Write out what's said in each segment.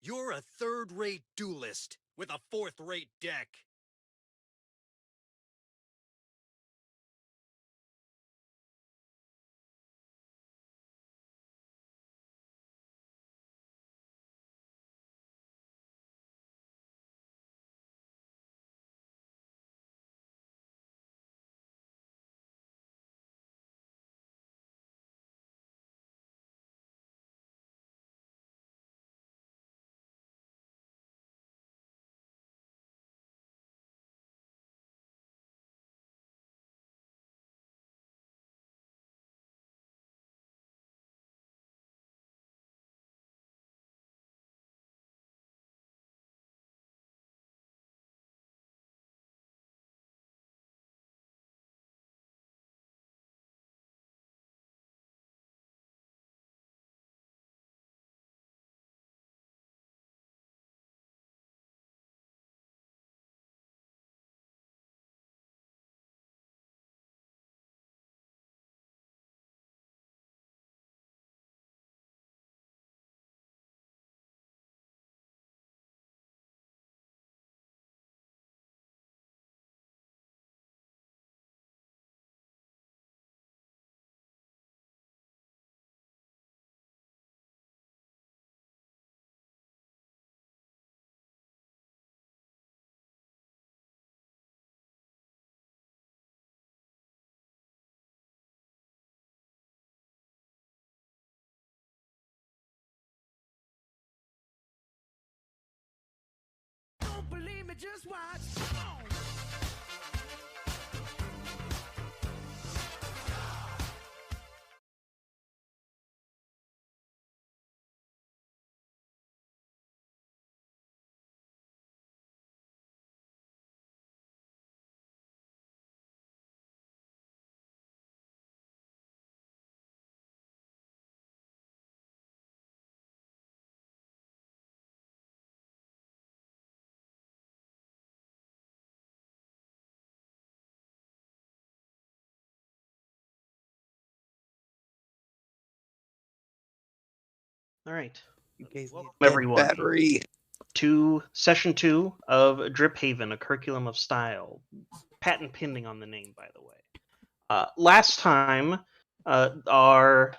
You're a third-rate duelist with a fourth-rate deck. Don't believe me, just watch. All right. You guys Welcome, need everyone, battery. to Session 2 of Driphaven, a curriculum of style. Patent pending on the name, by the way. Last time, our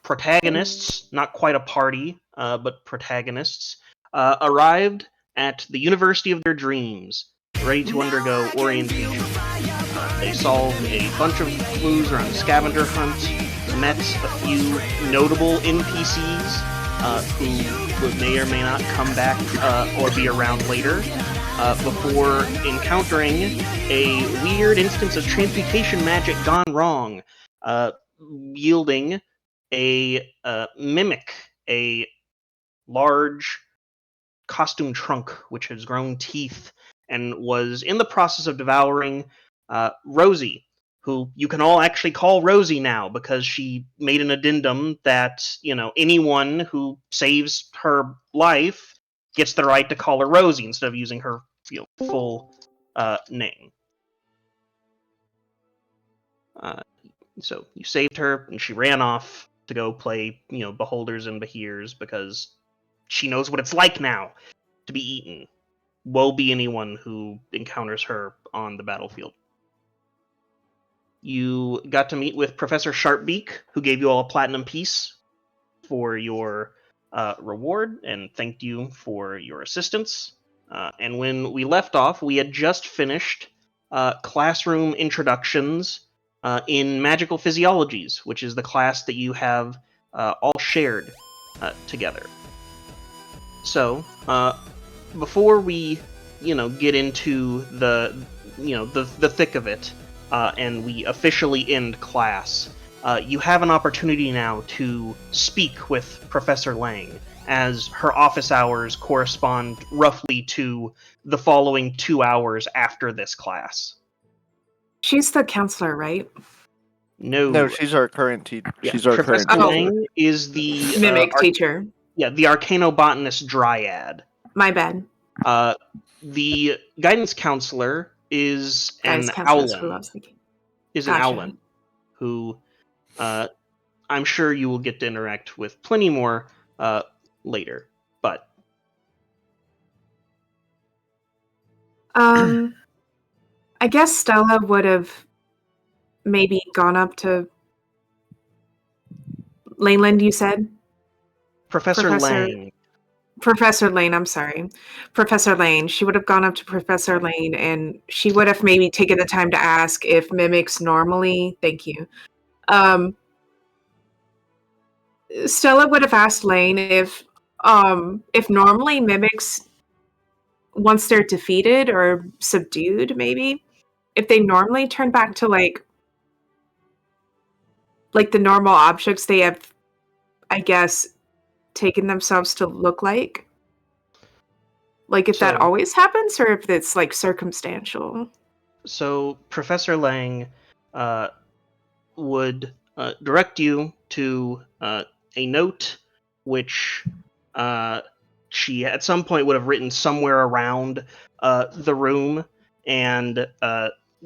protagonists, not quite a party, but protagonists, arrived at the University of their dreams, ready to undergo orientation. They solved a bunch of clues around a scavenger hunt, met a few notable NPCs who may or may not come back or be around later, before encountering a weird instance of transmutation magic gone wrong, yielding a mimic, a large costume trunk which has grown teeth and was in the process of devouring Rosie, who you can all actually call Rosie now because she made an addendum that, anyone who saves her life gets the right to call her Rosie instead of using her full name. So you saved her, and she ran off to go play, Beholders and Behears because she knows what it's like now to be eaten. Woe be anyone who encounters her on the battlefield. You got to meet with Professor Sharpbeak, who gave you all a platinum piece for your reward and thanked you for your assistance. And when we left off, we had just finished classroom introductions in magical physiologies, which is the class that you have all shared together. So, before we, get into the thick of it, and we officially end class, you have an opportunity now to speak with Professor Lang, as her office hours correspond roughly to the following 2 hours after this class. She's the counselor, right? No, she's our current teacher. Yeah, She's our Professor current Lang is the Mimic teacher. Yeah, the Arcanobotanist Dryad. My bad. The guidance counselor is Guys, an counselors who Owlin. loves the game. Is Gotcha. an Owlin who I'm sure you will get to interact with plenty more later. But I guess Stella would have maybe gone up to Laneland, you said? Professor Lang. Professor Lane, I'm sorry. Professor Lane. She would have gone up to Professor Lane and she would have maybe taken the time to ask if mimics normally, thank you. Stella would have asked Lane if normally mimics, once they're defeated or subdued, maybe, if they normally turn back to like the normal objects they have, I guess, taken themselves to look like. Like if that always happens, or if it's like circumstantial. So Professor Lang would direct you to a note which she at some point would have written somewhere around the room, and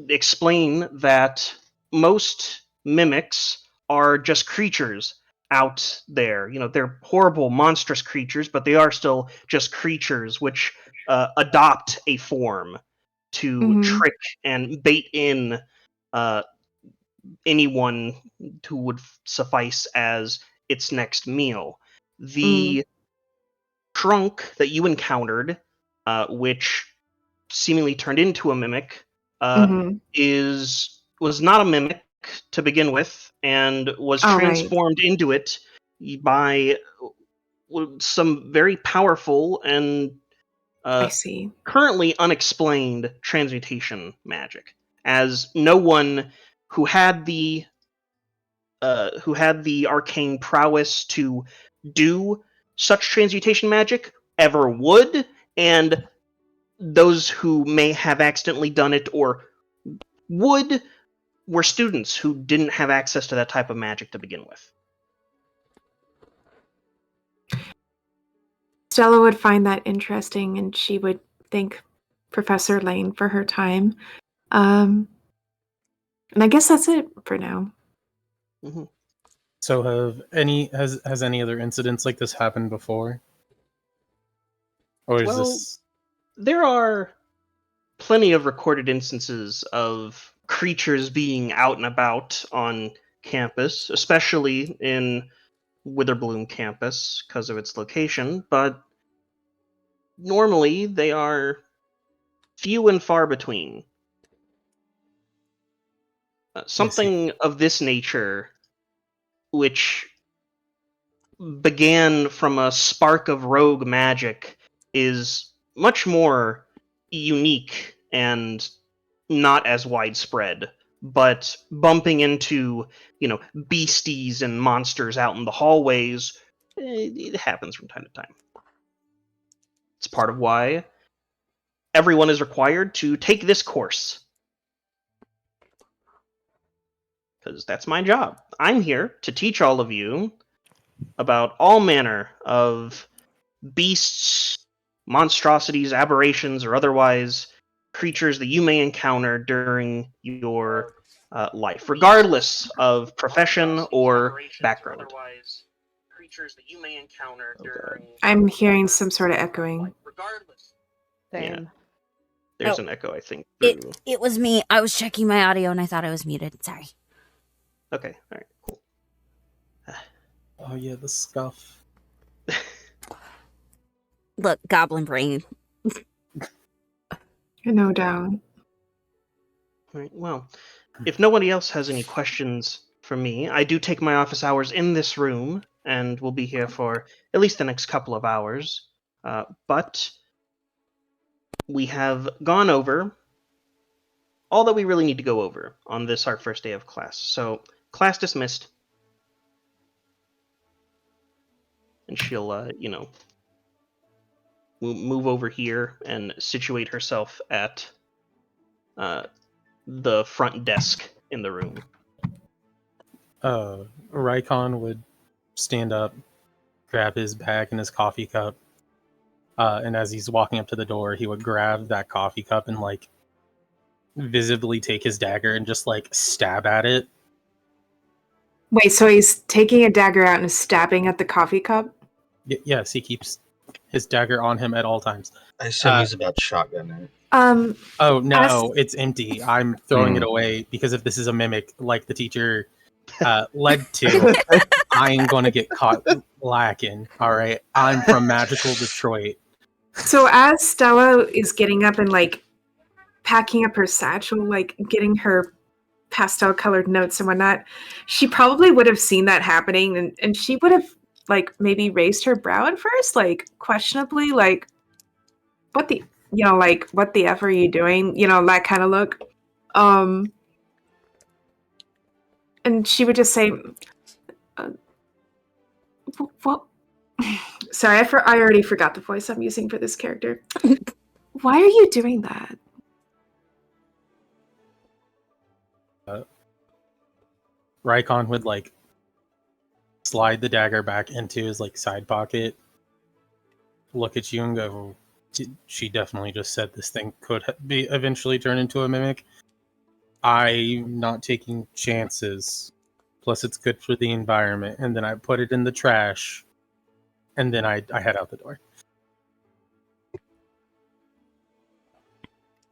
explain that most mimics are just creatures out there. You know, they're horrible, monstrous creatures, but they are still just creatures which adopt a form to trick and bait in anyone who would suffice as its next meal. The trunk that you encountered, which seemingly turned into a mimic, was not a mimic to begin with, and was transformed into it by some very powerful and I see. currently unexplained transmutation magic, as no one who had the arcane prowess to do such transmutation magic ever would, and those who may have accidentally done it or would were students who didn't have access to that type of magic to begin with. Stella would find that interesting, and she would thank Professor Lane for her time. And I guess that's it for now. Mm-hmm. So has any other incidents like this happened before? Or is this... There are plenty of recorded instances of creatures being out and about on campus, especially in Witherbloom campus because of its location, but normally they are few and far between. Something of this nature, which began from a spark of rogue magic, is much more unique and not as widespread, but bumping into, beasties and monsters out in the hallways, it happens from time to time. It's part of why everyone is required to take this course. Because that's my job. I'm here to teach all of you about all manner of beasts, monstrosities, aberrations, or otherwise creatures that you may encounter during your life, regardless of profession or background. I'm hearing some sort of echoing. Yeah. There's an echo, I think. It was me. I was checking my audio and I thought I was muted. Sorry. Okay, alright, cool. Oh yeah, the scuff. Look, goblin brain. No doubt. Alright, well, if nobody else has any questions for me, I do take my office hours in this room, and will be here for at least the next couple of hours. But we have gone over all that we really need to go over on this, our first day of class. So, class dismissed. And she'll, move over here and situate herself at the front desk in the room. Rykon would stand up, grab his bag and his coffee cup, and as he's walking up to the door, he would grab that coffee cup and, visibly take his dagger and just, stab at it. Wait, so he's taking a dagger out and stabbing at the coffee cup? Yes, he keeps his dagger on him at all times. I assume he's about to shotgun it. Oh no, As- it's empty. I'm throwing it away because if this is a mimic, like the teacher led to, I ain't gonna get caught lacking. All right, I'm from magical Detroit. So as Stella is getting up and like packing up her satchel, like getting her pastel colored notes and whatnot, she probably would have seen that happening and she would have like maybe raised her brow at first, like questionably, like what the like what the F are you doing? That kind of look. And she would just say, "What?" Sorry, I already forgot the voice I'm using for this character. Why are you doing that? Rykon would like slide the dagger back into his like side pocket, look at you and go, she definitely just said this thing could be eventually turned into a mimic. I'm not taking chances. Plus it's good for the environment. And then I put it in the trash and then I head out the door.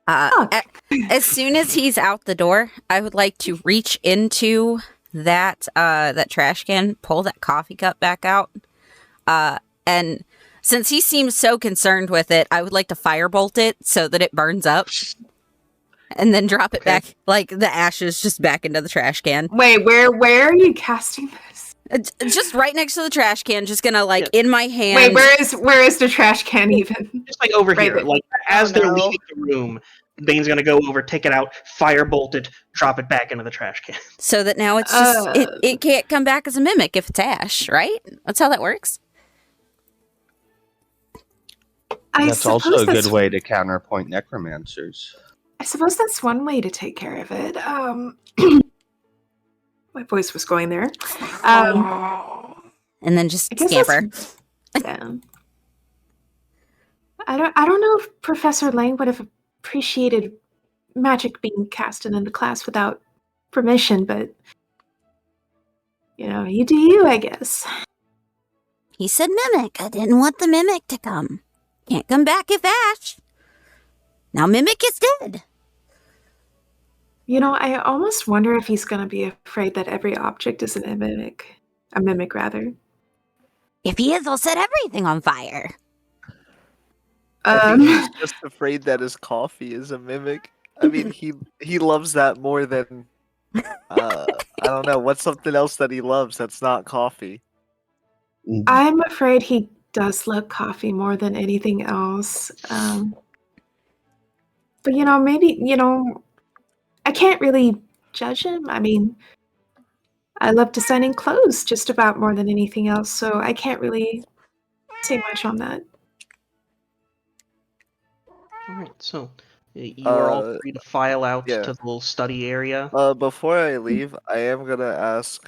As soon as he's out the door, I would like to reach into that trash can, pull that coffee cup back out, and since he seems so concerned with it, I would like to firebolt it so that it burns up, and then drop it back, like the ashes, just back into the trash can. Wait, where are you casting this? Just right next to the trash can, just gonna in my hand. Wait, where is the trash can even? Just like over Right here, there. like as they're leaving the room, Bane's gonna go over, take it out, firebolt it, drop it back into the trash can. So that now it's just it can't come back as a mimic if it's ash, right? That's how that works. That's also a good way to counterpoint necromancers. I suppose that's one way to take care of it. My voice was going there. And then just I guess scamper. Yeah. I don't know if Professor Lang would have appreciated magic being casted into class without permission, but you do you, I guess. He said mimic. I didn't want the mimic to come. Can't come back if ash. Now mimic is dead. I almost wonder if he's going to be afraid that every object is a mimic. A mimic, rather. If he is, I'll set everything on fire. I think he's just afraid that his coffee is a mimic. I mean, he loves that more than I don't know. What's something else that he loves that's not coffee? I'm afraid he does love coffee more than anything else. But maybe I can't really judge him. I mean, I love designing clothes just about more than anything else, so I can't really say much on that. All right, so you are all free to file out yeah. to the little study area. Before I leave, I am gonna ask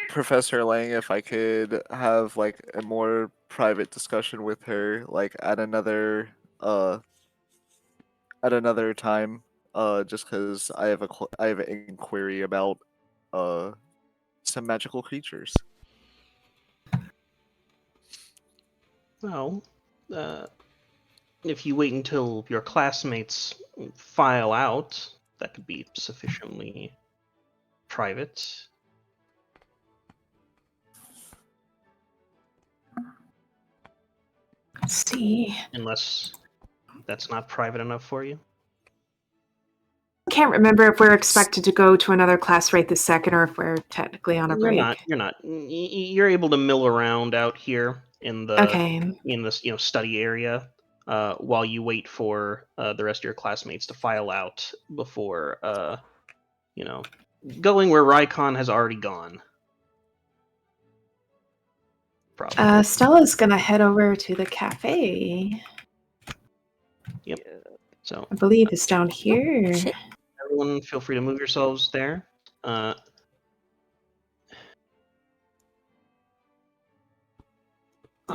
Professor Lang if I could have like a more private discussion with her, like at another time. Just because I have an inquiry about some magical creatures. Well, if you wait until your classmates file out, that could be sufficiently private. Let's see. Unless that's not private enough for you. I can't remember if we're expected to go to another class right this second or if we're technically on a break. You're not. You're able to mill around out here in this study area while you wait for the rest of your classmates to file out before going where Rykon has already gone. Probably. Stella's gonna head over to the cafe. Yep. So I believe it's down here. Everyone, feel free to move yourselves there.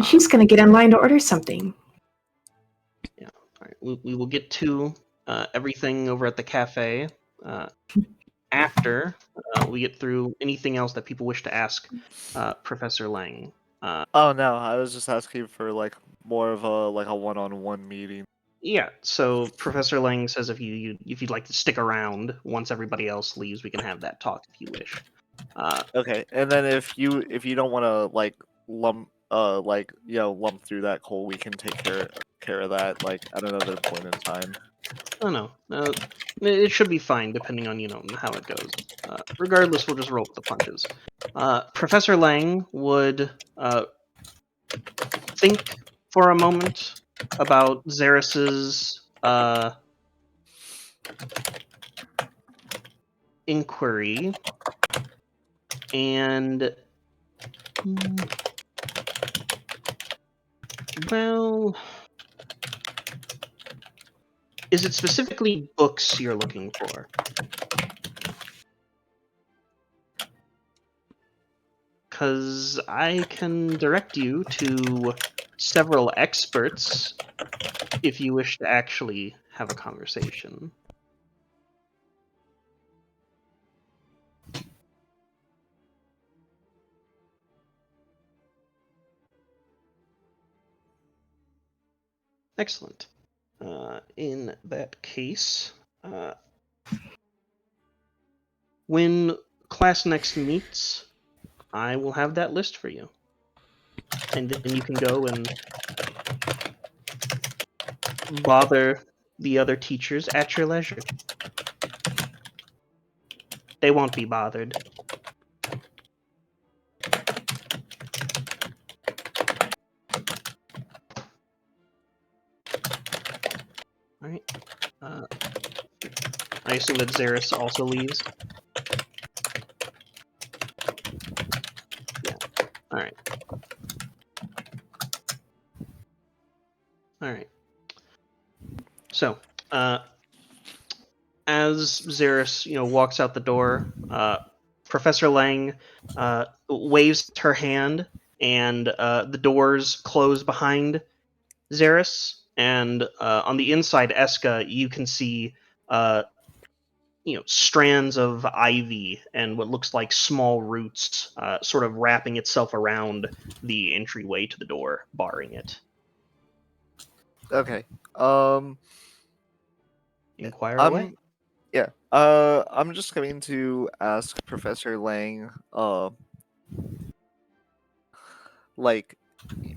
She's gonna get in line to order something. Yeah. All right. We will get to everything over at the cafe after we get through anything else that people wish to ask Professor Lang. Oh no, I was just asking for like more of a one-on-one meeting. Yeah, so Professor Lang says if you'd like to stick around once everybody else leaves, we can have that talk if you wish. Okay, and then if you don't want to lump lump through that coal, we can take care of that at another point in time. Oh no, it should be fine depending on how it goes. Regardless, we'll just roll with the punches. Professor Lang would think for a moment about Xeris's inquiry, and well, is it specifically books you're looking for? Because I can direct you to several experts if you wish to actually have a conversation. Excellent. In that case, when class next meets, I will have that list for you. And then you can go and bother the other teachers at your leisure. They won't be bothered. Alright. I assume that Xeris also leaves. Yeah. Alright. Alright. So, as Xeris, walks out the door, Professor Lang waves her hand, and the doors close behind Xeris. And on the inside, Eska, you can see, strands of ivy and what looks like small roots, sort of wrapping itself around the entryway to the door, barring it. Okay. Inquire away. Yeah. I'm just going to ask Professor Lang,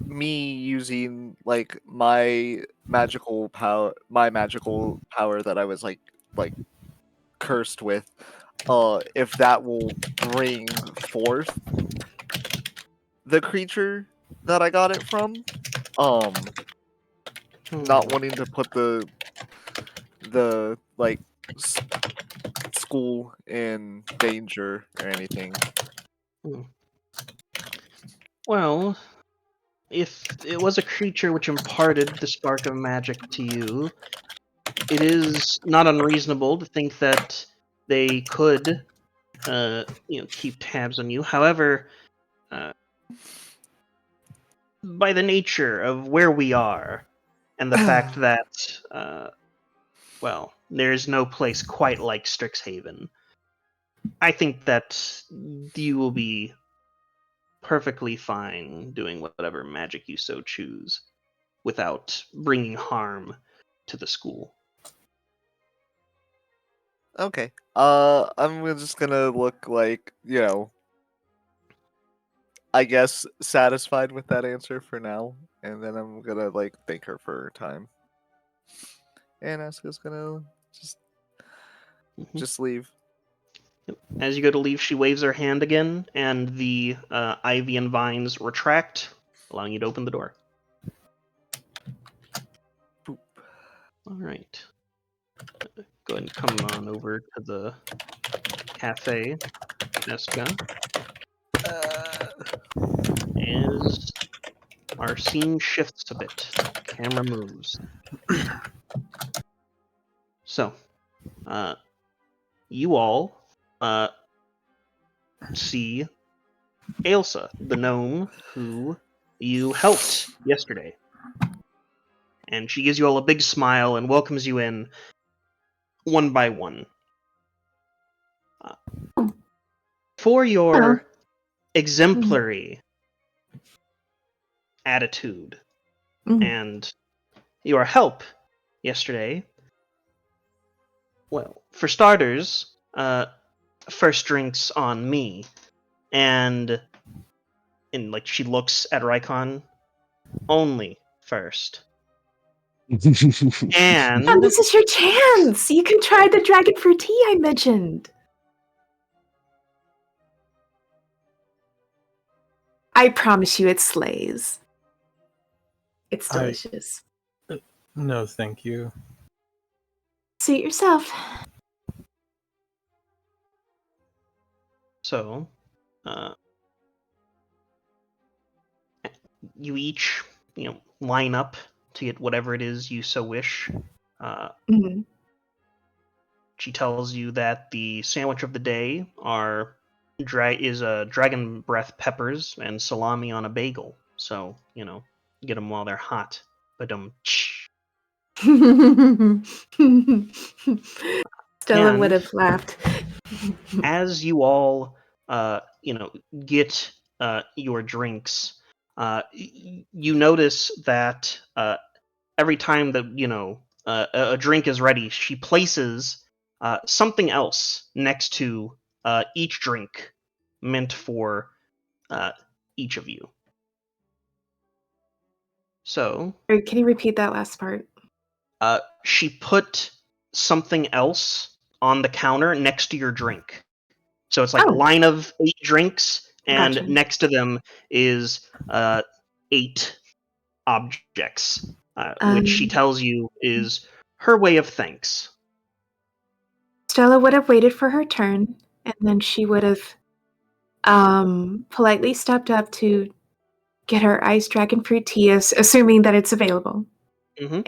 me using my magical power that I was cursed with, if that will bring forth the creature that I got it from. Not wanting to put the school in danger or anything. Well, if it was a creature which imparted the spark of magic to you, it is not unreasonable to think that they could, keep tabs on you. However, by the nature of where we are, and the fact that, there's no place quite like Strixhaven, I think that you will be perfectly fine doing whatever magic you so choose without bringing harm to the school. Okay. I'm just gonna look I guess satisfied with that answer for now, and then I'm gonna thank her for her time. And Aska's gonna just leave. As you go to leave, she waves her hand again, and the ivy and vines retract, allowing you to open the door. Boop. All right. Go ahead and come on over to the cafe, Jessica. As our scene shifts a bit, camera moves. So, you all see Ailsa, the gnome who you helped yesterday. And she gives you all a big smile and welcomes you in one by one. For your exemplary attitude and your help yesterday. Well, for starters, first drinks on me, and like she looks at Rykon, only first. Oh, And this is your chance. You can try the dragon fruit tea I mentioned. I promise you, it slays. It's delicious. No, thank you. Suit yourself. so, you each, line up to get whatever it is you so wish. Mhm. She tells you that the sandwich of the day is dragon breath peppers and salami on a bagel. So, get them while they're hot. Stella would And- have laughed. As you all, get your drinks, you notice that every time that a drink is ready, she places something else next to each drink, meant for each of you. So Or can you repeat that last part? she put something else on the counter next to your drink. So it's like a Oh. line of 8 drinks, and Gotcha. next to them is 8 objects, which she tells you is her way of thanks. Stella would have waited for her turn, and then she would have politely stepped up to get her iced dragon fruit tea, assuming that it's available. Mm-hmm.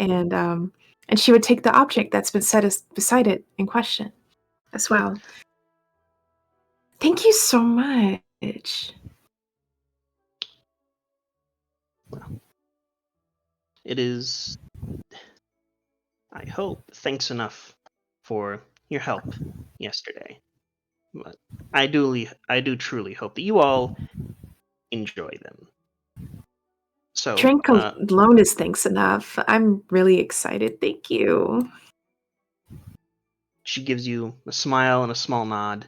And she would take the object that's been set beside it in question as well. Thank you so much. Well, it is, I hope, thanks enough for your help yesterday. But I do truly hope that you all enjoy them. So, Drink alone is thanks enough. I'm really excited. Thank you. she gives you a smile and a small nod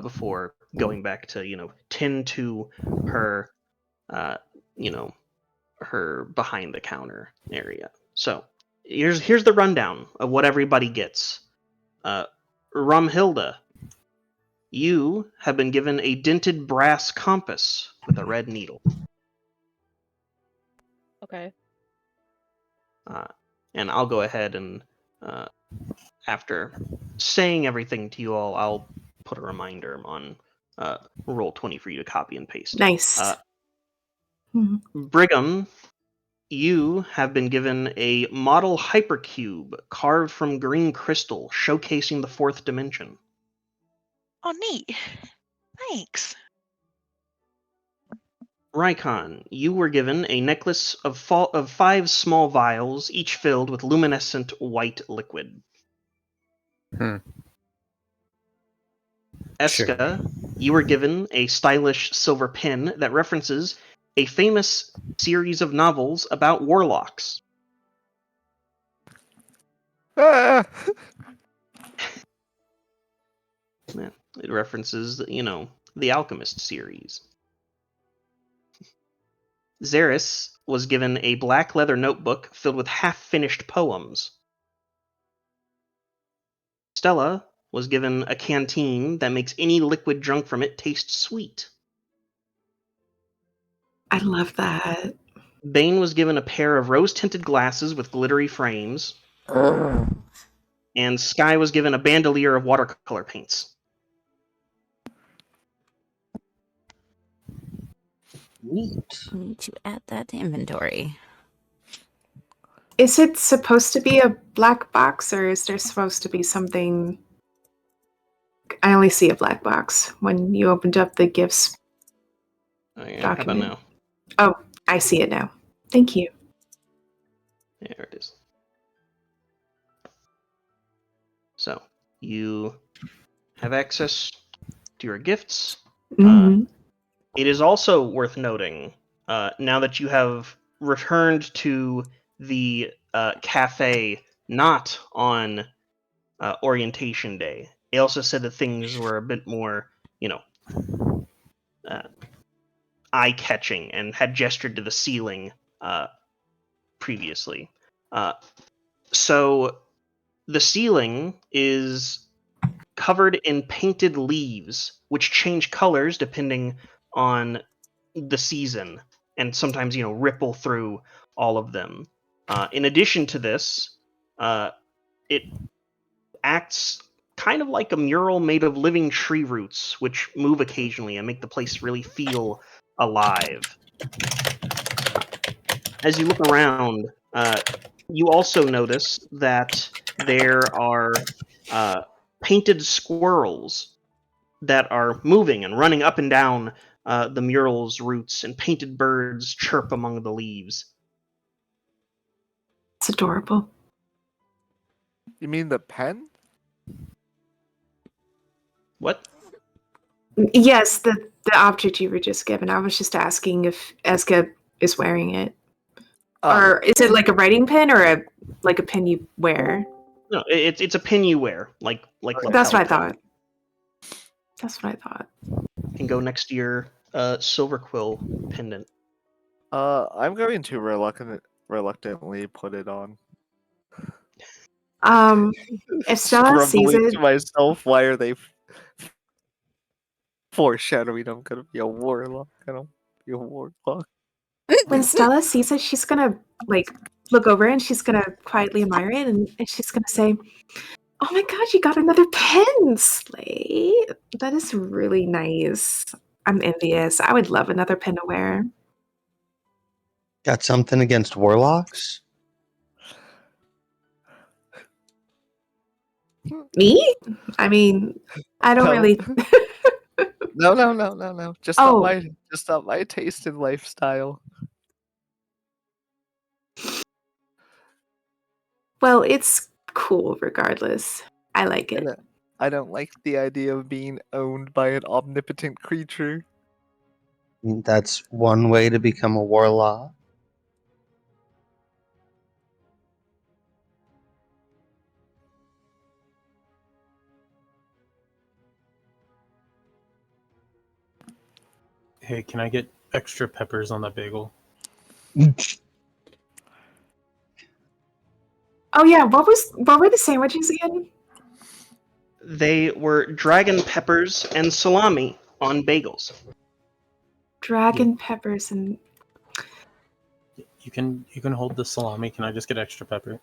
before going back to tend to her her behind the counter area. So here's the rundown of what everybody gets. Rumhilda, you have been given a dented brass compass with a red needle. Okay. And I'll go ahead and after saying everything to you all, I'll put a reminder on Roll20 for you to copy and paste. Nice. Brigham, you have been given a model hypercube carved from green crystal, showcasing the 4th dimension. Oh, neat. Thanks. Rykon, you were given a necklace of 5 small vials, each filled with luminescent white liquid. Eska, you were given a stylish silver pin that references a famous series of novels about warlocks. Ah! It references, the Alchemist series. Xeris was given a black leather notebook filled with half-finished poems. Stella was given a canteen that makes any liquid drunk from it taste sweet. I love that. Bane was given a pair of rose-tinted glasses with glittery frames. And Sky was given a bandolier of watercolor paints. Neat. I need to add that to inventory. Is it supposed to be a black box, or is there supposed to be something? I only see a black box when you opened up the gifts. Oh, yeah. How about now? Oh, I see it now. Thank you. There it is. So, you have access to your gifts. It is also worth noting, now that you have returned to the cafe not on orientation day. They also said that things were a bit more, eye-catching, and had gestured to the ceiling previously. So the ceiling is covered in painted leaves, which change colors depending on the season, and sometimes ripple through all of them. In addition to this, it acts kind of like a mural made of living tree roots, which move occasionally and make the place really feel alive. As you look around, you also notice that there are painted squirrels that are moving and running up and down the mural's roots, and painted birds chirp among the leaves. It's adorable. You mean the pen? What? Yes, the object you were just given. I was just asking if Eska is wearing it. Or is it like a writing pen or a pen you wear? No, it's a pin you wear, like That's what I lapel thought. pin. That's what I thought. Can go next to your silver quill pendant. I'm going to reluctantly put it on. If Stella sees Grumbling it, to myself, why are they foreshadowing I'm gonna be a warlock? I don't be a warlock. when Stella sees it, she's gonna look over and she's gonna quietly admire it, and she's gonna say, "Oh my god, you got another pen, Slay! That is really nice. I'm envious. I would love another pen to wear." Got something against warlocks? Me? I mean, I don't No. really. No. Just not my taste in lifestyle. Well, it's cool regardless. I like it. I don't like the idea of being owned by an omnipotent creature. That's one way to become a warlock. Hey, can I get extra peppers on that bagel? Oh yeah, what were the sandwiches again? They were dragon peppers and salami on bagels. Dragon peppers and You can hold the salami. Can I just get extra pepper?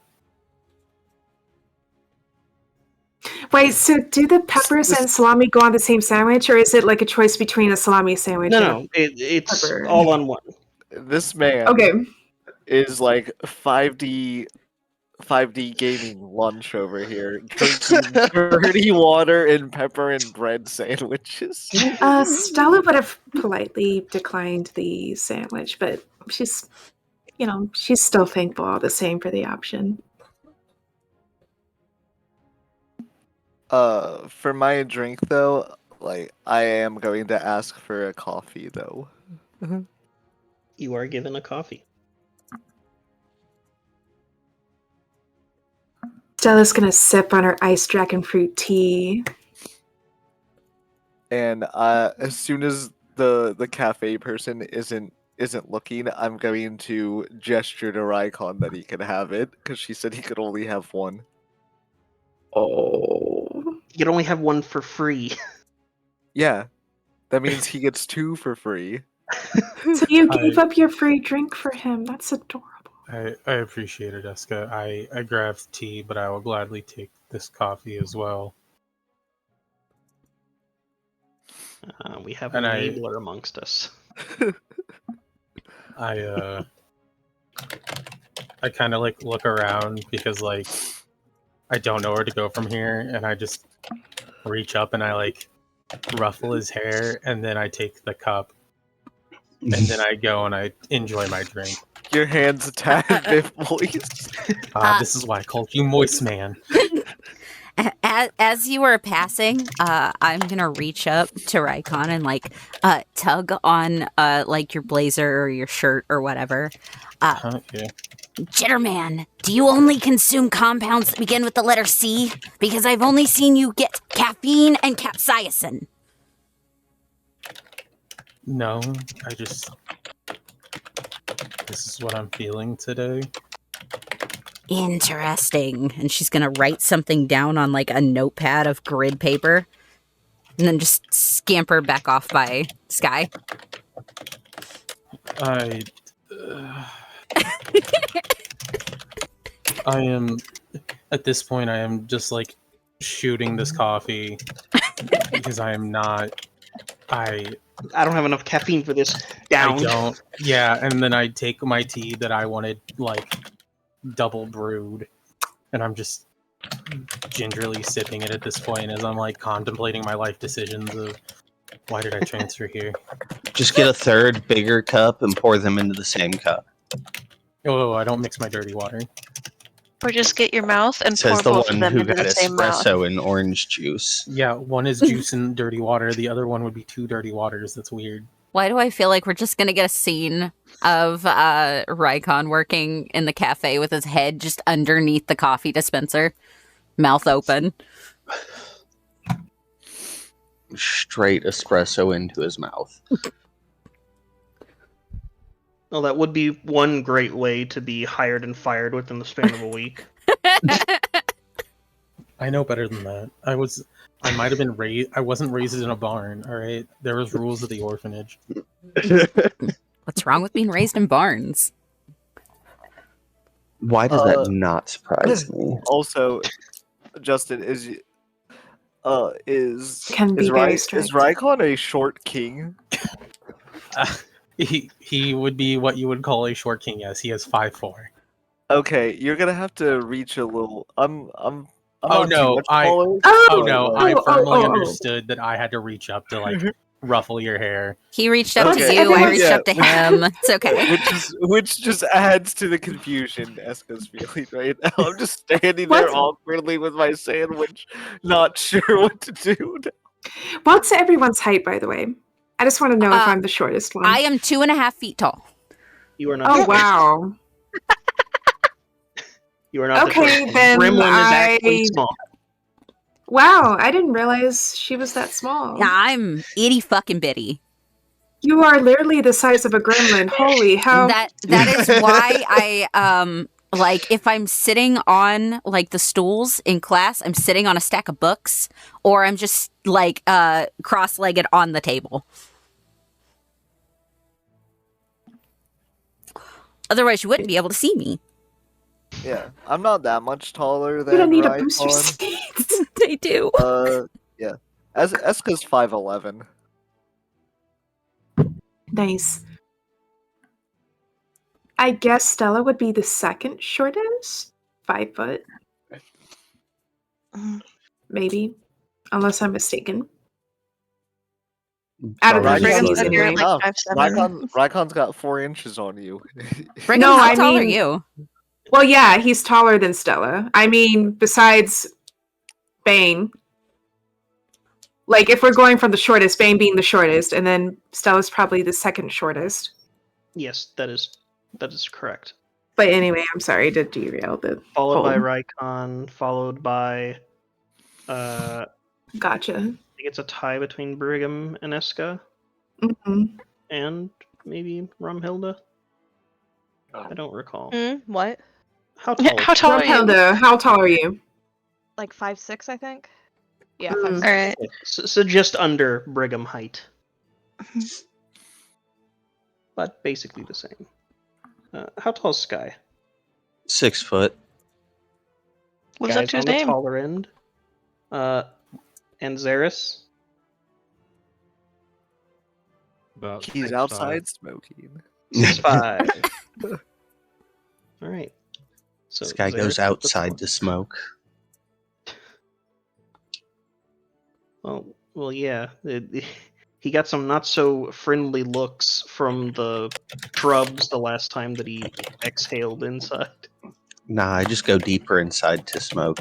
wait. So do the peppers and salami go on the same sandwich, or is it like a choice between a salami sandwich? No, it's pepper. all on one. This man Okay. is like 5D gaming lunch over here, drinking dirty water and pepper and bread sandwiches. Stella would have politely declined the sandwich, but she's still thankful all the same for the option. For my drink though, I am going to ask for a coffee though. You are given a coffee. Stella's gonna sip on her iced dragon fruit tea. And as soon as the cafe person isn't looking, I'm going to gesture to Raikon that he can have it, because she said he could only have one. Oh. You can only have one for free. Yeah. That means he gets two for free. So you gave up your free drink for him. That's adorable. I appreciate it, Eska. I grabbed tea, but I will gladly take this coffee as well. We have an enabler amongst us. I kind of look around because I don't know where to go from here, and I just reach up and I ruffle his hair, and then I take the cup, and then I go and I enjoy my drink. Your hand's a tad bit moist. This is why I called you Moist Man. As you were passing, I'm gonna reach up to Raikon and tug on your blazer or your shirt or whatever. Yeah. Jitterman, do you only consume compounds that begin with the letter C? Because I've only seen you get caffeine and capsaicin. No, this is what I'm feeling today. Interesting. And she's gonna write something down on like a notepad of grid paper. And then just scamper back off by Sky. I am, at this point, I am just like shooting this coffee because I am not, I I don't have enough caffeine for this. Down. I don't, yeah, and then I take my tea that I wanted, like, double brewed, and I'm just gingerly sipping it at this point as I'm like contemplating my life decisions of why did I transfer here? Just get a third bigger cup and pour them into the same cup. Oh, I don't mix my dirty water. Or just get your mouth and pour Says the both of one them who into got the same mouth. espresso and orange juice. Yeah, one is juice and dirty water. The other one would be 2 dirty waters. That's weird. Why do I feel like we're just gonna get a scene of Rykon working in the cafe with his head just underneath the coffee dispenser, mouth open? Straight espresso into his mouth. Well, that would be one great way to be hired and fired within the span of a week. I know better than that. I might have been raised. I wasn't raised in a barn. All right, there was rules of the orphanage. What's wrong with being raised in barns? Why does that not surprise me? Also, Justin, is Can be very strict. is Rykon a short king? He would be what you would call a short king. Yes, he is 5'4". Okay, you're gonna have to reach a little. I'm Oh, not too no, much I- taller. Oh no, I firmly oh. understood that I had to reach up to like ruffle your hair. He reached up Okay. to you, I Everyone- reached Yeah. up to him. It's okay. which just adds to the confusion Eska's feeling right now. I'm just standing there What? awkwardly with my sandwich, not sure what to do. What's everyone's height, by the way? I just want to know if I'm the shortest one. I am 2.5 feet tall. You are not. Oh the first. wow. You are not. Okay, the then Gremlin is actually I- small. Wow, I didn't realize she was that small. Yeah, I'm itty fucking bitty. You are literally the size of a gremlin. Holy hell. That is why I like if I'm sitting on like the stools in class, I'm sitting on a stack of books, or I'm just like cross-legged on the table. Otherwise, you wouldn't be able to see me. Yeah, I'm not that much taller than You don't need a Rykon. booster seats. They do. Yeah. Eska's 5'11". Nice. I guess Stella would be the second shortest. 5 foot. Maybe. Unless I'm mistaken. Out of the Probably Brigham Rykon said so. you're anyway. like 5'7". Rykon's got 4 inches on you. Brigham, No, how I tall are mean- you? Well, yeah, he's taller than Stella. I mean, besides Bane. Like, if we're going from the shortest, Bane being the shortest, and then Stella's probably the second shortest. Yes, that is correct. But anyway, I'm sorry to derail the Followed by whole- Rykon, followed by Gotcha. I think it's a tie between Brigham and Eska, hmm and maybe Rumhilda. I don't recall. What? How tall? How tall are you? Hilda, how tall are you? Like 5'6", I think. Yeah, Mm. 5'6". All right. So just under Brigham height, but basically the same. How tall is Sky? 6 foot. Lives Guy's up to on his the name. taller end. And Zaris. About He's 6'5". outside smoking. 6'5". All right. So This guy Zaris goes is the outside to tallest. smoke. Well, yeah. He got some not so friendly looks from the shrubs the last time that he exhaled inside. Nah, I just go deeper inside to smoke.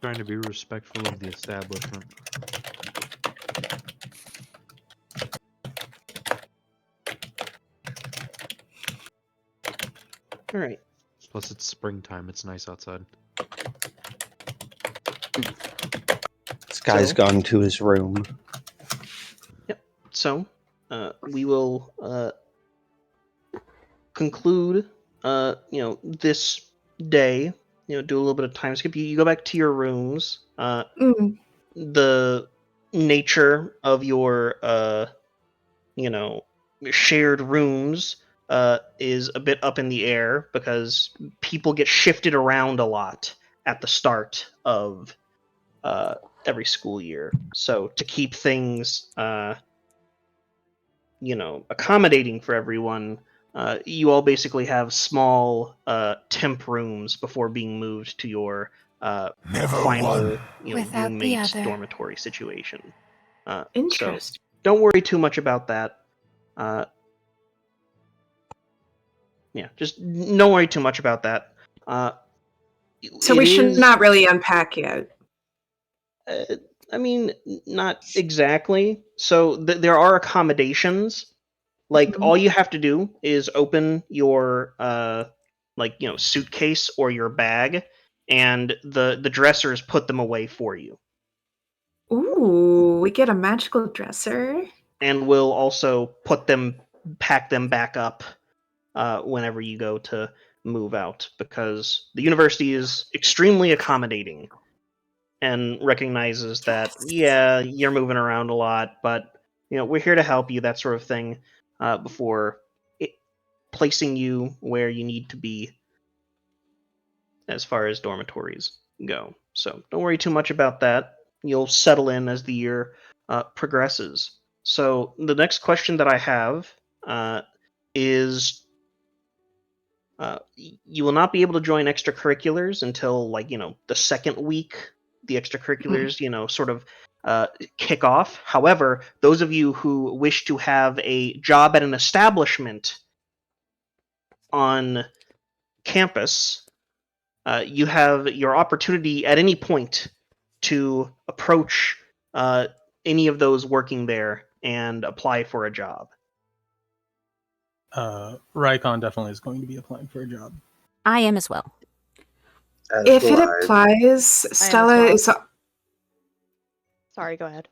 Trying to be respectful of the establishment. All right. Plus, it's springtime. It's nice outside. This guy's So- gone to his room. So, we will conclude, this day. Do a little bit of time skip. You go back to your rooms. Mm. The nature of your, shared rooms is a bit up in the air because people get shifted around a lot at the start of every school year. So to keep things accommodating for everyone, you all basically have small temp rooms before being moved to your final without the roommate other. dormitory situation. So Interesting. don't worry too much about that. Just don't worry too much about that. So it we should is- not really unpack yet. I mean, not exactly. So there are accommodations. Like Mhm. all you have to do is open your suitcase or your bag, and the dressers put them away for you, Ooh, we get a magical dresser. and will also pack them back up whenever you go to move out, because the university is extremely accommodating and recognizes that you're moving around a lot, but we're here to help you, that sort of thing, before placing you where you need to be as far as dormitories go. So don't worry too much about that. You'll settle in as the year progresses. So the next question that I have is you will not be able to join extracurriculars until the second week the extracurriculars sort of kick off. However, those of you who wish to have a job at an establishment on campus, you have your opportunity at any point to approach any of those working there and apply for a job. Rykon definitely is going to be applying for a job. I am as well. If it applies, Stella well. is. Sorry, go ahead.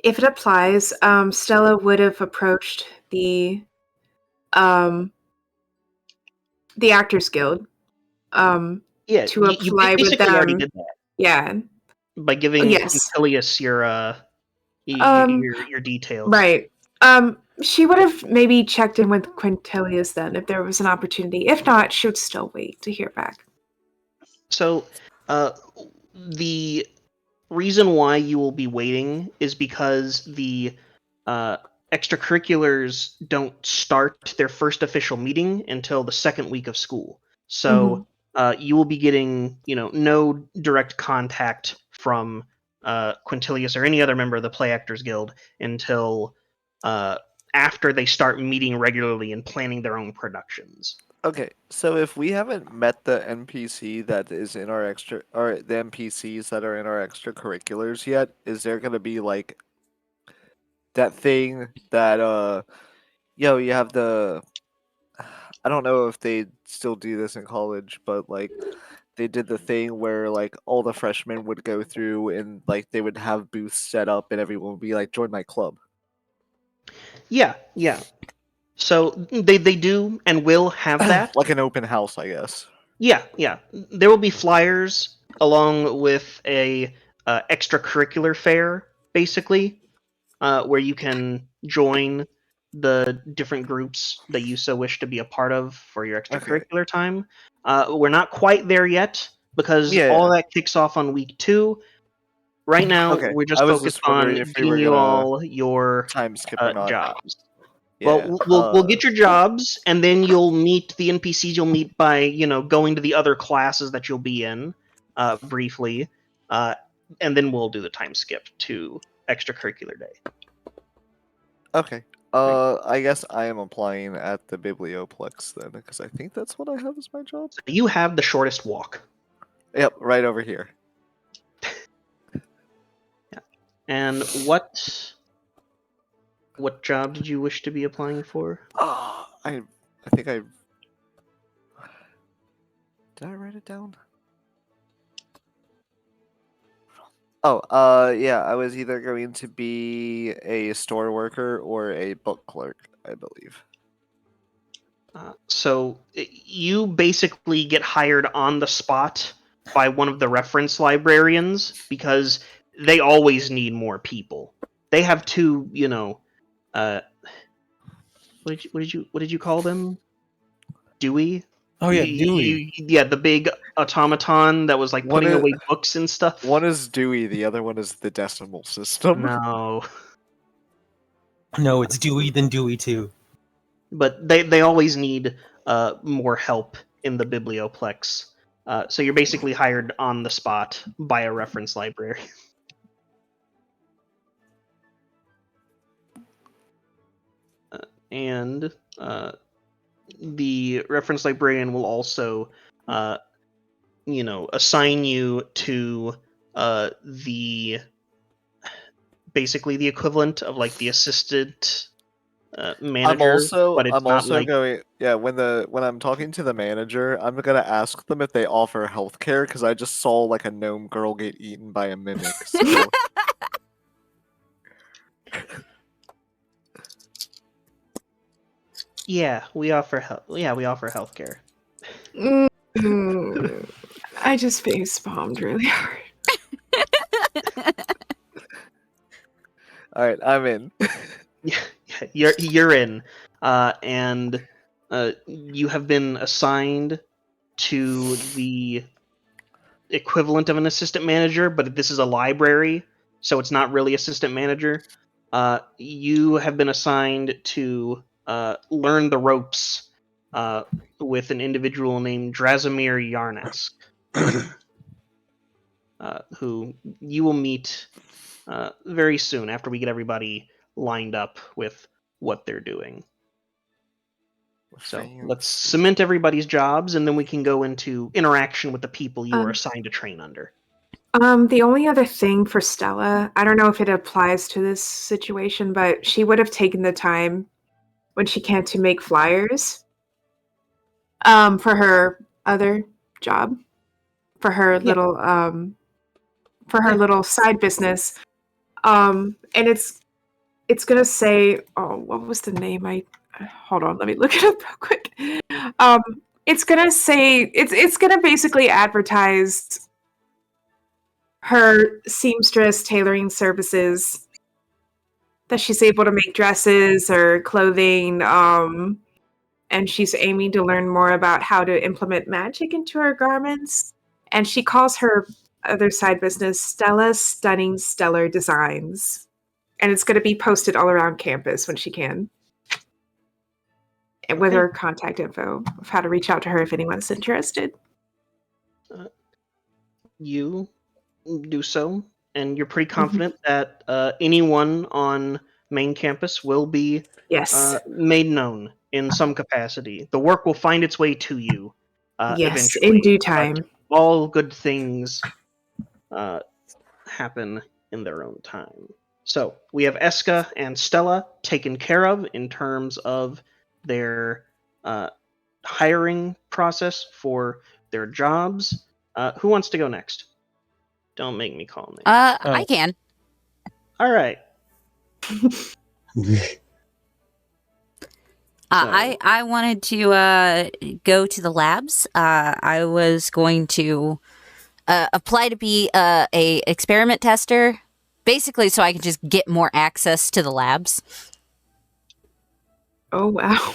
If it applies, Stella would have approached the Actors Guild to you apply with basically already them. did that Yeah. by giving Yes. Quintilius your details. Right. She would have maybe checked in with Quintilius then if there was an opportunity. If not, she would still wait to hear back. So, the reason why you will be waiting is because the extracurriculars don't start their first official meeting until the second week of school. So you will be getting, no direct contact from Quintilius or any other member of the Play Actors Guild until after they start meeting regularly and planning their own productions. Okay, so if we haven't met the NPC that is in our or the NPCs that are in our extracurriculars yet, is there gonna be like that thing that you have the I don't know if they still do this in college, but like they did the thing where like all the freshmen would go through and like they would have booths set up and everyone would be like, join my club. Yeah. So they do and will have that. Like an open house, I guess. Yeah. There will be flyers along with a extracurricular fair, basically, where you can join the different groups that you so wish to be a part of for your extracurricular time. We're not quite there yet because all that kicks off on week 2. Right now, we're just focused on getting you all your time skip or not. jobs. Yeah. Well, we'll get your jobs, and then you'll meet the NPCs. You'll meet by going to the other classes that you'll be in briefly, and then we'll do the time skip to extracurricular day. Okay. I guess I am applying at the Biblioplex then, because I think that's what I have as my job. You have the shortest walk. Yep, right over here. Yeah. And what job did you wish to be applying for? I think I Did I write it down? Oh, yeah, I was either going to be a store worker or a book clerk, I believe. So you basically get hired on the spot by one of the reference librarians because they always need more people. They have two, what did you call them? Dewey? Oh yeah, Dewey. Yeah, the big automaton that was like One putting is- away books and stuff. One is Dewey, the other one is the decimal system. No, No, it's Dewey then Dewey too. but they always need more help in the biblioplex. So you're basically hired on the spot by a reference library. And the reference librarian will also, assign you to the basically the equivalent of like the assistant manager. But it's I'm not also like going. Yeah, when I'm talking to the manager, I'm gonna ask them if they offer healthcare because I just saw like a gnome girl get eaten by a mimic. So yeah, we offer healthcare. I just face bombed really hard. all right, I'm in. Yeah, you're in, and you have been assigned to the equivalent of an assistant manager, but this is a library, so it's not really assistant manager. You have been assigned to learn the ropes with an individual named Drazimir Yarnesk, who you will meet very soon after we get everybody lined up with what they're doing. So let's cement everybody's jobs, and then we can go into interaction with the people you are assigned to train under. The only other thing for Stella, I don't know if it applies to this situation, but she would have taken the time when she can to make flyers for her other job, for her little little side business. And it's gonna say, oh, what was the name? Hold on, let me look it up real quick. It's gonna say it's gonna basically advertise her seamstress tailoring services, that she's able to make dresses or clothing, and she's aiming to learn more about how to implement magic into her garments. And she calls her other side business Stella's Stunning Stellar Designs. And it's going to be posted all around campus when she can. And with her contact info of how to reach out to her if anyone's interested. You do so, and you're pretty confident that anyone on main campus will be made known in some capacity. The work will find its way to you eventually. In due time. All good things happen in their own time. So we have Eska and Stella taken care of in terms of their hiring process for their jobs. Who wants to go next? Don't make me call names. I can. All right. I wanted to go to the labs. I was going to apply to be a experiment tester, basically, so I could just get more access to the labs. Oh wow!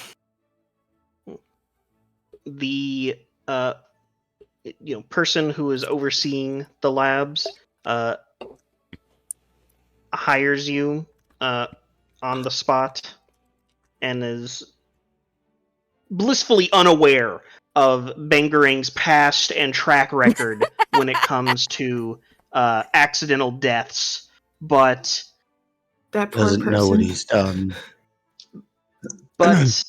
The person who is overseeing the labs hires you on the spot and is blissfully unaware of Bangarang's past and track record when it comes to accidental deaths, but that poor doesn't know what he's done. But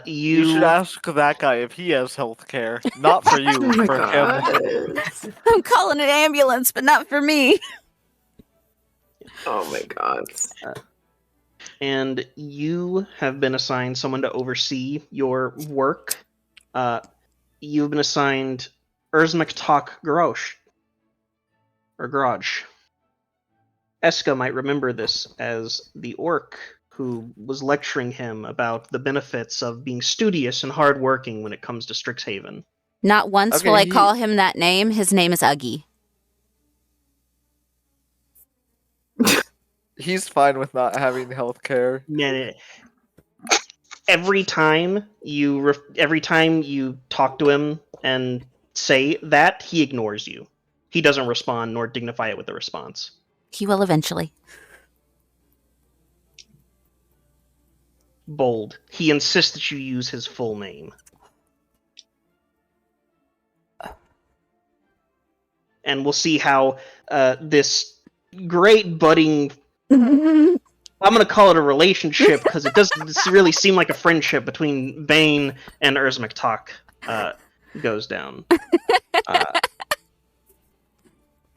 You should ask that guy if he has healthcare. Not for you, Oh my for God. him. I'm calling an ambulance, but not for me. Oh my God. And you have been assigned someone to oversee your work. You've been assigned Erzmaktok Garrosh. Or Garage. Eska might remember this as the orc who was lecturing him about the benefits of being studious and hardworking when it comes to Strixhaven. Not once Okay, will I call him that name. His name is Uggy. He's fine with not having health care. Man, every time you talk to him and say that, he ignores you. He doesn't respond nor dignify it with a response. He will eventually. Bold. He insists that you use his full name. And we'll see how this great budding... I'm going to call it a relationship because it doesn't really seem like a friendship between Bane and Erzmaktok goes down.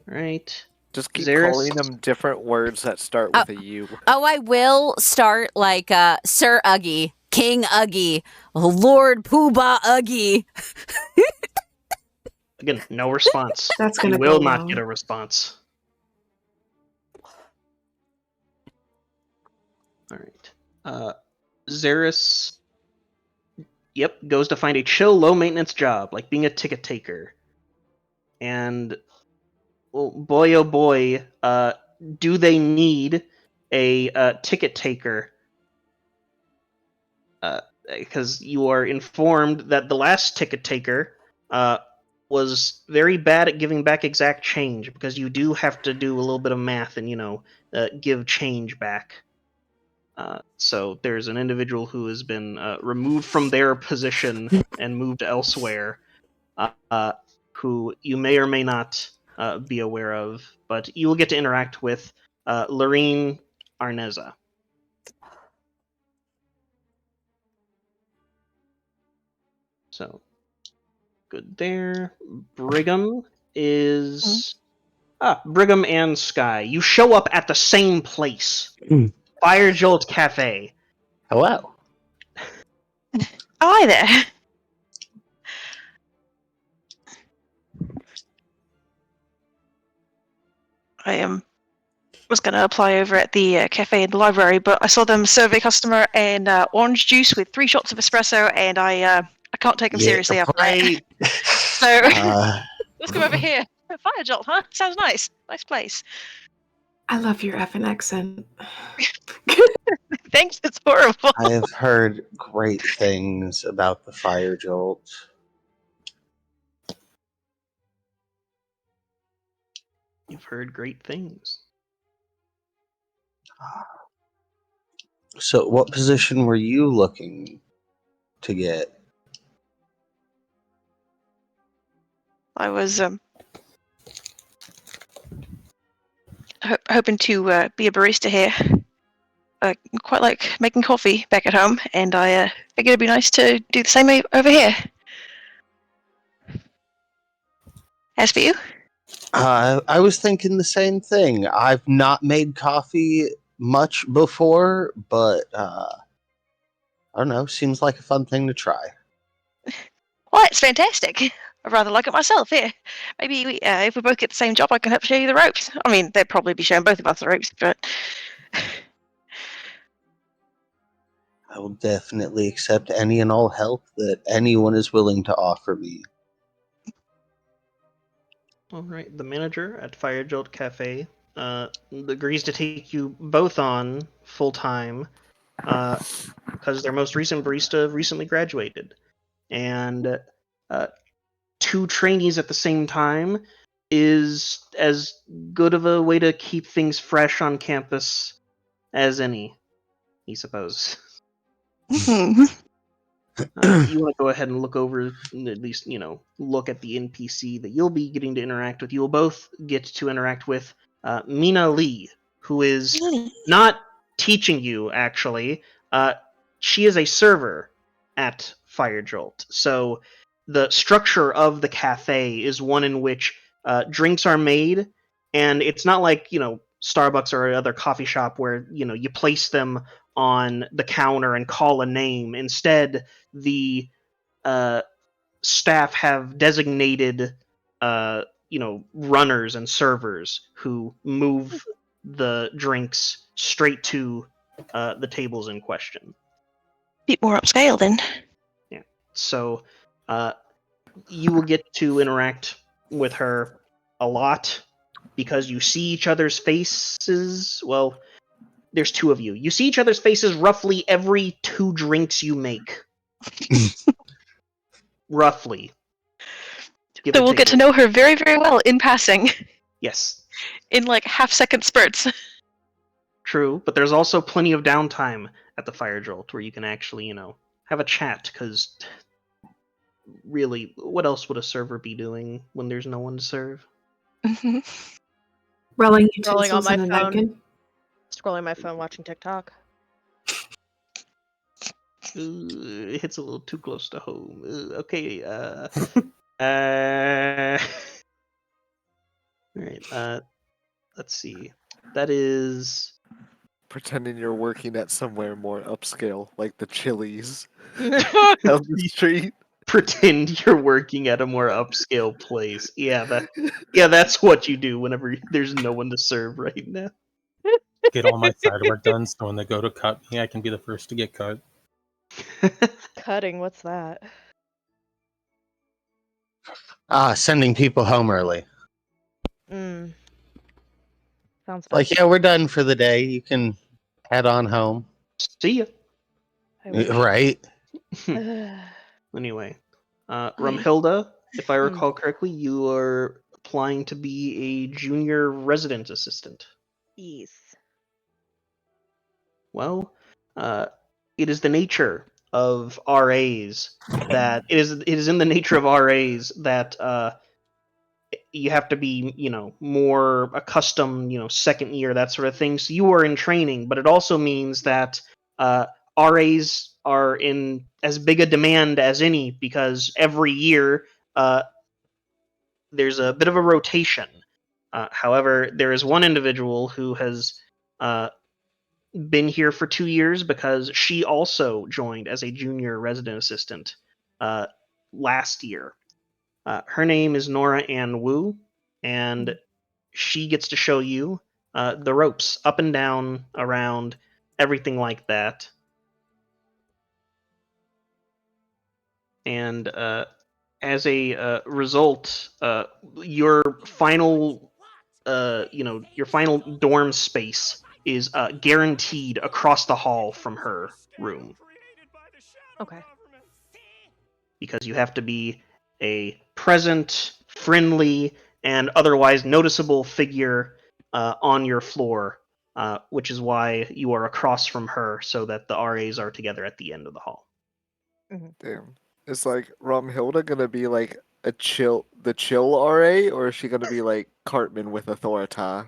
Right. Just keep Xeris? calling them different words that start with a U. Oh, I will start like Sir Uggy, King Uggy, Lord Poobah Uggy. Again, no response. That's You gonna will go not well. get a response. Alright. Xeris, yep, goes to find a chill, low-maintenance job, like being a ticket taker. And, well, boy oh boy, do they need a ticket taker? Because you are informed that the last ticket taker was very bad at giving back exact change, because you do have to do a little bit of math and, give change back. So there's an individual who has been removed from their position and moved elsewhere, who you may or may not be aware of, but you will get to interact with Lorene Arneza. So, good there. Brigham is... Brigham and Sky. You show up at the same place. Fire Jolt Cafe. Hello. Oh, hi there. I was going to apply over at the cafe in the library, but I saw them serve a customer an orange juice with 3 shots of espresso, and I can't take them seriously after that. So let's come over here. Fire Jolt, huh? Sounds nice. Nice place. I love your effing accent. Thanks, it's horrible. I have heard great things about the Fire Jolt. You've heard great things. So, what position were you looking to get? I was hoping to be a barista here. I quite like making coffee back at home, and I figured it'd be nice to do the same over here. As for you? I was thinking the same thing. I've not made coffee much before, but I don't know. Seems like a fun thing to try. Well, it's fantastic. I'd rather like it myself. Here, maybe if we both get the same job, I can help show you the ropes. I mean, they'd probably be showing both of us the ropes, but I will definitely accept any and all help that anyone is willing to offer me. All right, the manager at Fire Jolt Cafe agrees to take you both on full-time because their most recent barista recently graduated. And 2 trainees at the same time is as good of a way to keep things fresh on campus as any, he supposes. You want to go ahead and look over, at least, look at the NPC that you'll be getting to interact with. You will both get to interact with Mina Lee, who is not teaching you, actually. She is a server at Fire Jolt. So the structure of the cafe is one in which drinks are made, and it's not like, Starbucks or other coffee shop where, you place them on the counter and call a name. Instead, the staff have designated runners and servers who move the drinks straight to the tables in question. Bit more upscale then. Yeah. So you will get to interact with her a lot because you see each other's faces. Well, there's two of you. You see each other's faces roughly every 2 drinks you make. Roughly. So we'll get to know her very, very well in passing. Yes. In like half-second spurts. True, but there's also plenty of downtime at the Fire Jolt where you can actually, have a chat, because really, what else would a server be doing when there's no one to serve? Rolling Rolling on utensils my in a phone. napkin. Scrolling my phone, watching TikTok. It hits a little too close to home. Okay, Alright, let's see. That is... Pretending you're working at somewhere more upscale, like the Chili's down the street. Pretend you're working at a more upscale place. Yeah, that's what you do whenever there's no one to serve right now. Get all my side work done, so when they go to cut me, I can be the first to get cut. Cutting, what's that? Sending people home early. Sounds like, nice. yeah, we're done for the day. You can head on home. See ya. Right. Anyway, Rumhilda, if I recall correctly, you are applying to be a junior resident assistant. Yes. Well, it is the nature of RAs that it is in the nature of RAs that you have to be, more accustomed, second year, that sort of thing. So you are in training, but it also means that RAs are in as big a demand as any, because every year there's a bit of a rotation. However, there is one individual who has been here for 2 years because she also joined as a junior resident assistant last year. Her name is Nora Ann Wu, and she gets to show you the ropes up and down, around, everything like that. And as a result, your final, your final dorm space is guaranteed across the hall from her room. Okay. Because you have to be a present, friendly, and otherwise noticeable figure on your floor, which is why you are across from her, so that the RAs are together at the end of the hall. Damn. Is like Romhilda gonna be like the chill RA, or is she gonna be like Cartman with Authorita?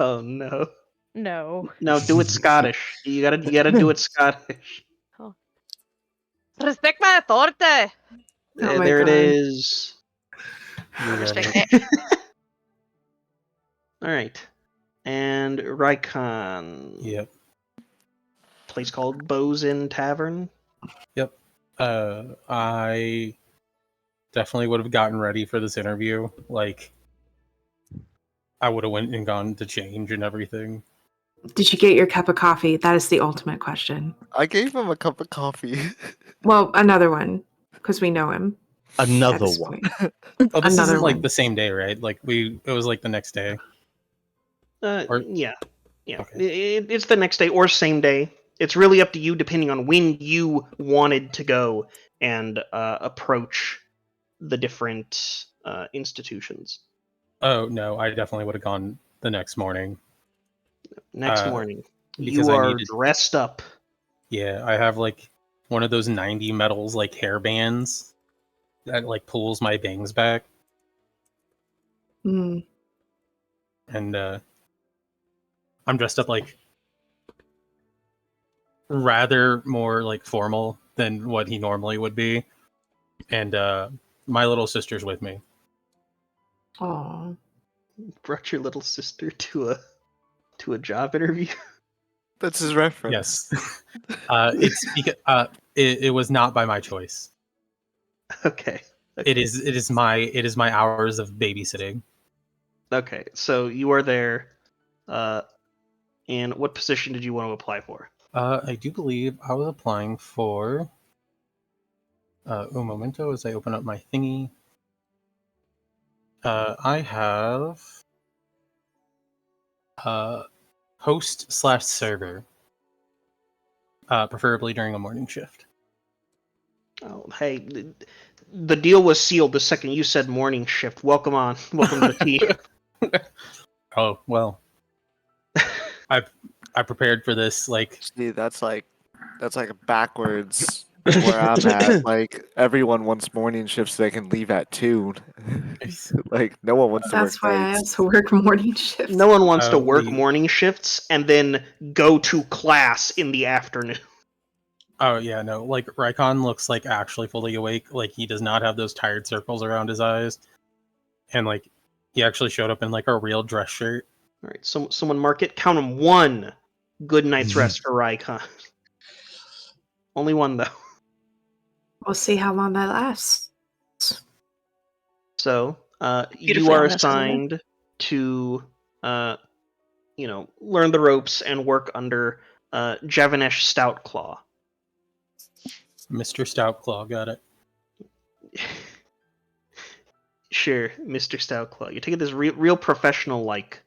Oh no. No. No, do it Scottish. You gotta do it Scottish. Oh. Respect my authority. Oh my There it God. is. Respect it. All right. And Raikon. Yep. Place called Bows Inn Tavern. Yep. I definitely would have gotten ready for this interview. Like, I would have went and gone to change and everything. Did you get your cup of coffee? That is the ultimate question. I gave him a cup of coffee. Well, another one, because we know him. Another one. Oh, this Another isn't like one. the same day, right? Like it was like the next day. Yeah. Okay. It's the next day or same day. It's really up to you, depending on when you wanted to go and approach the different institutions. Oh no, I definitely would have gone the next morning. Next morning, because you I are needed- dressed up. Yeah, I have like one of those 90 metals like hair bands that like pulls my bangs back, Mm. and I'm dressed up like rather more like formal than what he normally would be, and my little sister's with me. Aw. Brought your little sister to a job interview. That's his reference. Yes. It's because it was not by my choice. Okay. It is my hours of babysitting. Okay, so you are there. And what position did you want to apply for? I do believe I was applying for. Un momento, as I open up my thingy. I have host/server, preferably during a morning shift. Oh, hey, the deal was sealed the second you said morning shift. Welcome to the team. Oh well, I prepared for this. Like, See, that's like backwards where I'm at. Like everyone wants morning shifts so they can leave at 2. Like no one wants to work That's why I nights. also work morning shifts. No one wants to work we- morning shifts and then go to class in the afternoon. oh yeah, no, like Raikon looks like actually fully awake. Like he does not have those tired circles around his eyes, and like he actually showed up in like a real dress shirt. All right, someone mark it. Count them 1 good night's rest for Raikon. Only 1 though. We'll see how long that lasts. So you Beautifully are honest, isn't it? assigned to learn the ropes and work under Javanesh Stoutclaw. Mr. Stoutclaw, got it. Sure, Mr. Stoutclaw. You take it this real professional like,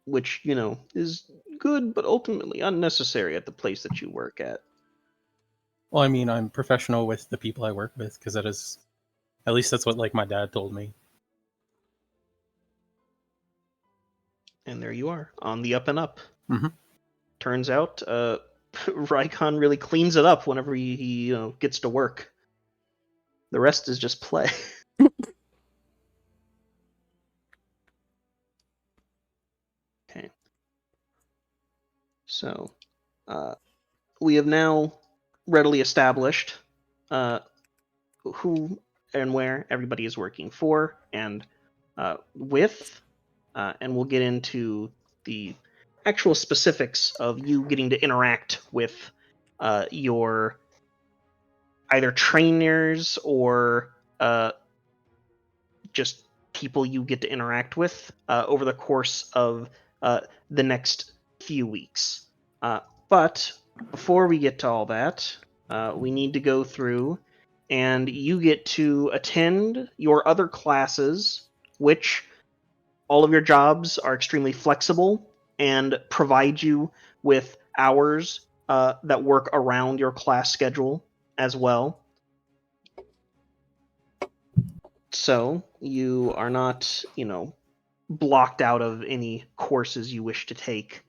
which is good but ultimately unnecessary at the place that you work at. Well, I mean, I'm professional with the people I work with because that is, at least that's what like my dad told me. And there you are on the up and up. Mm-hmm. Turns out, Raikon really cleans it up whenever he gets to work. The rest is just play. Okay. So, we have now readily established who and where everybody is working for and with, and we'll get into the actual specifics of you getting to interact with your either trainers or just people you get to interact with over the course of the next few weeks. But before we get to all that, we need to go through and you get to attend your other classes, which all of your jobs are extremely flexible and provide you with hours that work around your class schedule as well. So you are not, blocked out of any courses you wish to take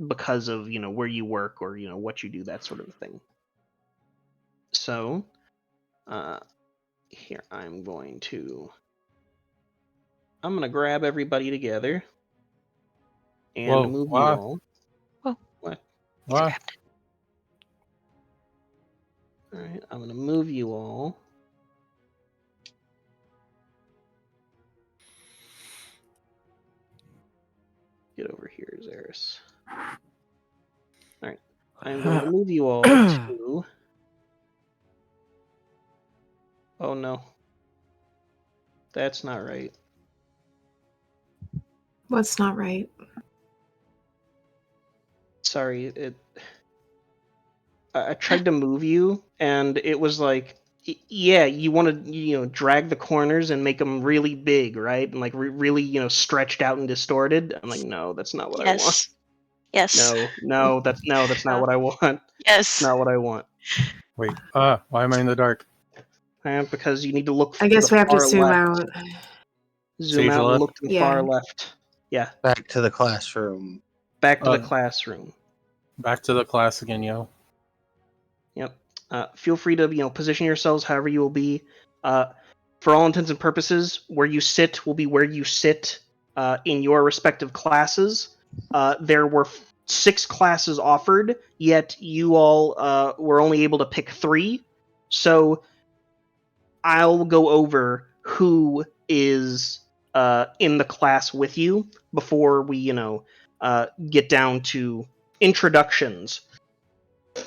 because of, where you work or, what you do, that sort of thing. So here I'm going to grab everybody together and move you all. Whoa. What? What? All right, I'm going to move you all. Get over here, Zaris. All right, I'm going to move you all to. Oh no, that's not right. What's not right? Sorry, I tried to move you, and it was like, yeah, you want to, drag the corners and make them really big, right? And like really, stretched out and distorted. I'm like, no, that's not what I want. Yes. No, that's not what I want. Yes. Not what I want. Wait, why am I in the dark? Because you need to look. I guess to we the have to far zoom left. out. Zoom Save out left? and look to the Yeah. far left. Yeah, Back to the classroom. back to the classroom. Back to the class again, yo. Yep. Feel free to position yourselves however you will be. For all intents and purposes, where you sit will be where you sit in your respective classes. There were 6 classes offered, yet you all were only able to pick 3. So I'll go over who is in the class with you before we, get down to introductions.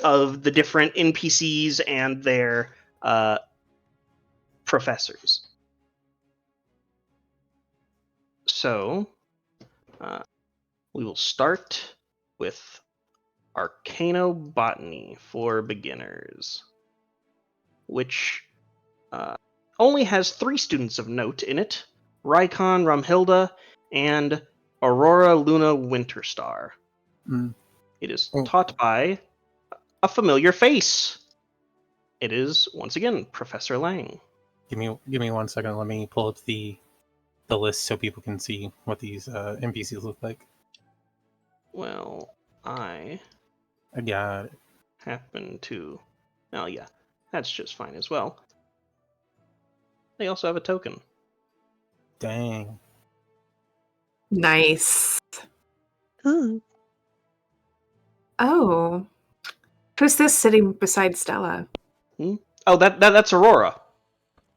of the different NPCs and their professors. So, we will start with Arcanobotany for beginners, which only has 3 students of note in it: Rykon, Rumhilda, and Aurora Luna Winterstar. Mm. It is Oh. taught by a familiar face. It is, once again, Professor Lang. Give me 1 second. Let me pull up the list so people can see what these NPCs look like. Well, I got it. happen to... Oh, yeah, that's just fine as well. They also have a token. Dang. Nice. Ooh. Oh. Who's this sitting beside Stella? Oh, that's Aurora.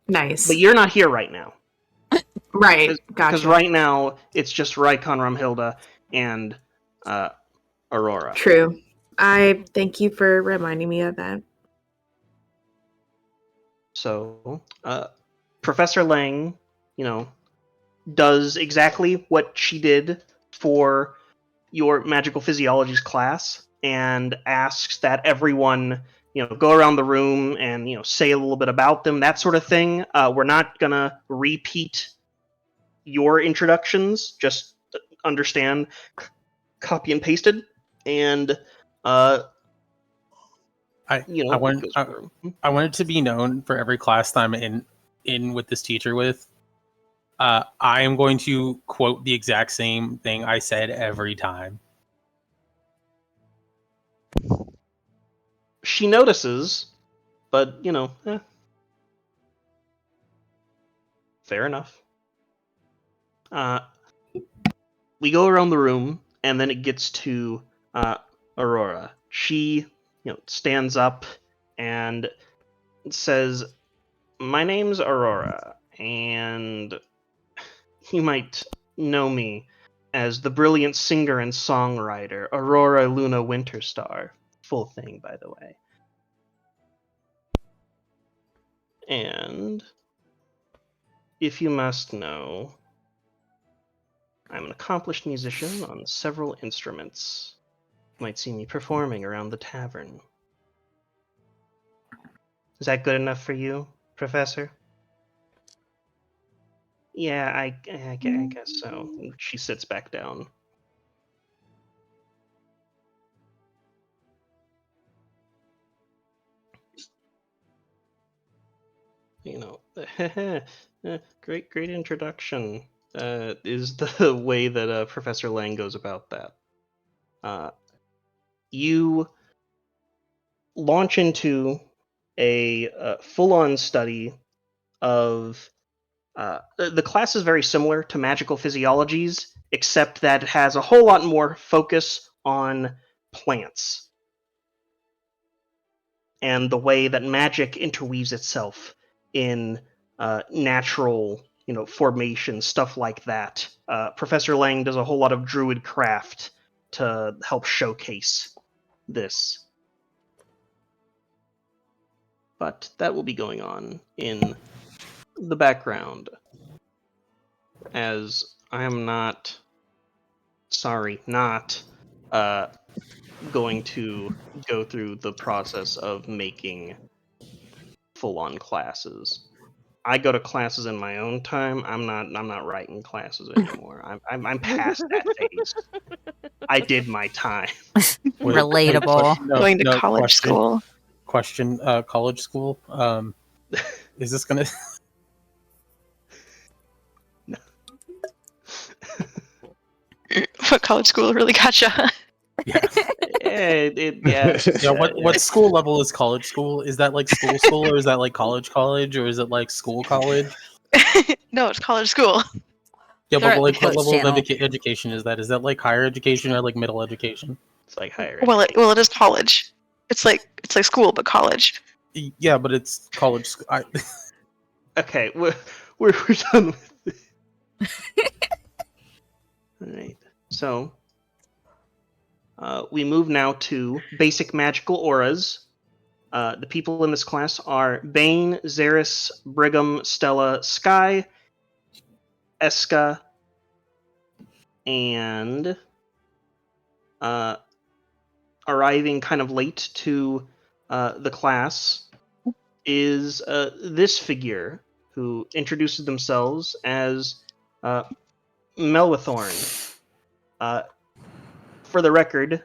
Nice. But you're not here right now. Right. Because Gotcha. right now, it's just Rykon, Rumhilda, and Aurora. True. I thank you for reminding me of that. So, Professor Lang, does exactly what she did for your magical physiologies class and asks that everyone, go around the room and, say a little bit about them, that sort of thing. We're not going to repeat your introductions, just understand, copy and pasted, and I want it to be known for every class that I'm in with this teacher with. I am going to quote the exact same thing I said every time. She notices, but fair enough. We go around the room, and then it gets to Aurora. She, stands up and says, "My name's Aurora, and you might know me as the brilliant singer and songwriter, Aurora Luna Winterstar." Full thing, by the way. And if you must know, I'm an accomplished musician on several instruments. You might see me performing around the tavern. Is that good enough for you, Professor? Yeah, I guess so. She sits back down. Great introduction. Is the way that Professor Lang goes about that. You launch into a full-on study of the class is very similar to magical physiologies, except that it has a whole lot more focus on plants and the way that magic interweaves itself in natural, formation, stuff like that. Professor Lang does a whole lot of druid craft to help showcase this. But that will be going on in the background, as I am not going to go through the process of making full-on classes. I go to classes in my own time. I'm not writing classes anymore. I'm past that phase. I did my time. Relatable. Going to college school. Question, college school. Is this gonna? What college school really gotcha? Yeah. Yeah. What school level is college school? Is that like school, or is that like college, or is it like school college? No, it's college school. Yeah, They're but at like the what Twitch level of channel. education is that? Is that like higher education or like middle education? It's like higher. Well, it is college. It's like school, but college. Yeah, but it's college. Okay, we're done with this. All right. So, We move now to basic magical auras. The people in this class are Bane, Xeris, Brigham, Stella, Sky, Eska, and arriving kind of late to the class is this figure who introduces themselves as Melwithorn. For the record,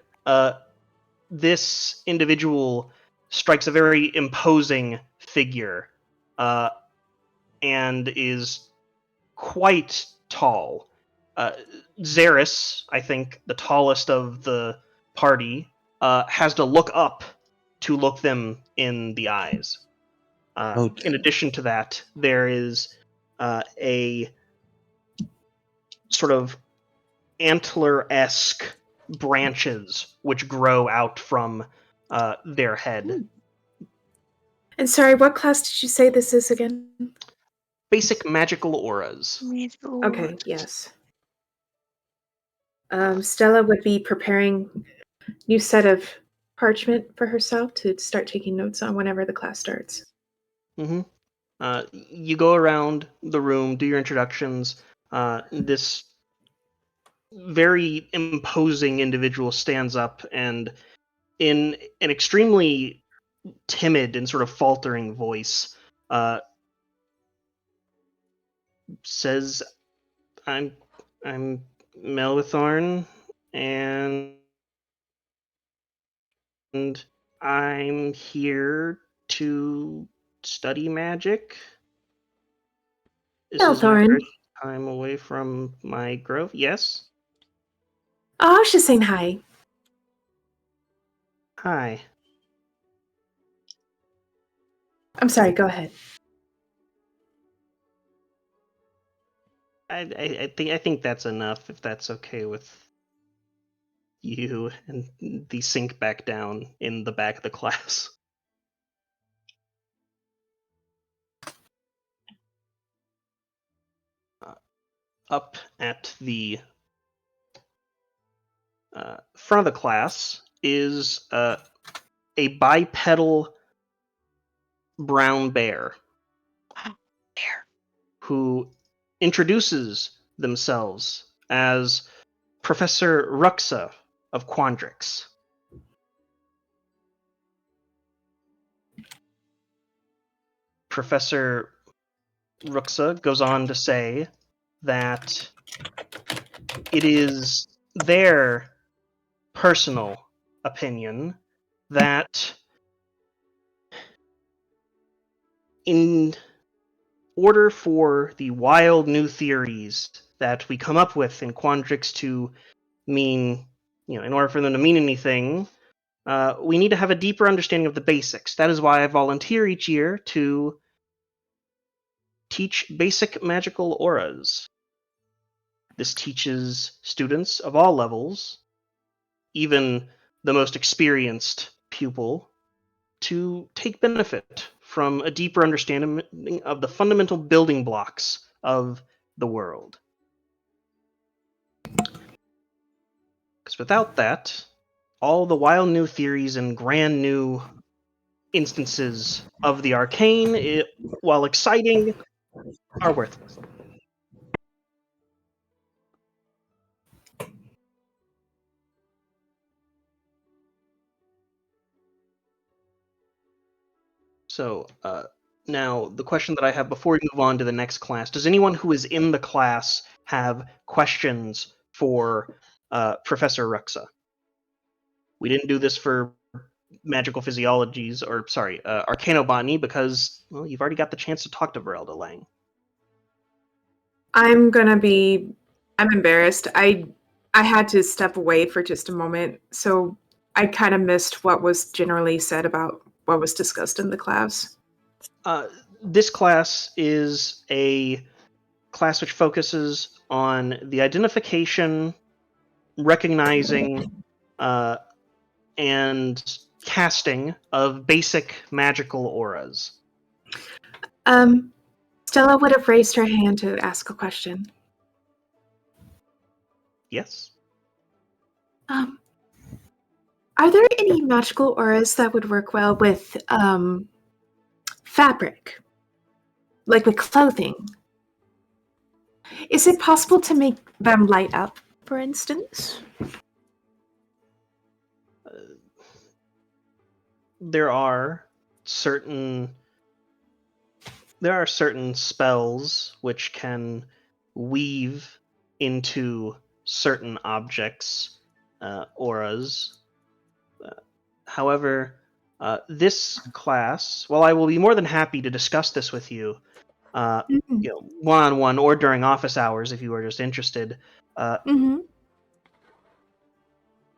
this individual strikes a very imposing figure and is quite tall. Xeris, I think the tallest of the party, has to look up to look them in the eyes. In addition to that, there is a sort of antler-esque branches which grow out from their head. And sorry, what class did you say this is again? Basic magical auras. Okay, yes. Stella would be preparing a new set of parchment for herself to start taking notes on whenever the class starts. Mm-hmm. You go around the room, do your introductions. This very imposing individual stands up and, in an extremely timid and sort of faltering voice, says, I'm Melwithorn, and I'm here to study magic. This is my Melthorn. first time away from my grove. Yes? Oh, I was just saying hi. Hi. I'm sorry, go ahead. I think that's enough, if that's okay with you, and the sink back down in the back of the class. Up at the front of the class is a bipedal brown bear. Bear. Who introduces themselves as Professor Ruxa of Quandrix. Professor Ruxa goes on to say that it is their personal opinion that in order for the wild new theories that we come up with in Quandrix to mean, in order for them to mean anything, we need to have a deeper understanding of the basics. That is why I volunteer each year to teach basic magical auras. This teaches students of all levels, even the most experienced pupil, to take benefit from a deeper understanding of the fundamental building blocks of the world. Because without that, all the wild new theories and grand new instances of the arcane, while exciting, are worthless. So, now the question that I have before we move on to the next class: does anyone who is in the class have questions for Professor Ruxa? We didn't do this for magical physiologies, or sorry, arcanobotany, because, well, you've already got the chance to talk to Verelda Lang. I'm embarrassed. I had to step away for just a moment, so I kind of missed what was generally said about what was discussed in the class. This class is a class which focuses on the identification, recognizing, and casting of basic magical auras. Stella would have raised her hand to ask a question. Yes? Are there any magical auras that would work well with fabric? Like with clothing? Is it possible to make them light up, for instance? There are certain spells which can weave into certain objects auras. However, this class, well, I will be more than happy to discuss this with you, one-on-one or during office hours if you are just interested.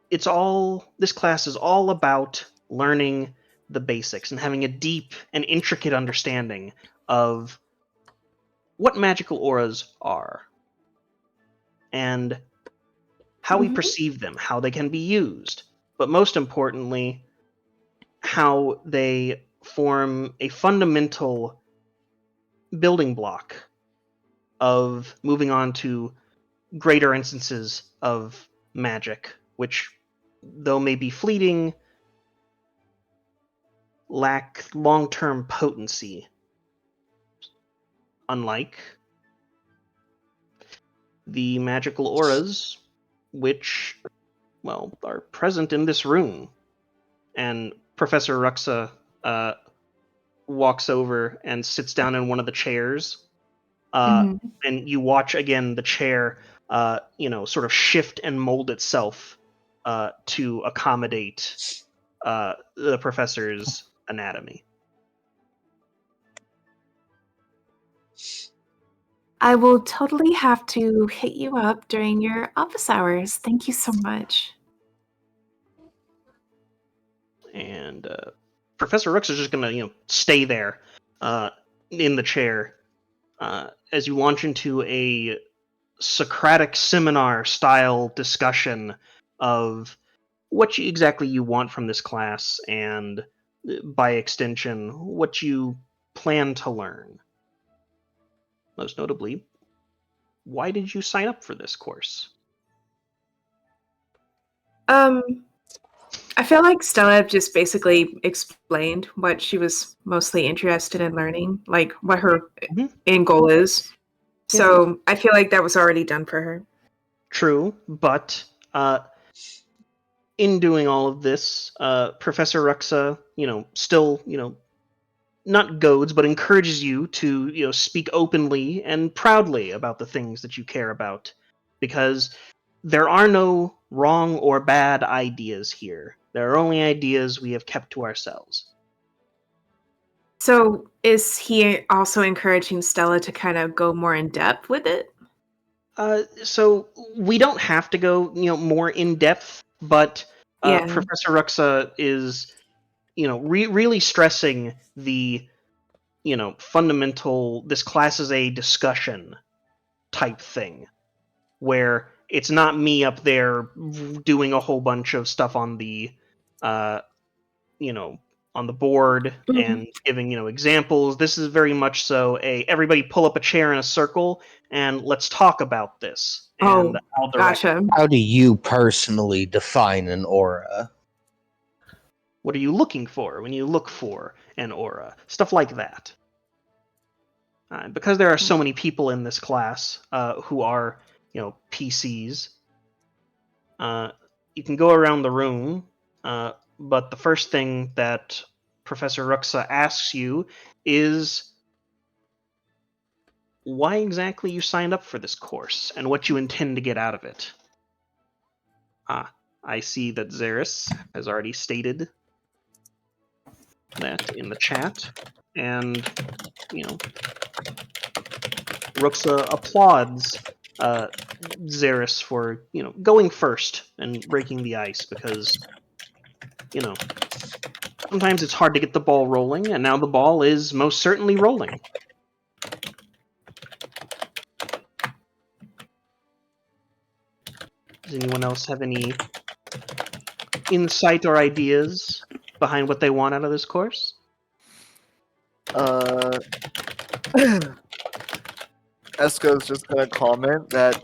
This class is all about learning the basics and having a deep and intricate understanding of what magical auras are and how we perceive them, how they can be used, but most importantly, how they form a fundamental building block of moving on to greater instances of magic, which, though may be fleeting, lack long-term potency, unlike the magical auras which, well, are present in this room. And Professor Ruxa walks over and sits down in one of the chairs, and you watch again the chair sort of shift and mold itself to accommodate the professor's anatomy. I will totally have to hit you up during your office hours. Thank you so much. And Professor Rooks is just gonna, stay there in the chair as you launch into a Socratic seminar style discussion of what exactly you want from this class, and by extension, what you plan to learn. Most notably, why did you sign up for this course? I feel like Stella just basically explained what she was mostly interested in learning, like what her end goal is. So I feel like that was already done for her. True, but in doing all of this, Professor Ruxa, still, not goads, but encourages you to, speak openly and proudly about the things that you care about, because there are no wrong or bad ideas here. There are only ideas we have kept to ourselves. So is he also encouraging Stella to kind of go more in depth with it? So we don't have to go, more in depth, but Professor Ruxa is, really stressing the, fundamental, this class is a discussion type thing, where it's not me up there doing a whole bunch of stuff on the, on the board and giving, examples. This is very much so everybody pull up a chair in a circle and let's talk about this. And I'll direct. Gotcha. How do you personally define an aura? What are you looking for when you look for an aura? Stuff like that. Because there are so many people in this class who are, PCs, you can go around the room, but the first thing that Professor Ruxa asks you is why exactly you signed up for this course and what you intend to get out of it. I see that Xeris has already stated that in the chat, and, Ruxa applauds Xeris for, going first and breaking the ice, because, sometimes it's hard to get the ball rolling, and now the ball is most certainly rolling. Does anyone else have any insight or ideas behind what they want out of this course? Esco's just gonna comment that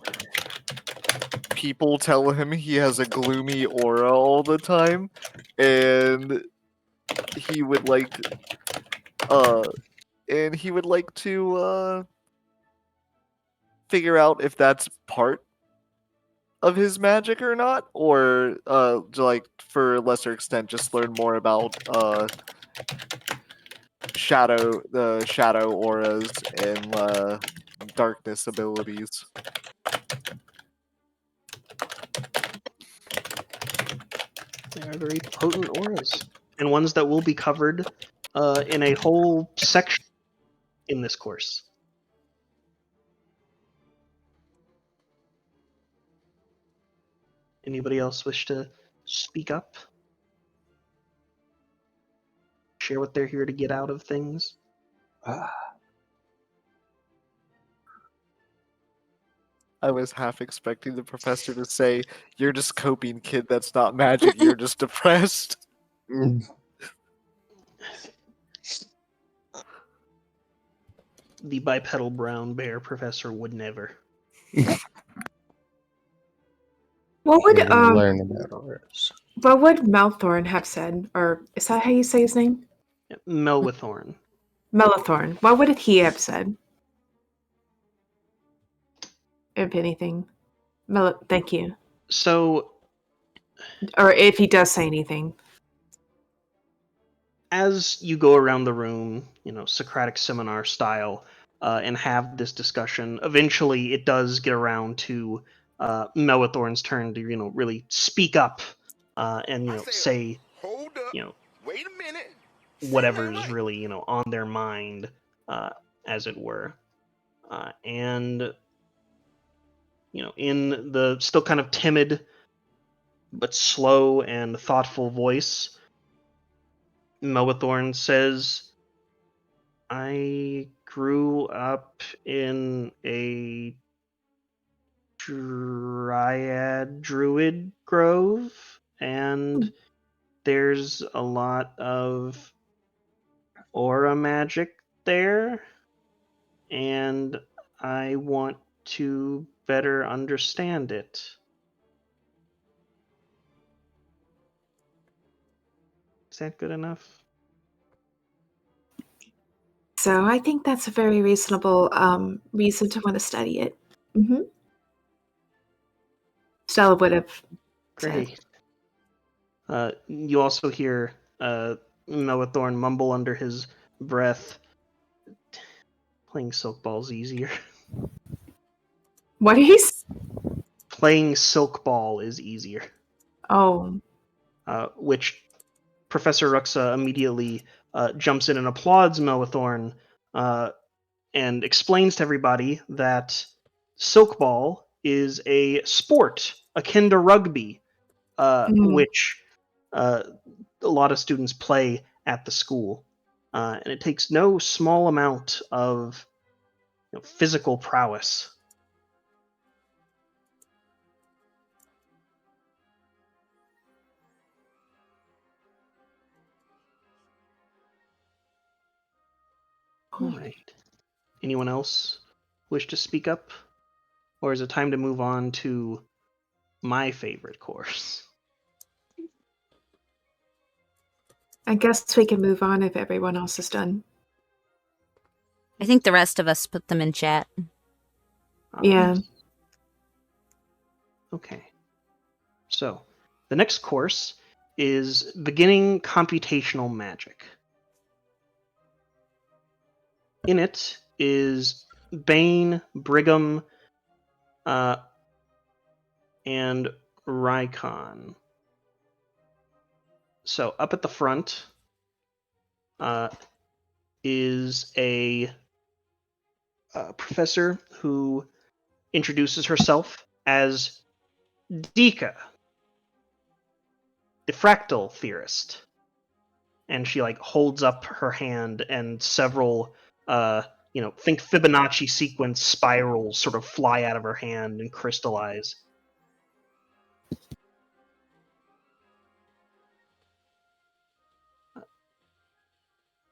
people tell him he has a gloomy aura all the time, and he would like to figure out if that's part of his magic or not, or to, like, for a lesser extent, just learn more about the shadow auras and darkness abilities. They are very potent auras, and ones that will be covered in a whole section in this course. Anybody else wish to speak up? Share what they're here to get out of things? I was half expecting the professor to say, "You're just coping, kid. That's not magic. You're just depressed." The bipedal brown bear professor would never. What would learn about auras. what would Melthorn have said? Or is that how you say his name? Melwithorn. Melathorn. What would he have said? If anything. Thank you. So, Or if he does say anything. as you go around the room, Socratic seminar style, and have this discussion, eventually it does get around to Melwithorn's turn to, really speak up and, say, Hold up. Wait a minute. whatever's really, on their mind, as it were. And, in the still kind of timid but slow and thoughtful voice, Melwithorn says, I grew up in a druid grove, and there's a lot of aura magic there, and I want to better understand it. Is that good enough? So I think that's a very reasonable reason to want to study it. Mm-hmm. Stella would have said. Great. You also hear Melwithorn mumble under his breath, playing Silk Ball's easier. What is? Playing Silk Ball is easier. Oh. Which Professor Ruxa immediately jumps in and applauds Melwithorn and explains to everybody that Silk Ball is a sport akin to rugby, which a lot of students play at the school. And it takes no small amount of physical prowess. All right. Anyone else wish to speak up? Or is it time to move on to my favorite course? I guess we can move on if everyone else is done. I think the rest of us put them in chat. Yeah. Okay. So, the next course is Beginning Computational Magic. In it is Bane, Brigham, and Rykon. So, up at the front is a professor who introduces herself as Dika, the fractal theorist. And she holds up her hand, and several think Fibonacci sequence spirals sort of fly out of her hand and crystallize.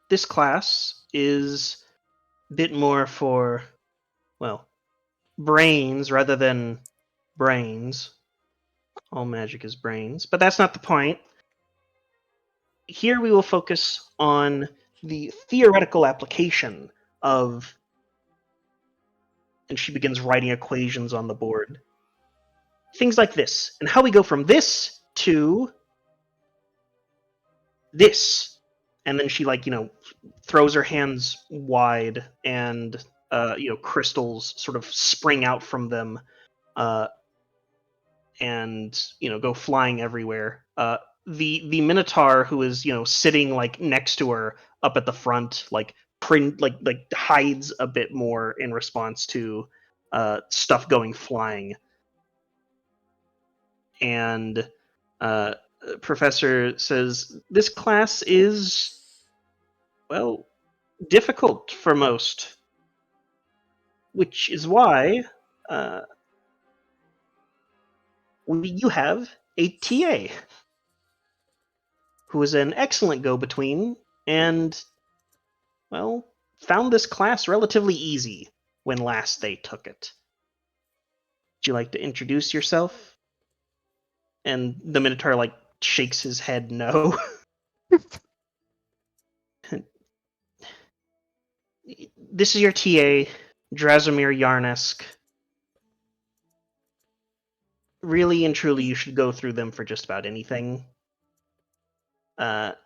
This class is a bit more for, brains rather than brains. All magic is brains. But that's not the point. Here we will focus on the theoretical application of... And she begins writing equations on the board. Things like this. And how we go from this to this. And then she, throws her hands wide and, crystals sort of spring out from them and, go flying everywhere. The Minotaur, who is, sitting, next to her up at the front, hides a bit more in response to stuff going flying. And Professor says, this class is, well, difficult for most, which is why you have a TA who is an excellent go-between and, well, found this class relatively easy when last they took it. Would you like to introduce yourself? And the Minotaur, shakes his head no. This is your TA, Drazimir Yarnesk. Really and truly, you should go through them for just about anything. That's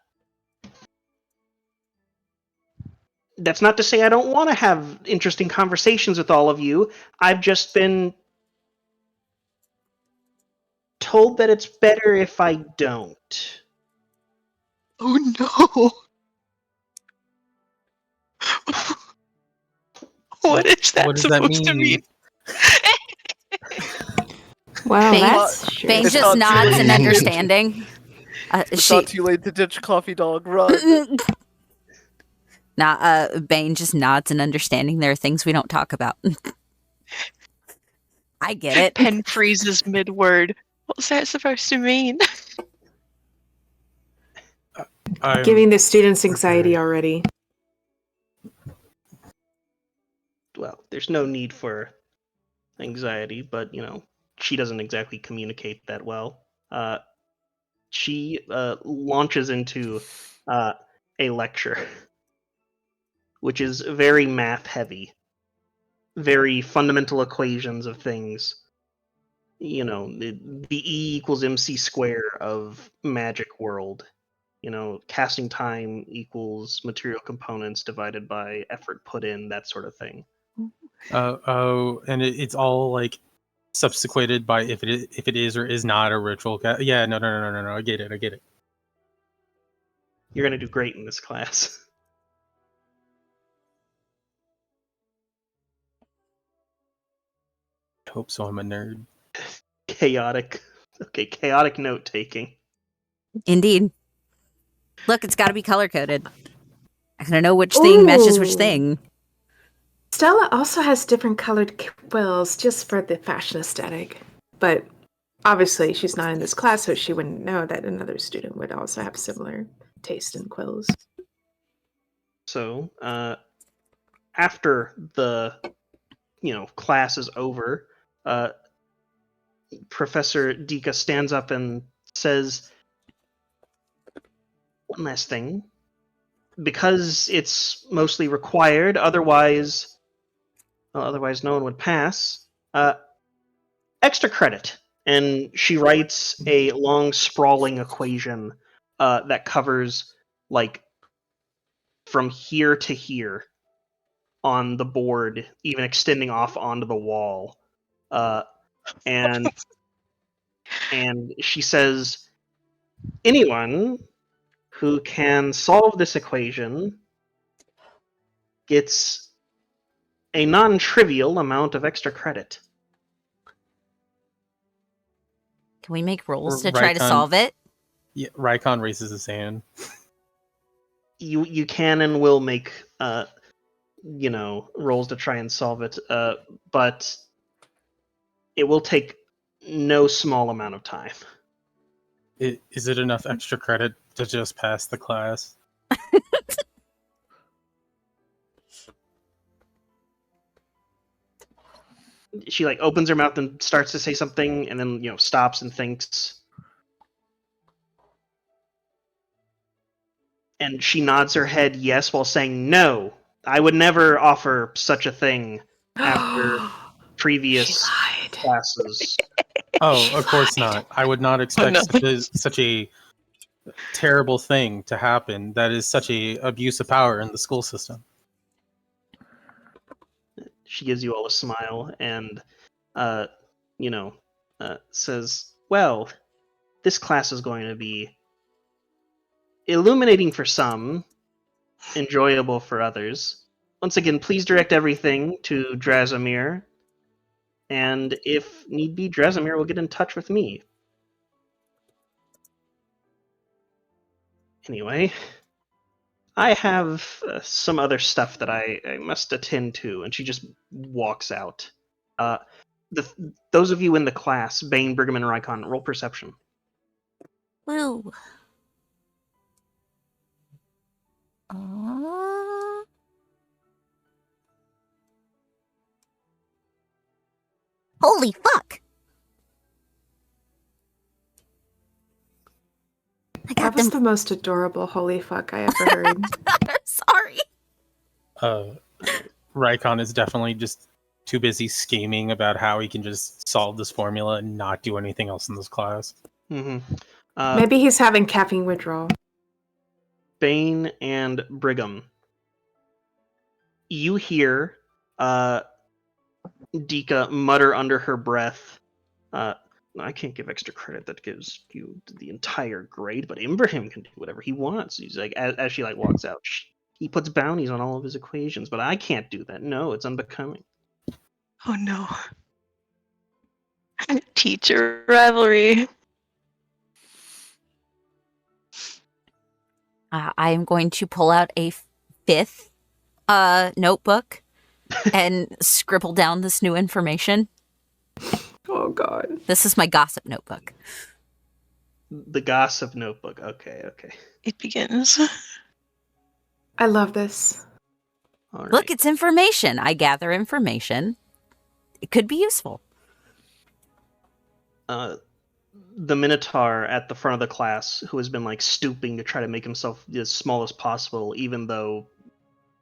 not to say I don't want to have interesting conversations with all of you. I've just been told that it's better if I don't. Oh no! What is that What does that supposed to mean? mean? Wow, Bane- that's Bane It's just not too nods in late. understanding. It's not too late to ditch Coffee Dog. Run. Bane just nods in understanding. There are things we don't talk about. I get it. Pen freezes mid-word. What's that supposed to mean? I'm giving the students anxiety prepared. already. Well, there's no need for anxiety, but, she doesn't exactly communicate that well. She launches into a lecture, which is very math-heavy. Very fundamental equations of things. The E equals MC square of magic world. Casting time equals material components divided by effort put in, that sort of thing. And it's all subsequated by if it is or is not a ritual. Yeah, no. I get it. You're gonna do great in this class. I hope so. I'm a nerd. Chaotic. Okay, chaotic note taking. Indeed. Look, it's got to be color coded. I gotta know which thing matches which Ooh. thing. Stella also has different colored quills just for the fashion aesthetic. But obviously she's not in this class, so she wouldn't know that another student would also have similar taste in quills. So, after the, class is over, Professor Dika stands up and says, one last thing. Because it's mostly required, otherwise no one would pass, extra credit. And she writes a long, sprawling equation that covers, from here to here on the board, even extending off onto the wall. And she says, anyone who can solve this equation gets a non-trivial amount of extra credit. Can we make rolls Or to try to Rykon- solve it? Yeah, Rykon raises his hand. You can and will make rolls to try and solve it, but it will take no small amount of time. Is it enough extra credit to just pass the class? she like opens her mouth and starts to say something, and then stops and thinks. And she nods her head yes while saying, "No, I would never offer such a thing after previous classes." Oh, of course not. I would not expect such a terrible thing to happen. That is such a abuse of power in the school system. She gives you all a smile and, says, "Well, this class is going to be illuminating for some, enjoyable for others. Once again, please direct everything to Drazimir, and if need be, Drazimir will get in touch with me. Anyway, I have some other stuff that I must attend to," and she just walks out. Those of you in the class, Bane, Brigham, and Rykon, roll perception. Woo. Holy fuck! That was the most adorable holy fuck I ever heard. Sorry. Rykon is definitely just too busy scheming about how he can just solve this formula and not do anything else in this class. Mm-hmm. Maybe he's having caffeine withdrawal. Bane and Brigham, you hear Dika mutter under her breath, "I can't give extra credit. That gives you the entire grade, but Ibrahim can do whatever he wants." He's like, as she like walks out, he puts bounties on all of his equations, but I can't do that. No, it's unbecoming. Oh no. Teacher rivalry. I am going to pull out a 5th notebook and scribble down this new information. Oh god. This is my gossip notebook. The gossip notebook. Okay. It begins. I love this. All right. Look, it's information. I gather information. It could be useful. The Minotaur at the front of the class, who has been like stooping to try to make himself as small as possible, even though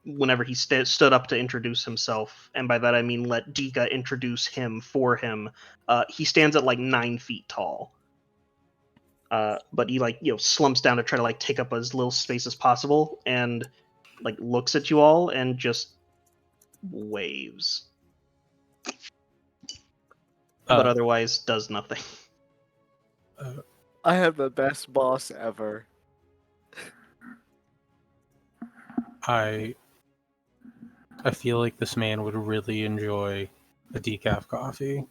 whenever he stood up to introduce himself, and by that I mean let Dika introduce him for him, he stands at like 9 feet tall. But he slumps down to try to like take up as little space as possible, and like looks at you all and just waves. But otherwise does nothing. I have the best boss ever. I feel like this man would really enjoy a decaf coffee.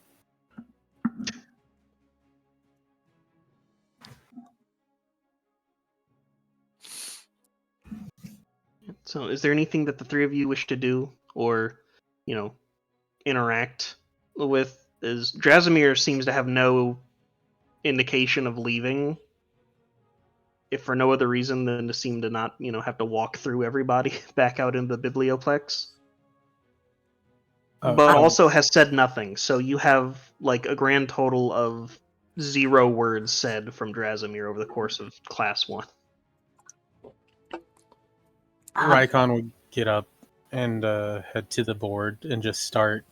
So is there anything that the three of you wish to do or, interact with? As Drazimir seems to have no indication of leaving, if for no other reason than to seem to not, have to walk through everybody back out in the biblioplex. But also has said nothing, so you have like a grand total of 0 words said from Drazimir over the course of class 1. Rykon would get up and head to the board and just start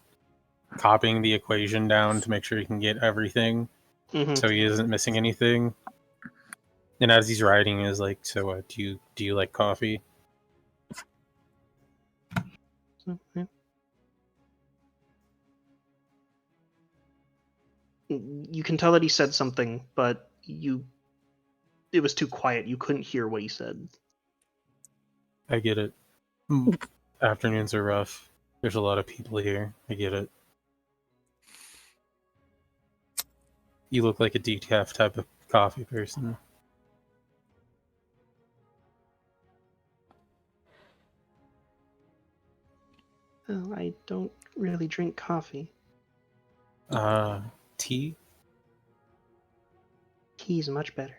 copying the equation down to make sure he can get everything, so he isn't missing anything. And as he's writing, is like, "So, do you like coffee?" You can tell that he said something, but it was too quiet. You couldn't hear what he said. I get it. Afternoons are rough. There's a lot of people here. I get it. You look like a decaf type of coffee person. Well, I don't really drink coffee. Tea? Tea's much better.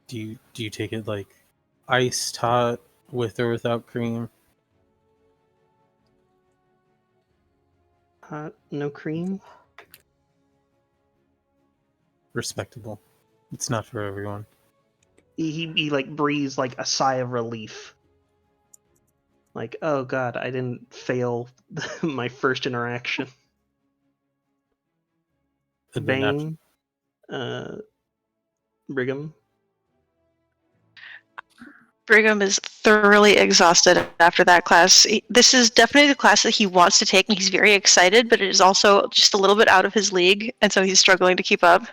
Do you take it like iced hot with or without cream? hot, no cream. Respectable. It's not for everyone. He like breathes like a sigh of relief. Like, oh god, I didn't fail my first interaction. Bane, Brigham. Brigham is thoroughly exhausted after that class. This is definitely the class that he wants to take, and he's very excited, but it is also just a little bit out of his league, and so he's struggling to keep up.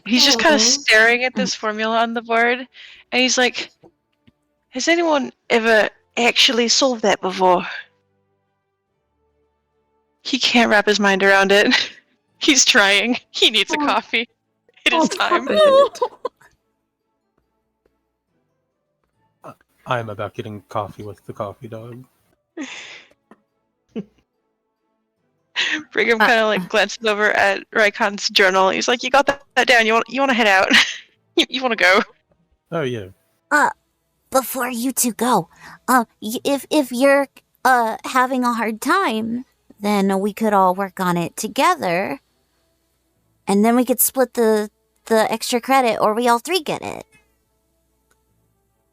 He's just kind of staring at this formula on the board, and he's like, has anyone ever actually solved that before? He can't wrap his mind around it. He's trying. He needs a coffee. It is time. I am about getting coffee with the coffee dog. Brigham kind of like glances over at Rykon's journal. He's like, "You got that down? You want to head out? you want to go?" Oh yeah. Before you two go, if you're having a hard time, then we could all work on it together, and then we could split the extra credit, or we all three get it.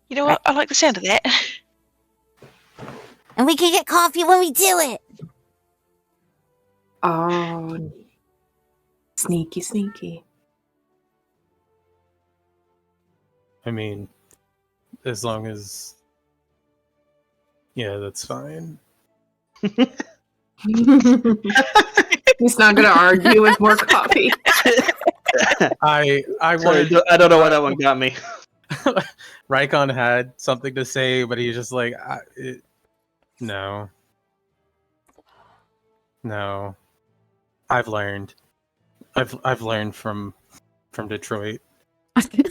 You know what? I like the sound of that. And we can get coffee when we do it. Oh, sneaky, sneaky. I mean, as long as... Yeah, that's fine. He's not going to argue with more coffee. I Sorry, I don't know why that one got me. Rykon had something to say, but he's just like, no. No. I've learned. I've learned from Detroit. He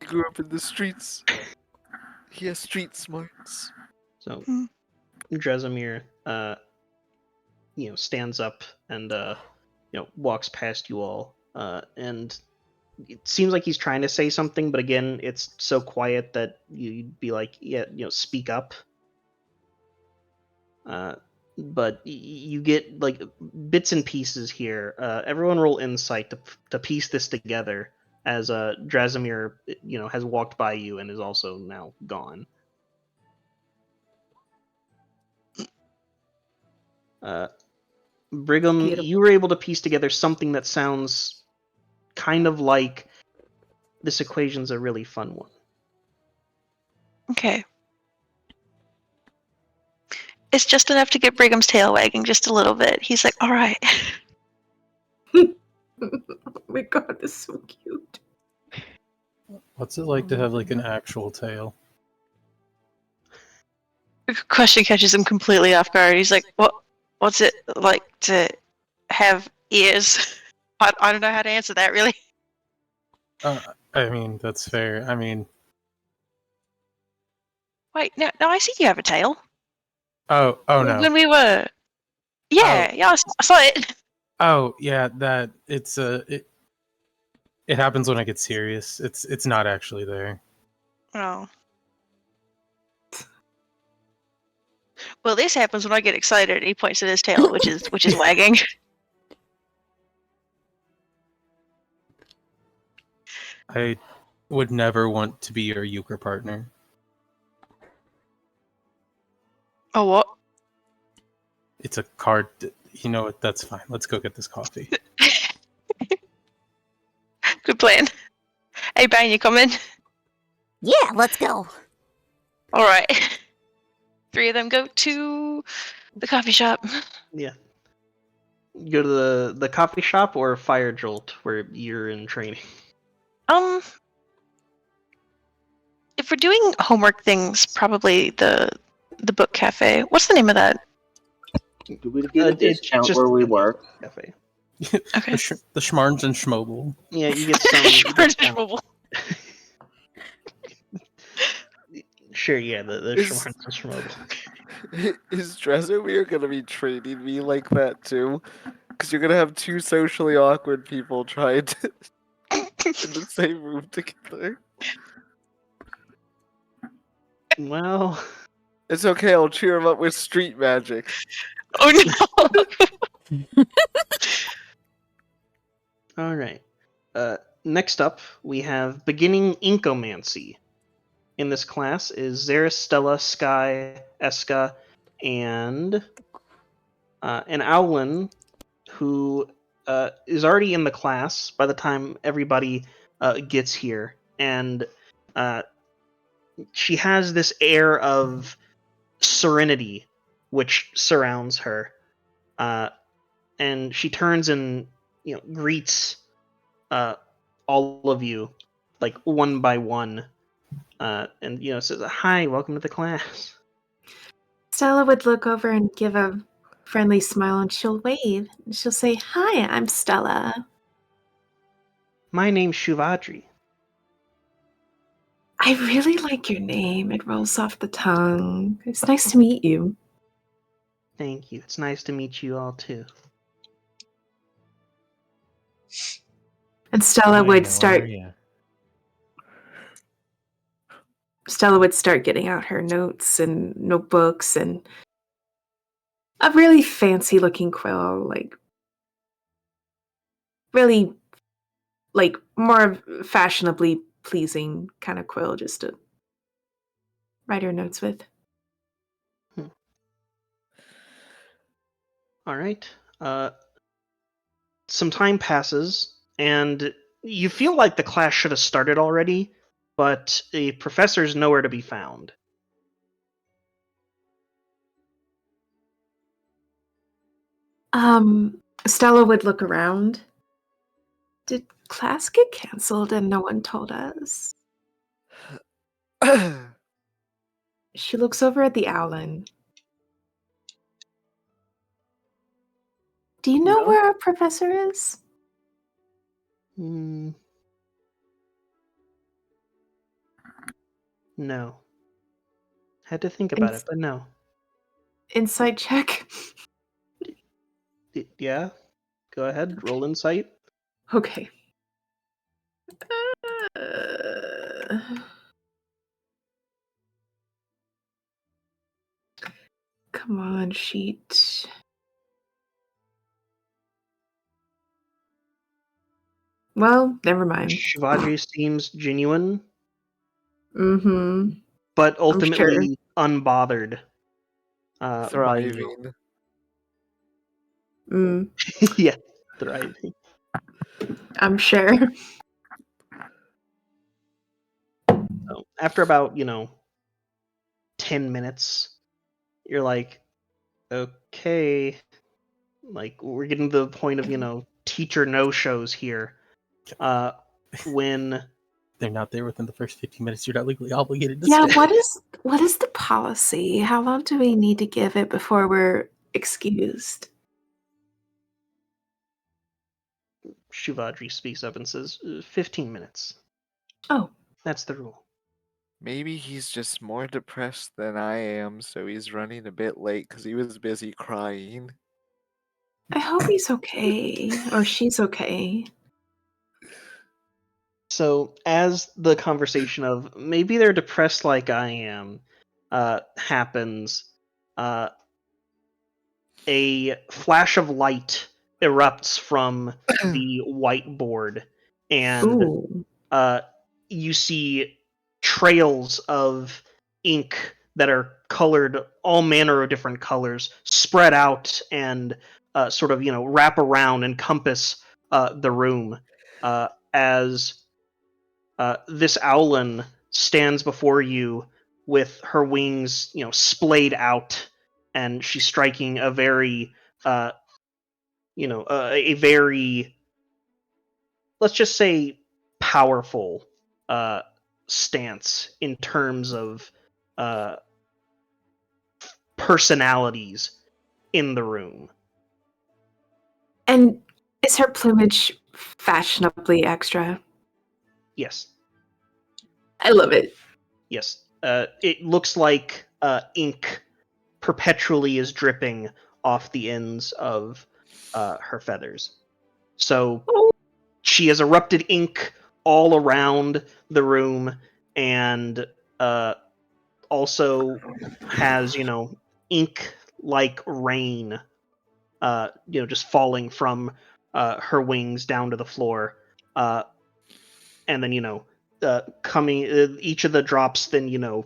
grew up in the streets. He has street smarts. So, Drasimir, stands up and walks past you all, and it seems like he's trying to say something, but again, it's so quiet that you'd be like, yeah, speak up. But you get like bits and pieces here. Everyone roll insight to piece this together as Drasimir, has walked by you and is also now gone. Brigham, you were able to piece together something that sounds kind of like this equation's a really fun one. Okay. It's just enough to get Brigham's tail wagging just a little bit. He's like, all right. Oh my god, this is so cute. What's it like to have like an actual tail? The question catches him completely off guard. He's like, what's it like to have ears? I don't know how to answer that, really. I mean, that's fair. I mean... Wait, no, I see you have a tail. Oh no. When we were... Yeah, I saw it. Oh, yeah, that... It's, it happens when I get serious. It's not actually there. Oh. Well, this happens when I get excited. He points at his tail, which is wagging. I would never want to be your euchre partner. Oh, what? It's a card. You know what? That's fine. Let's go get this coffee. Good plan. Hey, Bane, you coming? Yeah, let's go. All right. 3 of them go to the coffee shop. Yeah. Go to the coffee shop or Fire Jolt, where you're in training. If we're doing homework things, probably the book cafe. What's the name of that? Do we get a discount where we work? Cafe. Okay. The Schmarns and Schmobel. Yeah, you get some. Schmarns and Schmobel. Sure, yeah, the Schmarns and Schmobel. Is Drasimir gonna be training me like that too? Because you're gonna have 2 socially awkward people trying to in the same room together. Well, It's okay, I'll cheer him up with street magic. Oh no! All right. Next up, we have beginning Inkomancy. In this class is Xeris, Stella, Sky, Eska, and an Owlin who is already in the class by the time everybody gets here. And she has this air of serenity which surrounds her. And she turns and greets all of you, like one by one, and says, "Hi, welcome to the class." Stella would look over and give a friendly smile, and she'll wave. She'll say, "Hi, I'm Stella." My name's Shuvadri. I really like your name. It rolls off the tongue. It's nice to meet you. Thank you. It's nice to meet you all too. And Stella would start. Stella would start getting out her notes and notebooks and a really fancy-looking quill, really, more fashionably pleasing kind of quill, just to write her notes with. All right. Some time passes, and you feel like the class should have started already, but the professor's nowhere to be found. Stella would look around. Did class get canceled and no one told us? She looks over at the Owlin. Do you know where our professor is? No. Had to think about it, but no. Insight check. Yeah? Go ahead, roll insight. Okay. Come on, sheet. Well, never mind. Shivadri seems genuine. Mm-hmm. But ultimately unbothered by Thriving. you. Yeah, thriving. I'm sure. So after about, 10 minutes, you're like, okay, like we're getting to the point of, teacher no-shows here. When they're not there within the first 15 minutes, you're not legally obligated to Yeah, stay. what is the policy? How long do we need to give it before we're excused? Shivadri speaks up and says, 15 minutes. Oh. That's the rule. Maybe he's just more depressed than I am, so he's running a bit late because he was busy crying. I hope he's okay, or she's okay. So, as the conversation of maybe they're depressed like I am happens, a flash of light erupts from the whiteboard, and you see trails of ink that are colored all manner of different colors spread out and sort of wrap around, encompass the room as this Owlin stands before you with her wings splayed out, and she's striking a very a very, let's just say, powerful stance in terms of personalities in the room. And is her plumage fashionably extra? Yes. I love it. Yes. It looks like ink perpetually is dripping off the ends of her feathers. So she has erupted ink all around the room, and also has, ink-like rain, just falling from her wings down to the floor. And then, coming, each of the drops then,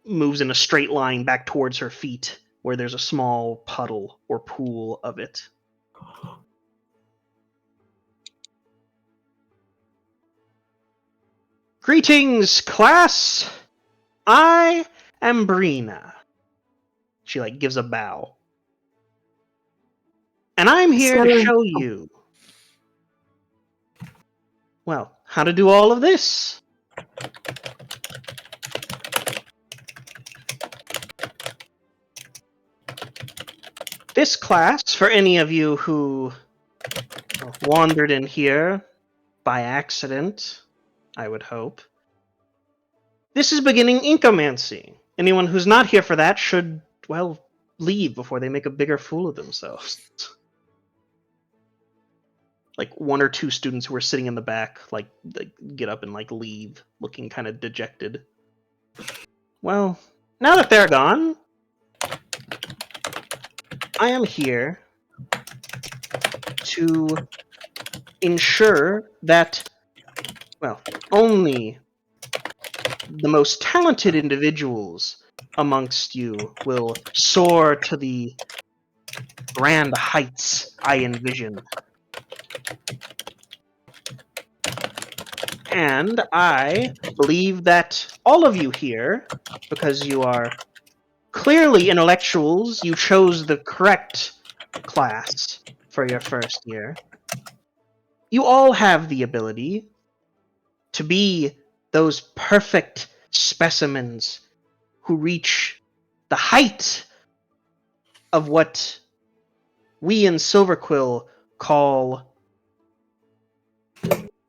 moves in a straight line back towards her feet, where there's a small puddle or pool of it. Greetings, class! I am Brina. She, gives a bow. And I'm here to show you, well, how to do all of this. This class, for any of you who wandered in here by accident, I would hope, this is beginning Inkomancy. Anyone who's not here for that should, well, leave before they make a bigger fool of themselves. One or two students who are sitting in the back, they get up and leave, looking kind of dejected. Well, now that they're gone, I am here to ensure that, well, only the most talented individuals amongst you will soar to the grand heights I envision. And I believe that all of you here, because you are clearly intellectuals, you chose the correct class for your first year. You all have the ability to be those perfect specimens who reach the height of what we in Silverquill call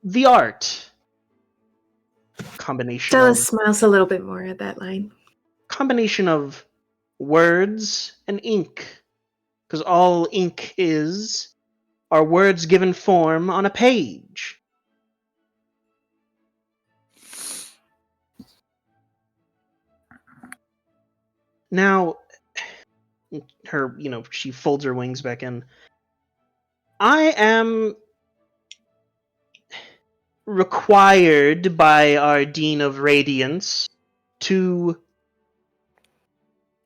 the art. Stella smiles a little bit more at that line. Combination of words and ink. Because all ink are words given form on a page. Now, she folds her wings back in. I am required by our Dean of Radiance to,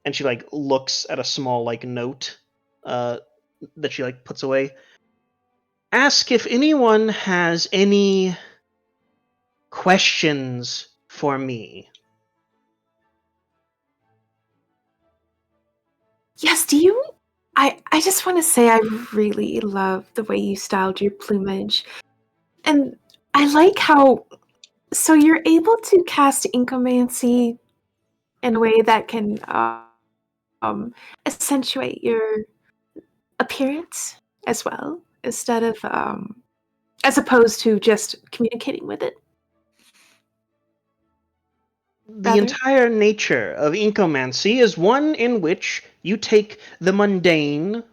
and she looks at a small note that she puts away. Ask if anyone has any questions for me. Yes, do you? I just want to say I really love the way you styled your plumage. And I like how, so you're able to cast Inkomancy in a way that can accentuate your appearance as well, instead of, as opposed to just communicating with it. The entire nature of Inkomancy is one in which you take the mundane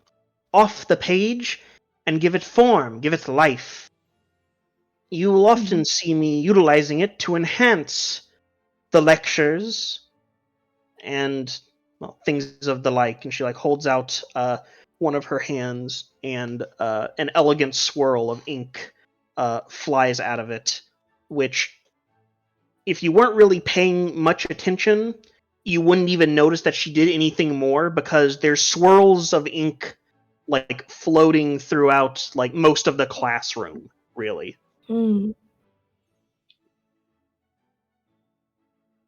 off the page and give it form, give it life. You will often see me utilizing it to enhance the lectures and, well, things of the like. And she holds out one of her hands, and an elegant swirl of ink flies out of it, which, if you weren't really paying much attention, you wouldn't even notice that she did anything more, because there's swirls of ink floating throughout most of the classroom, really.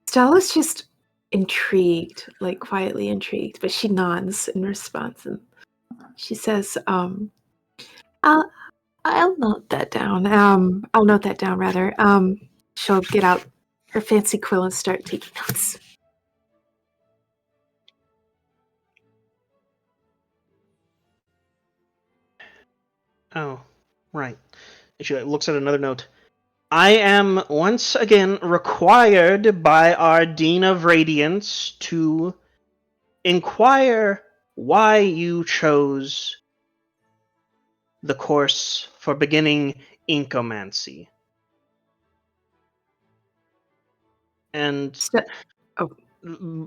Stella's just intrigued, quietly intrigued, but she nods in response, and she says, I'll note that down. I'll note that down, rather. She'll get out her fancy quill and start taking notes. Oh, right. And she looks at another note. I am once again required by our Dean of Radiance to inquire why you chose the course for beginning Inkomancy. And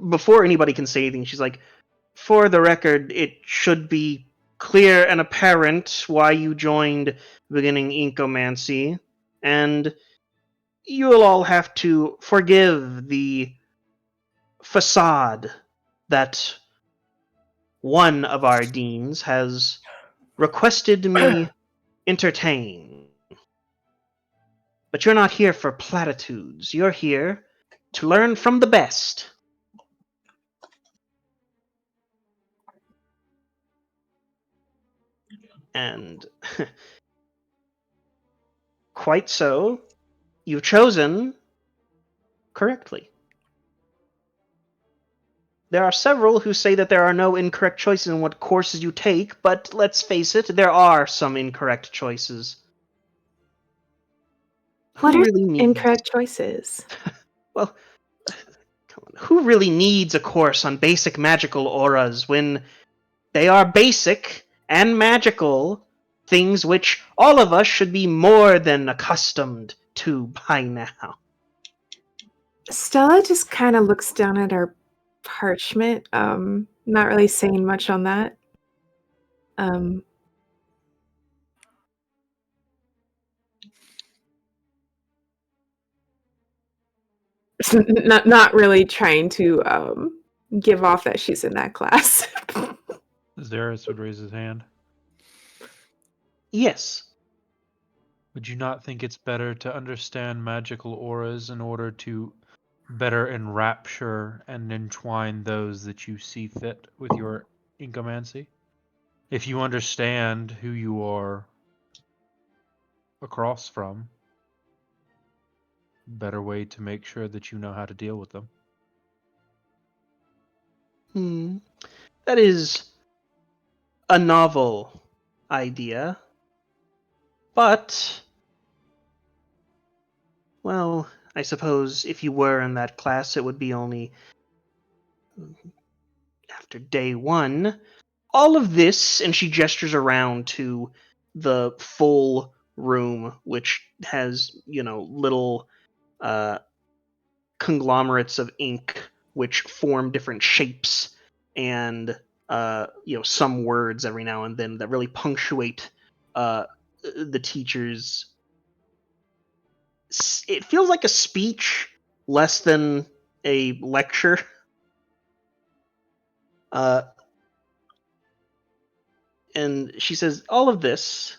before anybody can say anything, she's like, "For the record, it should be clear and apparent why you joined beginning Inkomancy, and you'll all have to forgive the facade that one of our deans has requested me entertain. But you're not here for platitudes. You're here to learn from the best." And quite so, you've chosen correctly. There are several who say that there are no incorrect choices in what courses you take, but let's face it, there are some incorrect choices. What Who are really needs... incorrect choices? Well, come on. Who really needs a course on basic magical auras when they are basic and magical things which all of us should be more than accustomed to by now? Stella just kind of looks down at her parchment, not really saying much on that. Not really trying to give off that she's in that class. Zaris would raise his hand. Yes. Would you not think it's better to understand magical auras in order to better enrapture and entwine those that you see fit with your incomancy? If you understand who you are across from, better way to make sure that you know how to deal with them. That is a novel idea. But, well, I suppose if you were in that class, it would be only after day one. All of this, and she gestures around to the full room, which has, little conglomerates of ink which form different shapes and, some words every now and then that really punctuate the teacher's. It feels like a speech less than a lecture. And she says, all of this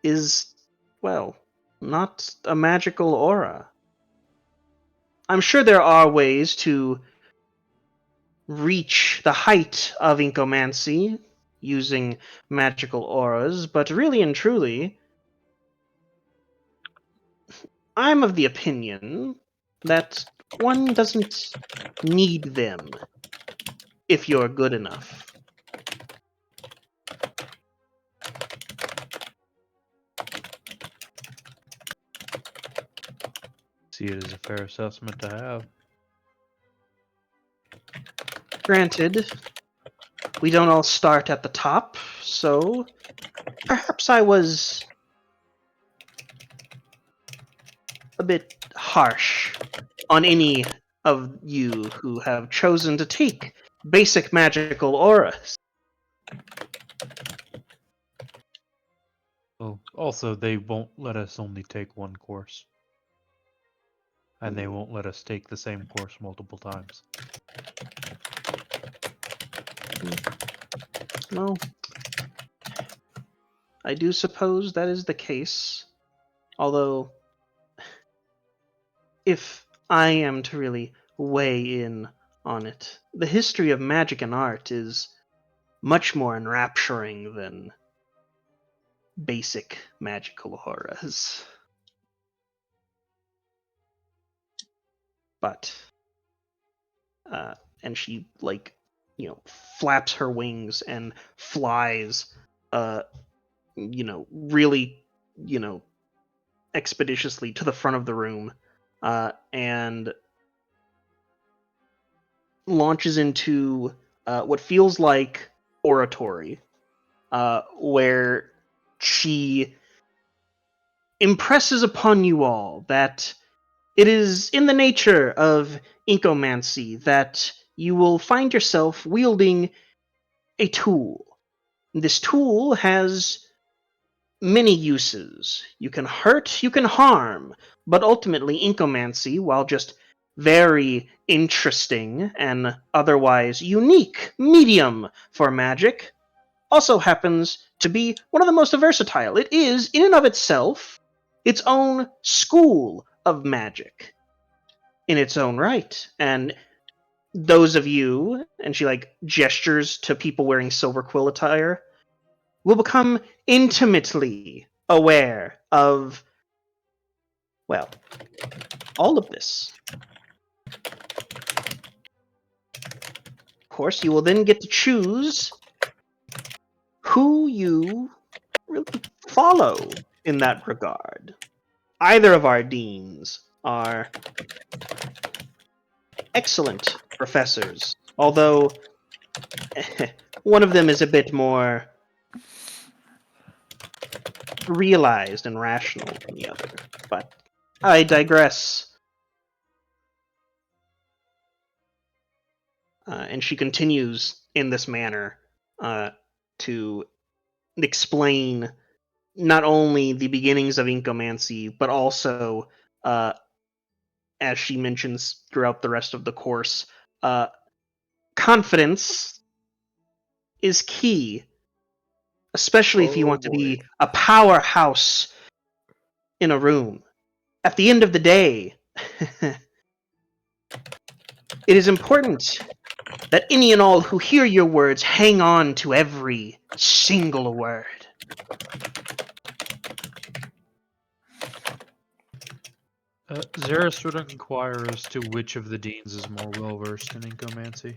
is, well, not a magical aura. I'm sure there are ways to reach the height of incomancy using magical auras, but really and truly, I'm of the opinion that one doesn't need them if you're good enough. See it as a fair assessment to have. Granted, we don't all start at the top, so perhaps I was a bit harsh on any of you who have chosen to take basic magical auras. Well, also, they won't let us only take one course. And they won't let us take the same course multiple times. Well, I do suppose that is the case. Although, if I am to really weigh in on it, the history of magic and art is much more enrapturing than basic magical auras. But, and she, flaps her wings and flies, really, expeditiously to the front of the room, and launches into what feels like oratory, where she impresses upon you all that It is in the nature of inkomancy that you will find yourself wielding a tool. This tool has many uses. You can hurt, you can harm, but ultimately inkomancy, while just very interesting and otherwise unique medium for magic, also happens to be one of the most versatile. It is, in and of itself, its own school of magic in its own right. And those of you, and she gestures to people wearing silver quill attire, will become intimately aware of, well, all of this. Of course, you will then get to choose who you really follow in that regard. Either of our deans are excellent professors, although one of them is a bit more realized and rational than the other. But I digress. And she continues in this manner to explain not only the beginnings of inkomancy, but also, as she mentions throughout the rest of the course, confidence is key, especially if you want to be a powerhouse in a room. At the end of the day, it is important that any and all who hear your words hang on to every single word. Xeris would inquire as to which of the deans is more well-versed in inkomancy.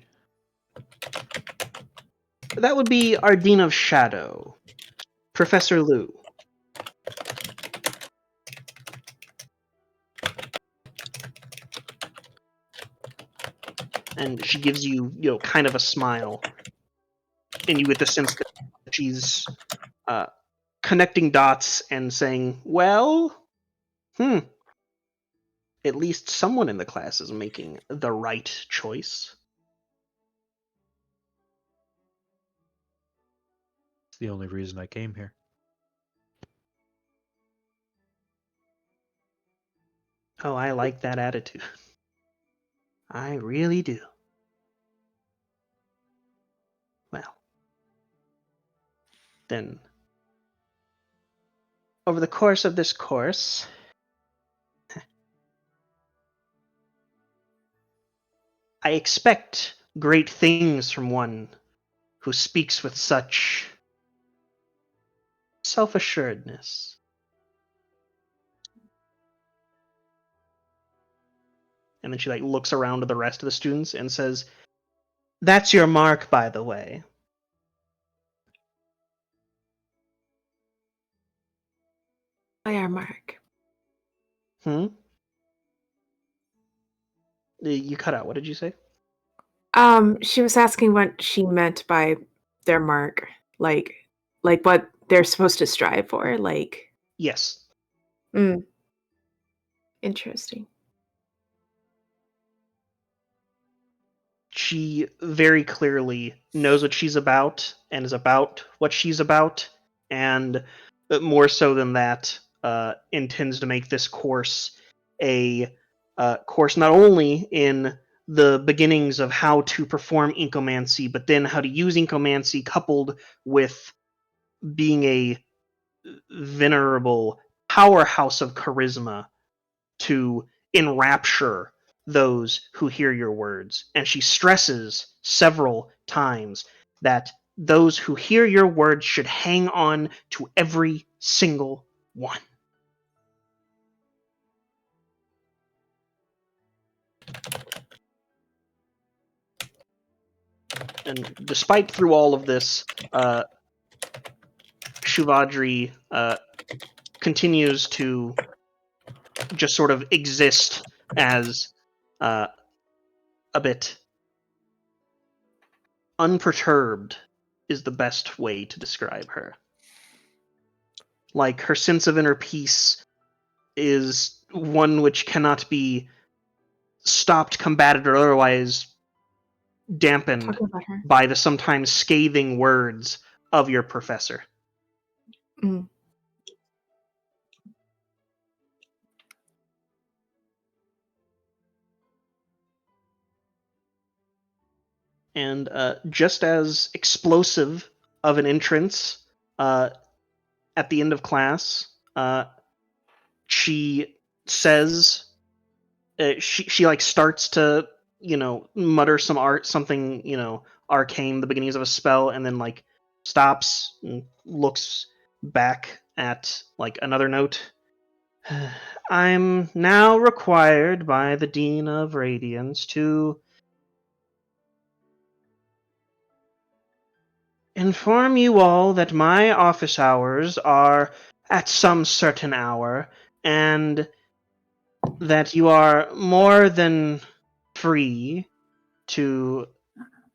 That would be our Dean of Shadow, Professor Liu. And she gives you, kind of a smile. And you get the sense that she's connecting dots and saying, well, at least someone in the class is making the right choice. It's the only reason I came here. Oh, I like that attitude. I really do. Well, then, over the course of this course, I expect great things from one who speaks with such self-assuredness. And then she looks around to the rest of the students and says, "That's your mark, by the way." By our mark. You cut out. What did you say? She was asking what she meant by their mark, like what they're supposed to strive for, Yes. Interesting. She very clearly knows what she's about and is about what she's about, and more so than that, intends to make this course a course not only in the beginnings of how to perform inkomancy, but then how to use inkomancy coupled with being a venerable powerhouse of charisma to enrapture those who hear your words. And she stresses several times that those who hear your words should hang on to every single one. And despite through all of this, Shuvadri continues to just sort of exist as a bit unperturbed is the best way to describe her. Her sense of inner peace is one which cannot be stopped, combated, or otherwise dampened Talk about her. by the sometimes scathing words of your professor. Mm. And just as explosive of an entrance at the end of class, she says, she like starts to mutter something arcane, the beginnings of a spell, and then like stops and looks back at like another note. I'm now required by the Dean of Radiance to inform you all that my office hours are at some certain hour, and that you are more than free to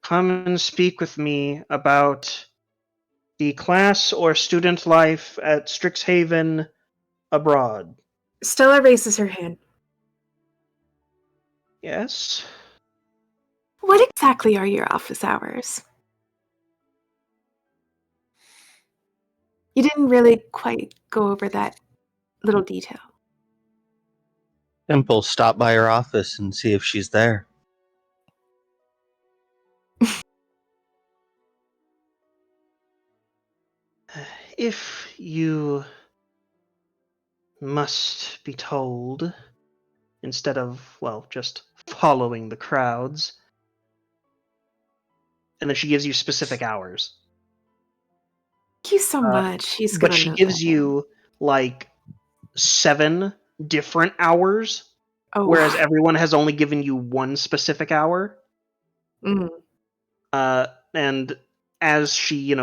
come and speak with me about the class or student life at Strixhaven abroad. Stella raises her hand. Yes? What exactly are your office hours? You didn't really quite go over that little detail. Simple, stop by her office and see if she's there. If you must be told, instead of, well, just following the crowds. And then she gives you specific hours. Thank you so much. She's But gonna she know gives that. you like 7 different hours, whereas Oh. everyone has only given you one specific hour. Mm. And as she,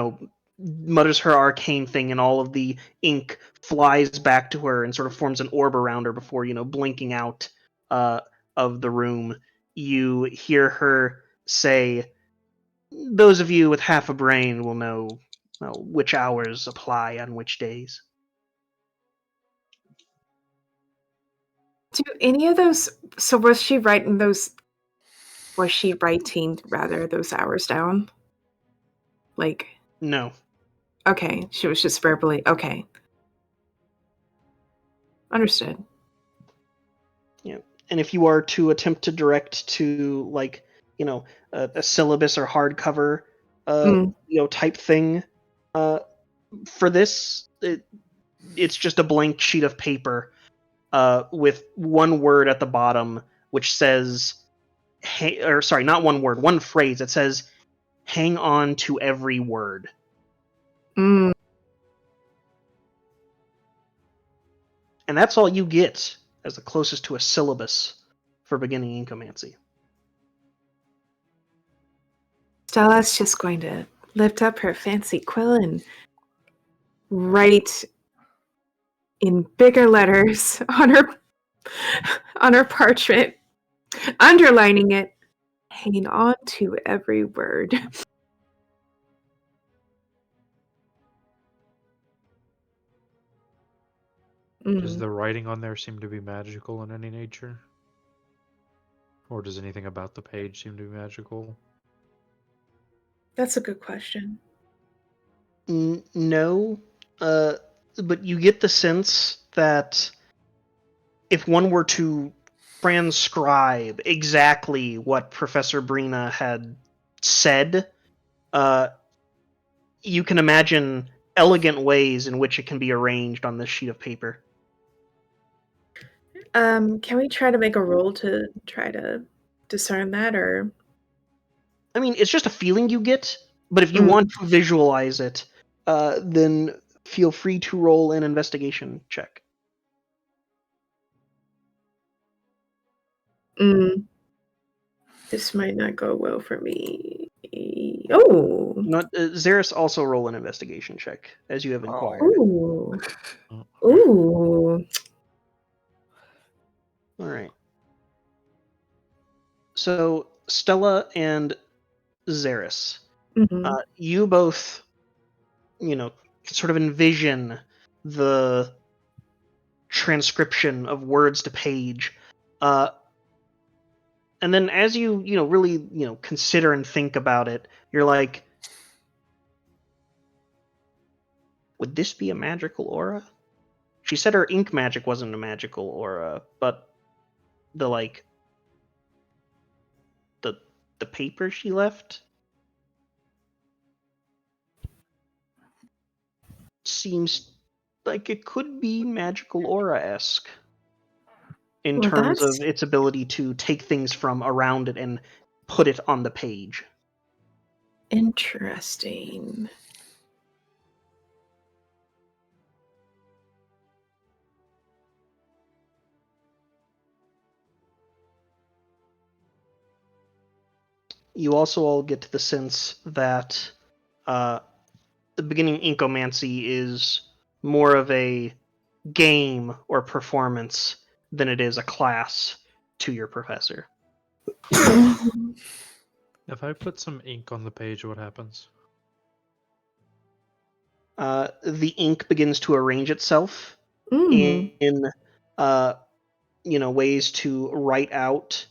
mutters her arcane thing, and all of the ink flies back to her and sort of forms an orb around her before, blinking out of the room, you hear her say, "Those of you with half a brain will know which hours apply on which days." Do any of those? So was she writing those? Was she writing rather those hours down? Like, No. okay, she was just verbally. Okay, understood. Yeah, and if you are to attempt to direct to like a syllabus or hardcover type thing, for this it's just a blank sheet of paper with one word at the bottom which says, hey, or sorry, not one word, one phrase that says, "Hang on to every word." Mm. And that's all you get as the closest to a syllabus for beginning incomancy. Stella's just going to lift up her fancy quill and write in bigger letters on her parchment, underlining it, hanging on to every word. Does the writing on there seem to be magical in any nature? Or does anything about the page seem to be magical? That's a good question. No, but you get the sense that if one were to transcribe exactly what Professor Brina had said, you can imagine elegant ways in which it can be arranged on this sheet of paper. Can we try to make a roll to try to discern that, or? I mean, it's just a feeling you get, but if you want to visualize it, then feel free to roll an investigation check. This might not go well for me. Oh! Xeris, also roll an investigation check, as you have inquired. Ooh. Ooh. All right. So, Stella and Xeris, you both, sort of envision the transcription of words to page. And then as you really consider and think about it, you're like, would this be a magical aura? She said her ink magic wasn't a magical aura, but the paper she left seems like it could be magical aura-esque in terms of its ability to take things from around it and put it on the page. Interesting. You also all get to the sense that the beginning inkomancy is more of a game or performance than it is a class to your professor. If I put some ink on the page, what happens? The ink begins to arrange itself in ways to write out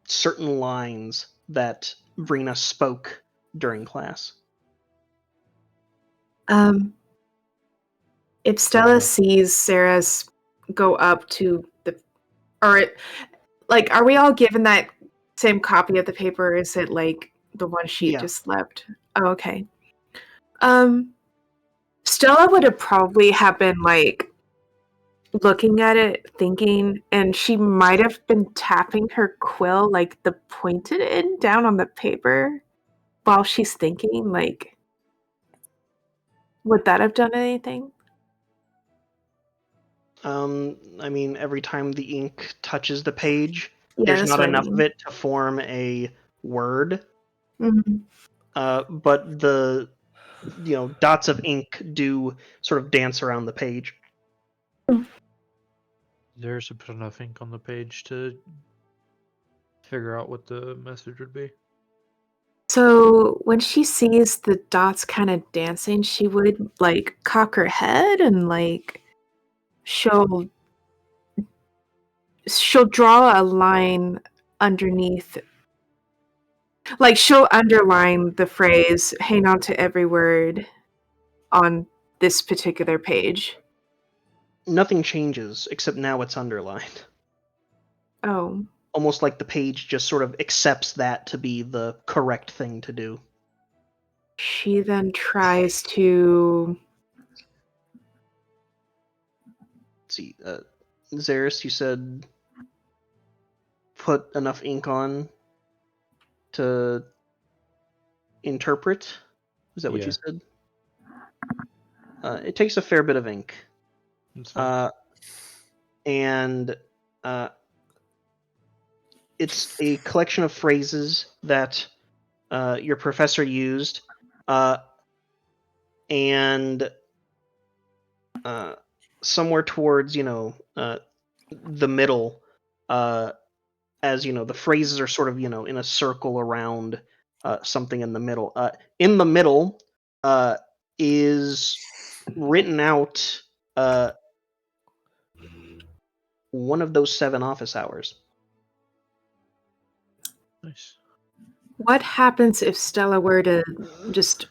certain lines that Brina spoke during class. If Stella sees Sarah's go up to are we all given that same copy of the paper? Or is it like the one she just left? Oh, okay. Stella would have probably been like looking at it, thinking, and she might have been tapping her quill, like the pointed end down on the paper while she's thinking. Like, would that have done anything? I mean, every time the ink touches the page, Yeah, there's that's not what I enough mean. of it to form a word. Mhm. But the dots of ink do sort of dance around the page. There's put enough ink on the page to figure out what the message would be. So when she sees the dots kind of dancing, she would like cock her head and like she'll draw a line underneath. Like she'll underline the phrase, hang on to every word on this particular page. Nothing changes, except now it's underlined. Oh. Almost like the page just sort of accepts that to be the correct thing to do. She then tries to... Let's see, Zaris, you said put enough ink on to interpret? Is that what you said? It takes a fair bit of ink. And it's a collection of phrases that your professor used, and somewhere towards the middle, as the phrases are sort of in a circle around something in the middle. In the middle is written out one of those 7 office hours. Nice. What happens if Stella were to just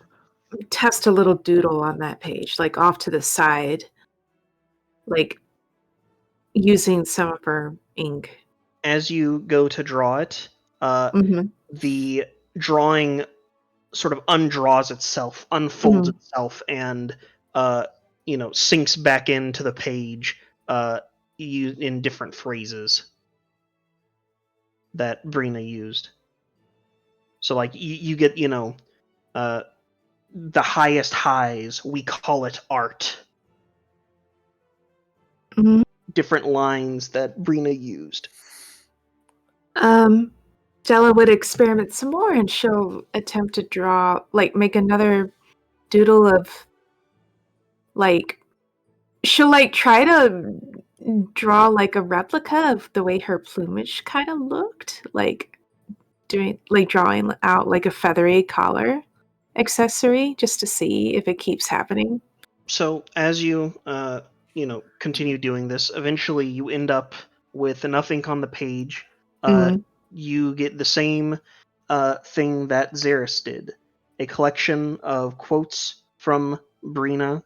test a little doodle on that page, like off to the side, like using some of her ink? As you go to draw it, the drawing sort of undraws itself, unfolds itself, and sinks back into the page in different phrases that Brina used. So like you get the highest highs, we call it art. Different lines that Brina used. Stella would experiment some more, and she'll attempt to draw, like, make another doodle of, like, she'll, like, try to draw, like, a replica of the way her plumage kind of looked, like, drawing out, like, a feathery collar accessory, just to see if it keeps happening. So as you continue doing this. Eventually, you end up with enough ink on the page. You get the same thing that Xeris did: a collection of quotes from Brina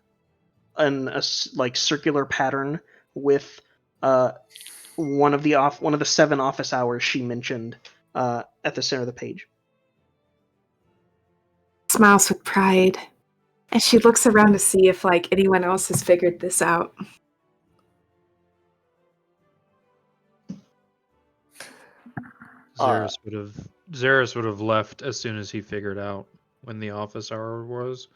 in a circular pattern with one of the 7 office hours she mentioned at the center of the page. Smiles with pride, and she looks around to see if anyone else has figured this out. Xeris would have left as soon as he figured out when the office hour was,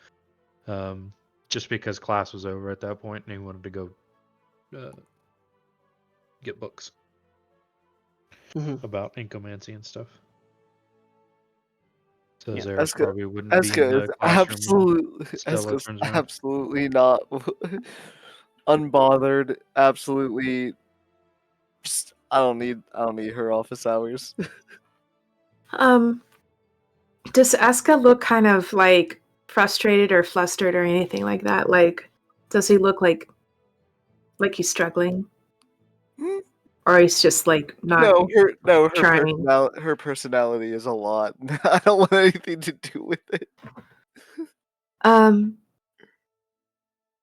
just because class was over at that point and he wanted to go get books about incomancy and stuff. So Xeris probably wouldn't be in the classroom. Eska's absolutely not unbothered. Absolutely, just, I don't need her office hours. Does Eska look kind of frustrated or flustered or anything like that? Does he look like he's struggling? Or he's just not trying? Her personality is a lot. I don't want anything to do with it.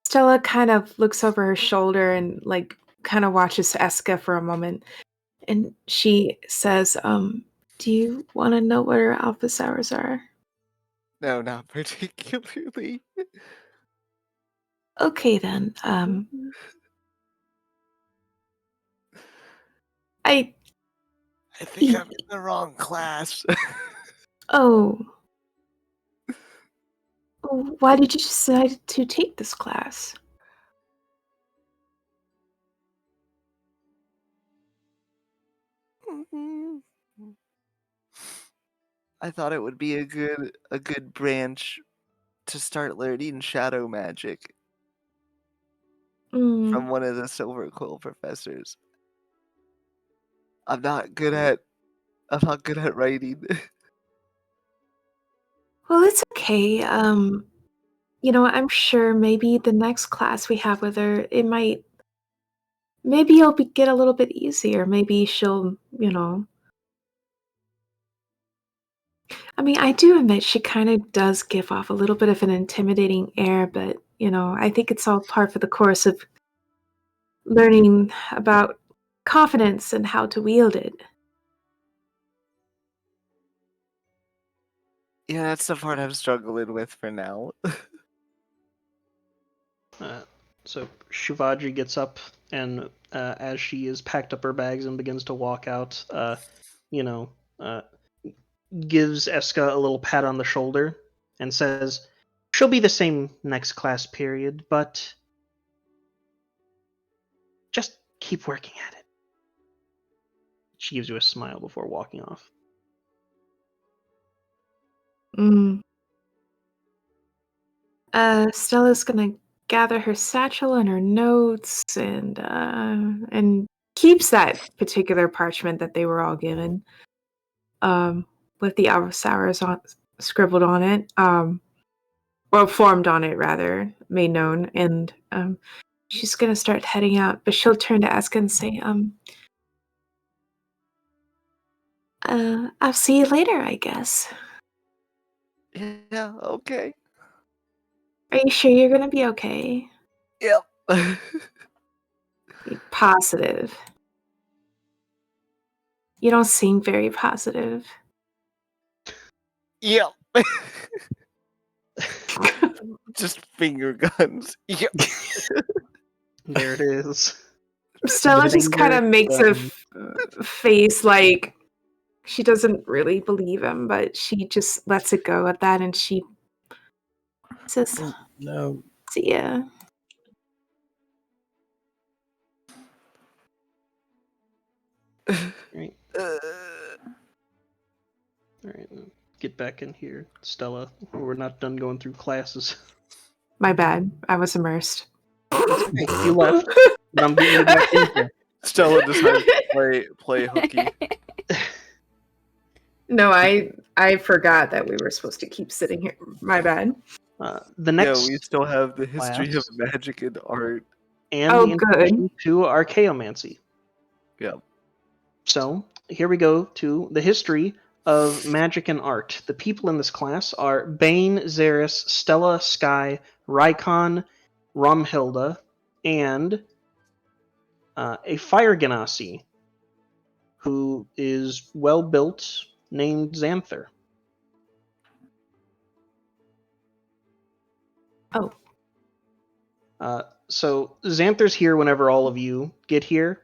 Stella kind of looks over her shoulder and kind of watches Eska for a moment, and she says, "Do you want to know what her office hours are?" No, not particularly. Okay then. I think I'm in the wrong class. Oh. Why did you decide to take this class? I thought it would be a good branch to start learning shadow magic from one of the Silver Quill professors. I'm not good at writing. Well, it's okay. I'm sure maybe the next class we have with her, maybe it'll get a little bit easier. Maybe she'll, I mean, I do admit she kind of does give off a little bit of an intimidating air, but, I think it's all part of the course of learning about confidence and how to wield it. Yeah, that's the part I'm struggling with for now. So Shivaji gets up, and as she has packed up her bags and begins to walk out, gives Eska a little pat on the shoulder and says, "She'll be the same next class period, but just keep working at it." She gives you a smile before walking off. Stella's gonna gather her satchel and her notes and keeps that particular parchment that they were all given, with the hours scribbled on it, or formed on it rather, made known, and she's gonna start heading out, but she'll turn to Eska and say, I'll see you later, I guess. Yeah, okay. Are you sure you're gonna be okay? Yep. Be positive. You don't seem very positive. Yep. Just finger guns. Yep. There it is. Stella just kind of makes a face like she doesn't really believe him, but she just lets it go at that, and she says, "No, see ya." Right. Alright, get back in here, Stella. We're not done going through classes. My bad. I was immersed. You left. But I'm getting you back in here. Stella decided to play hooky. No, I forgot that we were supposed to keep sitting here. My bad. The next we still have the history class. of magic and art and Oh, the good. introduction to archaeomancy. Yeah. So here we go to the history of magic and art. The people in this class are Bane, Xeris, Stella, Sky, Rykon, Romhilda, and a fire genasi who is well built named Xanther. Oh. So Xanther's here whenever all of you get here.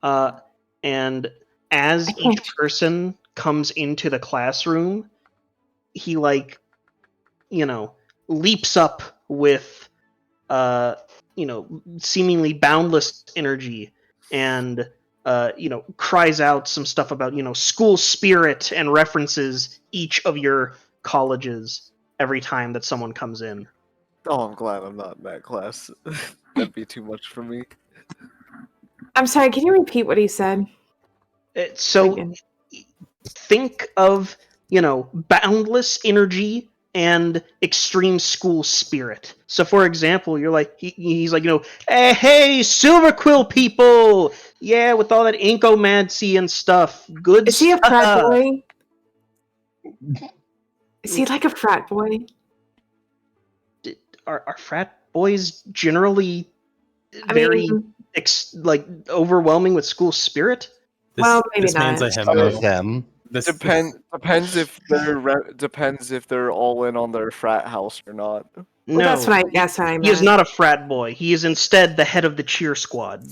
And as each person comes into the classroom, he leaps up with seemingly boundless energy and cries out some stuff about school spirit and references each of your colleges every time that someone comes in. Oh, I'm glad I'm not in that class. That'd be too much for me. I'm sorry, can you repeat what he said? So think of, boundless energy and extreme school spirit. So for example, you're like, he's like, hey, Silver Quill people! Yeah, with all that inkomancy and stuff. Good Is he a frat stuff. boy? Is he like a frat boy? Are frat boys generally very overwhelming with school spirit? Well, maybe this man's not. a him. Some of them. Depends if they're all in on their frat house or not. No, that's what I guess I meant. He is not a frat boy. He is instead the head of the cheer squad.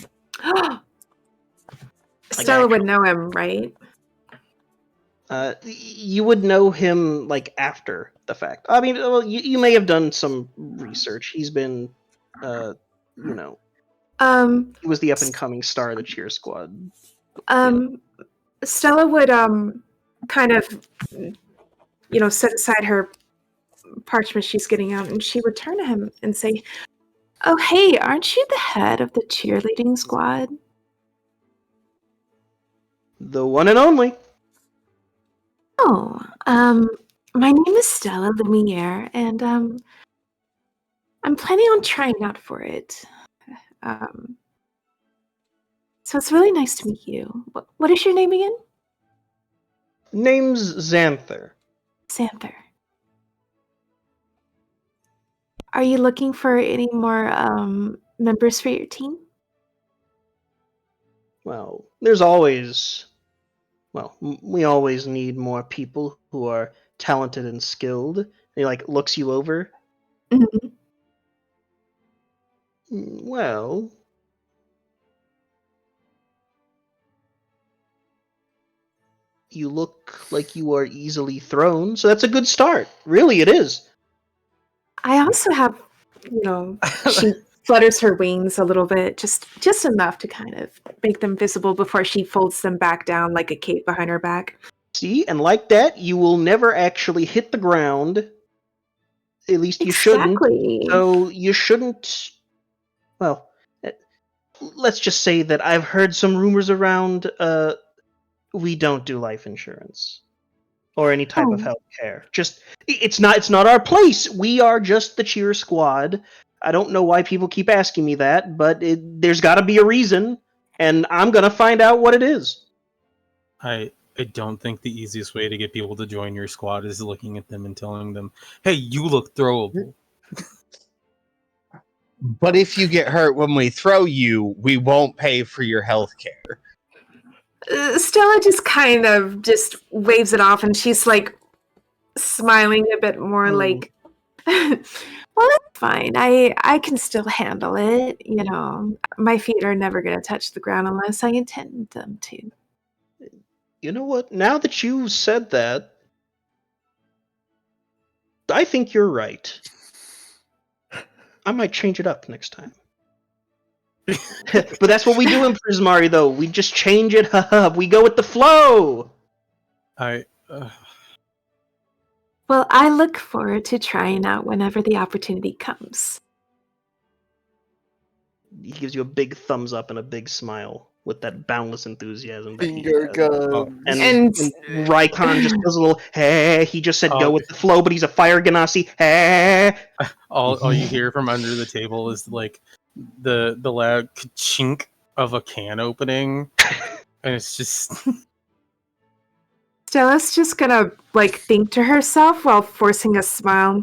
Stella would know him, right? You would know him after the fact. I mean, well, you may have done some research. He's been, he was the up and coming star of the cheer squad. Stella would kind of set aside her parchment she's getting out, and she would turn to him and say, "Oh, hey, aren't you the head of the cheerleading squad?" The one and only. Oh, my name is Stella Lumiere, and I'm planning on trying out for it. So it's really nice to meet you. What is your name again? Name's Xanther. Xanther. Are you looking for any more members for your team? Well, there's always... Well, we always need more people who are talented and skilled. He looks you over. Mm-hmm. Well, you look like you are easily thrown, so that's a good start. Really, it is. I also have, she flutters her wings a little bit, just enough to kind of make them visible before she folds them back down like a cape behind her back. See, and like that, you will never actually hit the ground. At least you shouldn't. So you shouldn't... Well, let's just say that I've heard some rumors around, we don't do life insurance. Or any type of health care. It's not our place. We are just the cheer squad. I don't know why people keep asking me that, but there's got to be a reason, and I'm going to find out what it is. I don't think the easiest way to get people to join your squad is looking at them and telling them, hey, you look throwable. But if you get hurt when we throw you, we won't pay for your health care. Stella just kind of just waves it off, and she's smiling a bit more like, well, that's fine. I can still handle it. My feet are never going to touch the ground unless I intend them to. You know what? Now that you said that, I think you're right. I might change it up next time. But that's what we do in Prismari, though. We just change it up. We go with the flow. Well, I look forward to trying out whenever the opportunity comes. He gives you a big thumbs up and a big smile with that boundless enthusiasm. Finger guns. And Rykon just does a little, hey, he just said go with the flow, but he's a fire genasi. Hey. All you hear from under the table is the loud chink of a can opening, and it's just Stella's just gonna think to herself while forcing a smile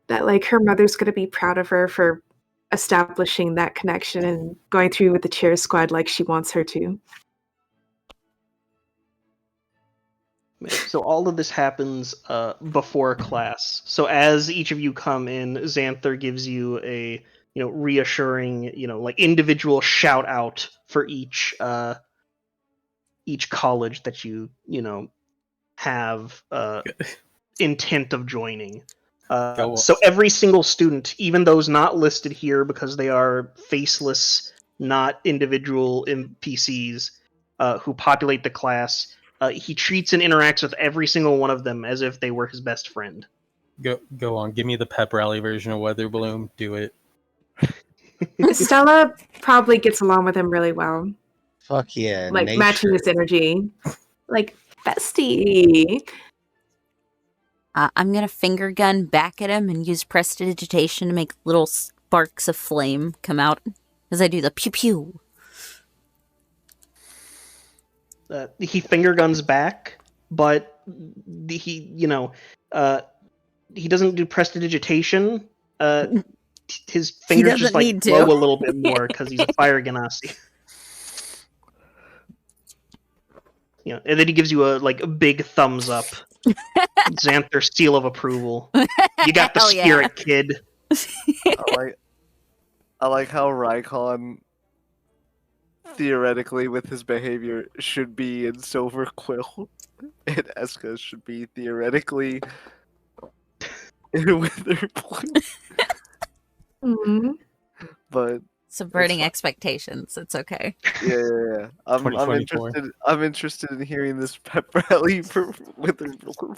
that her mother's gonna be proud of her for establishing that connection and going through with the cheer squad like she wants her to. So all of this happens before class. So as each of you come in, Xanther gives you a reassuring individual shout out for each college that you have intent of joining. So every single student, even those not listed here because they are faceless, not individual NPCs who populate the class, he treats and interacts with every single one of them as if they were his best friend. Go on, give me the pep rally version of Weather Bloom. Do it. Stella probably gets along with him really well. Fuck yeah. Matching his energy. Bestie. I'm gonna finger gun back at him and use prestidigitation to make little sparks of flame come out as I do the pew pew. He finger guns back, but he doesn't do prestidigitation. His fingers just glow a little bit more because he's a fire genasi. And then he gives you a big thumbs up. Xanther seal of approval. You got the spirit, kid. I like how Rykon theoretically with his behavior should be in Silver Quill, and Eska should be theoretically in Wither Bloom. Mm-hmm. But subverting expectations. It's okay. Yeah. I'm interested in hearing this pep rally for Wither Bloom.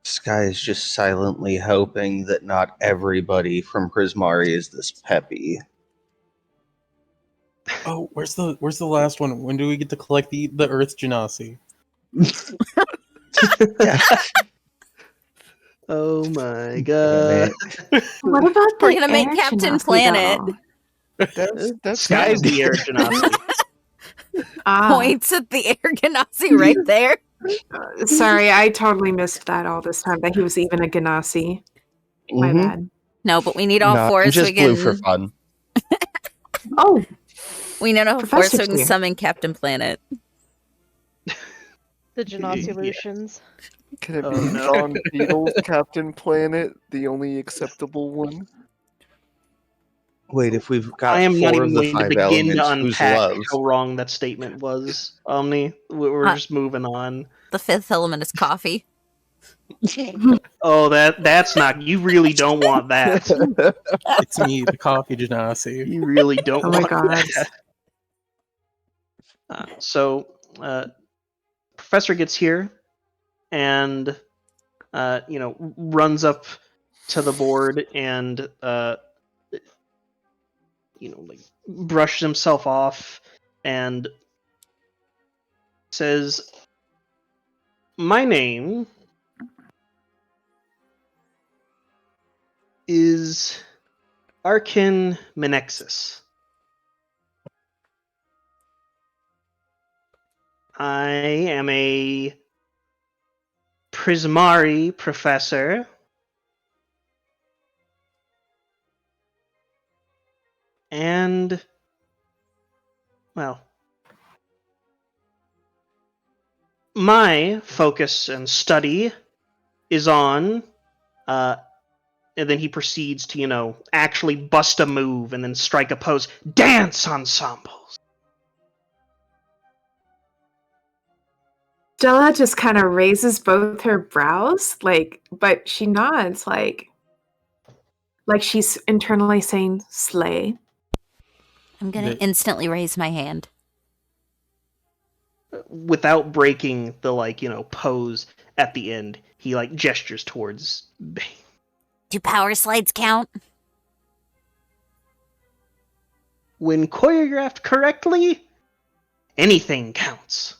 Sky is just silently hoping that not everybody from Prismari is this peppy. Oh, where's the last one? When do we get to collect the Earth Genasi? Oh my god. What about we're gonna make Captain Planet? That's Sky's the air genasi. Points at the air genasi right there. Sorry, I totally missed that all this time, that he was even a genasi. My bad. No, but we need all four so we can... blue for fun. Oh! We need all four so we can summon Captain Planet. The genasi solutions. Can it be John Beetle's Captain Planet, the only acceptable one? Wait, if we've got I am not four even of the going to five begin to elements, who's unpack love? how wrong that statement was, Omni. We're just moving on. The fifth element is coffee. Oh, that's not... You really don't want that. It's me, the coffee genasi. You really don't want God. that. So, Professor gets here and, runs up to the board and, brushes himself off and says, "My name is Arkin Menexus. I am a Prismari professor. And, well, my focus and study is on, and then he proceeds to, actually bust a move and then strike a pose, dance ensembles." Stella just kind of raises both her brows, but she nods, like she's internally saying, slay. I'm gonna instantly raise my hand. Without breaking the, pose at the end, he, gestures towards Bane. Do power slides count? When choreographed correctly, anything counts.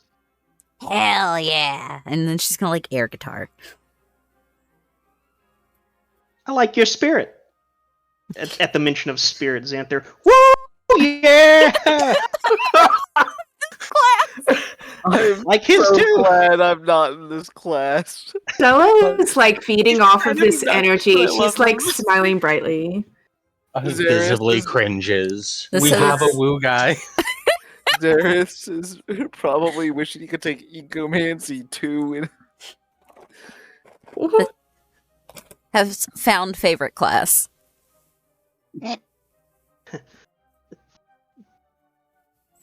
Hell yeah. And then she's gonna air guitar. I like your spirit. At the mention of spirit, Xanther, woo, yeah! I'm like his so too. glad I'm not in this class. Stella is like feeding off of this energy. I She's love like him. smiling brightly. Visibly cringes. This We is have a woo guy. Darius is probably wishing he could take Ecomancy too. have found favorite class.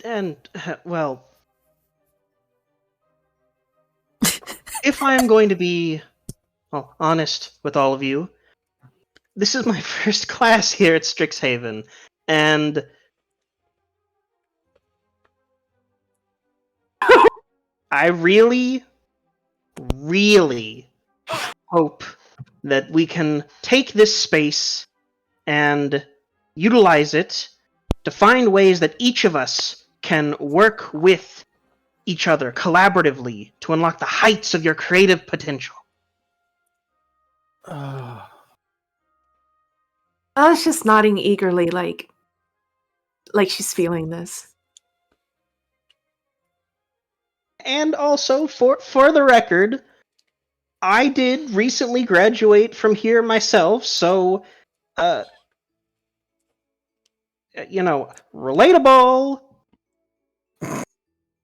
And, well, if I'm going to be, well, honest with all of you, this is my first class here at Strixhaven, and I really, really hope that we can take this space and utilize it to find ways that each of us can work with each other collaboratively to unlock the heights of your creative potential. Ella's just nodding eagerly, like she's feeling this. And also, for the record, I did recently graduate from here myself, so, relatable.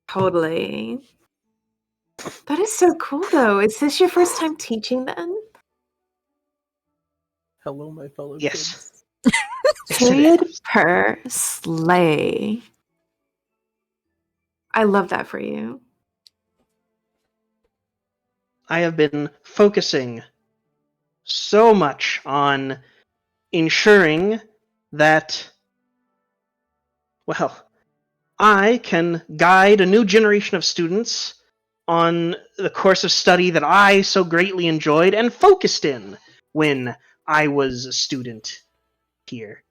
Totally. That is so cool, though. Is this your first time teaching then? Hello, my fellow Yes. kids. Period per slay. I love that for you. I have been focusing so much on ensuring that, well, I can guide a new generation of students on the course of study that I so greatly enjoyed and focused in when I was a student here.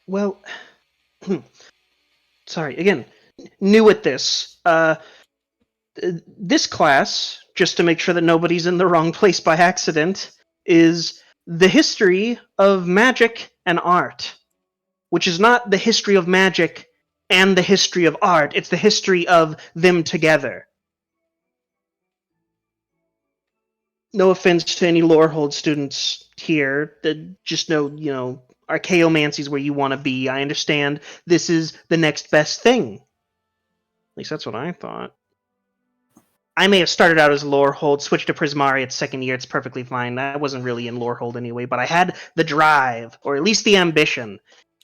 Well, sorry, again, new at this. This class, just to make sure that nobody's in the wrong place by accident, is the history of magic and art, which is not the history of magic and the history of art, it's the history of them together. No offense to any Lorehold students here that just know, archaeomancy's where you want to be. I understand this is the next best thing. At least that's what I thought. I may have started out as Lorehold, switched to Prismari at second year. It's perfectly fine. I wasn't really in Lorehold anyway, but I had the drive, or at least the ambition.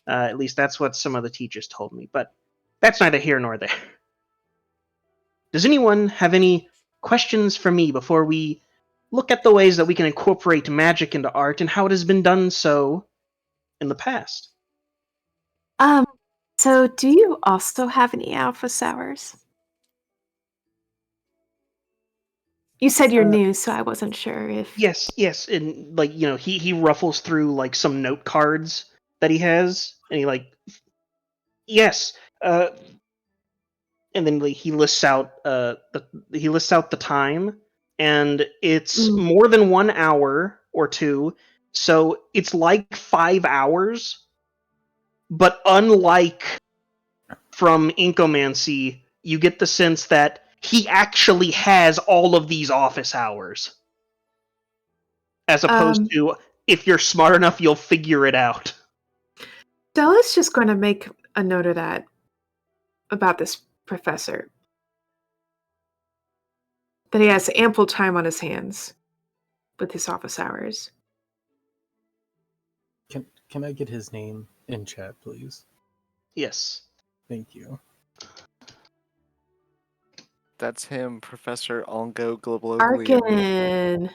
At least that's what some of the teachers told me. But that's neither here nor there. Does anyone have any questions for me before we look at the ways that we can incorporate magic into art and how it has been done so in the past? So do you also have any alpha sours? You said you're new, so I wasn't sure if... Yes, and, he ruffles through, some note cards that he has, and he, yes, and then, he lists out, the time, and it's more than 1 hour or two, so it's 5 hours, but unlike from Inkomancy, you get the sense that he actually has all of these office hours. As opposed to, if you're smart enough, you'll figure it out. Stella's just going to make a note of that about this professor. That he has ample time on his hands with his office hours. Can I get his name in chat, please? Yes. Thank you. That's him, Professor Ongo Globally. Arkin.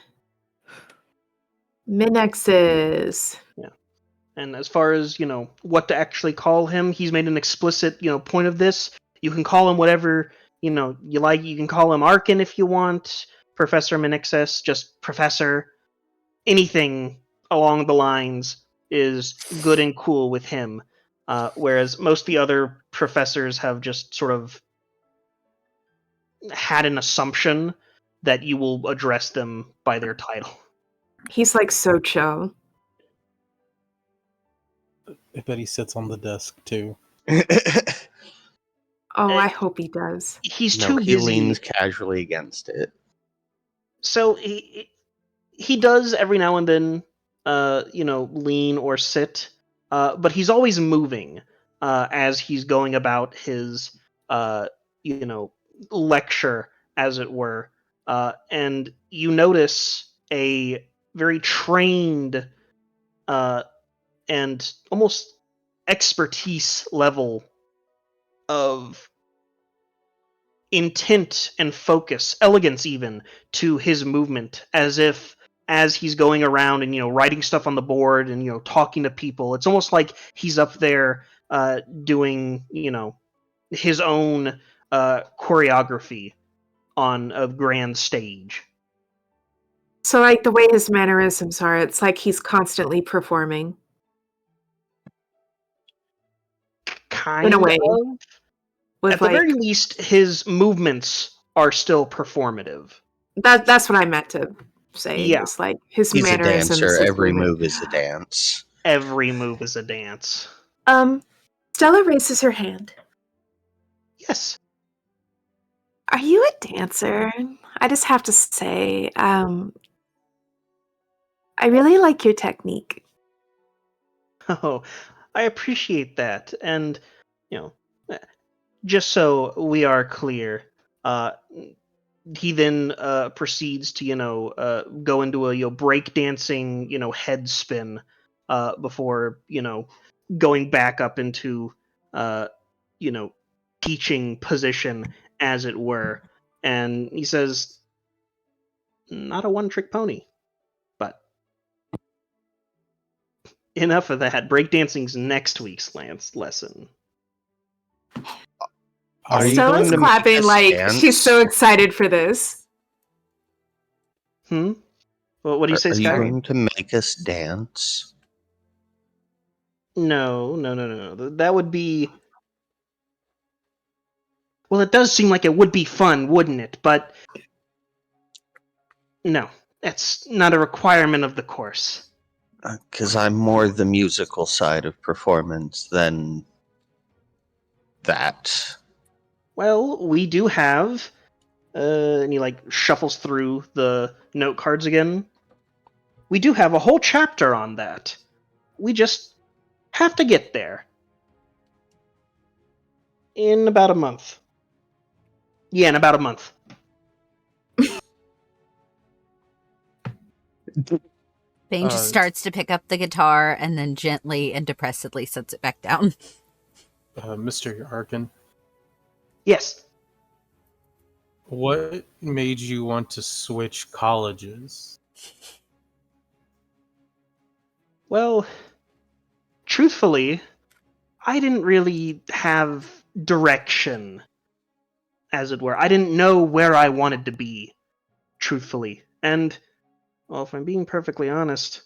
Minexes. Yeah. And as far as, what to actually call him, he's made an explicit, point of this. You can call him whatever, you like. You can call him Arkin if you want. Professor Minexes, just Professor. Anything along the lines is good and cool with him. Whereas most of the other professors have just sort of had an assumption that you will address them by their title. He's like so chill. I bet he sits on the desk too. Oh, I hope he does. He's No, too he busy. leans casually against it. So he does every now and then, lean or sit, but he's always moving as he's going about his, lecture, as it were. And you notice a very trained and almost expertise level of intent and focus, elegance even, to his movement, as he's going around and writing stuff on the board and talking to people. It's almost like he's up there doing his own choreography on a grand stage. So, like, the way his mannerisms are, it's like he's constantly performing. Kind In a way. At the very least, his movements are still performative. That's what I meant to say. Yeah. It's like his He's a mannerisms. dancer. his Every movement. move is a dance. Every move is a dance. Stella raises her hand. Yes. Are you a dancer? I just have to say, I really like your technique. Oh, I appreciate that. And, just so we are clear, he then proceeds to, go into a breakdancing, head spin before, going back up into, teaching position, as it were. And he says, not a one-trick pony, but enough of that. Breakdancing's next week's lesson. Are you Stella's going to clapping make us like dance? she's so excited for this. Well, what do you say, Are you Sky? going to make us dance? No. That would be... Well, it does seem like it would be fun, wouldn't it? But no, that's not a requirement of the course. Because I'm more the musical side of performance than that. Well, we do have... and he shuffles through the note cards again. We do have a whole chapter on that. We just have to get there. In about a month. Yeah, in about a month. Bane just starts to pick up the guitar and then gently and depressedly sets it back down. Mr. Arkin? Yes. What made you want to switch colleges? Well, truthfully, I didn't really have direction, as it were. I didn't know where I wanted to be, truthfully. And, well, if I'm being perfectly honest,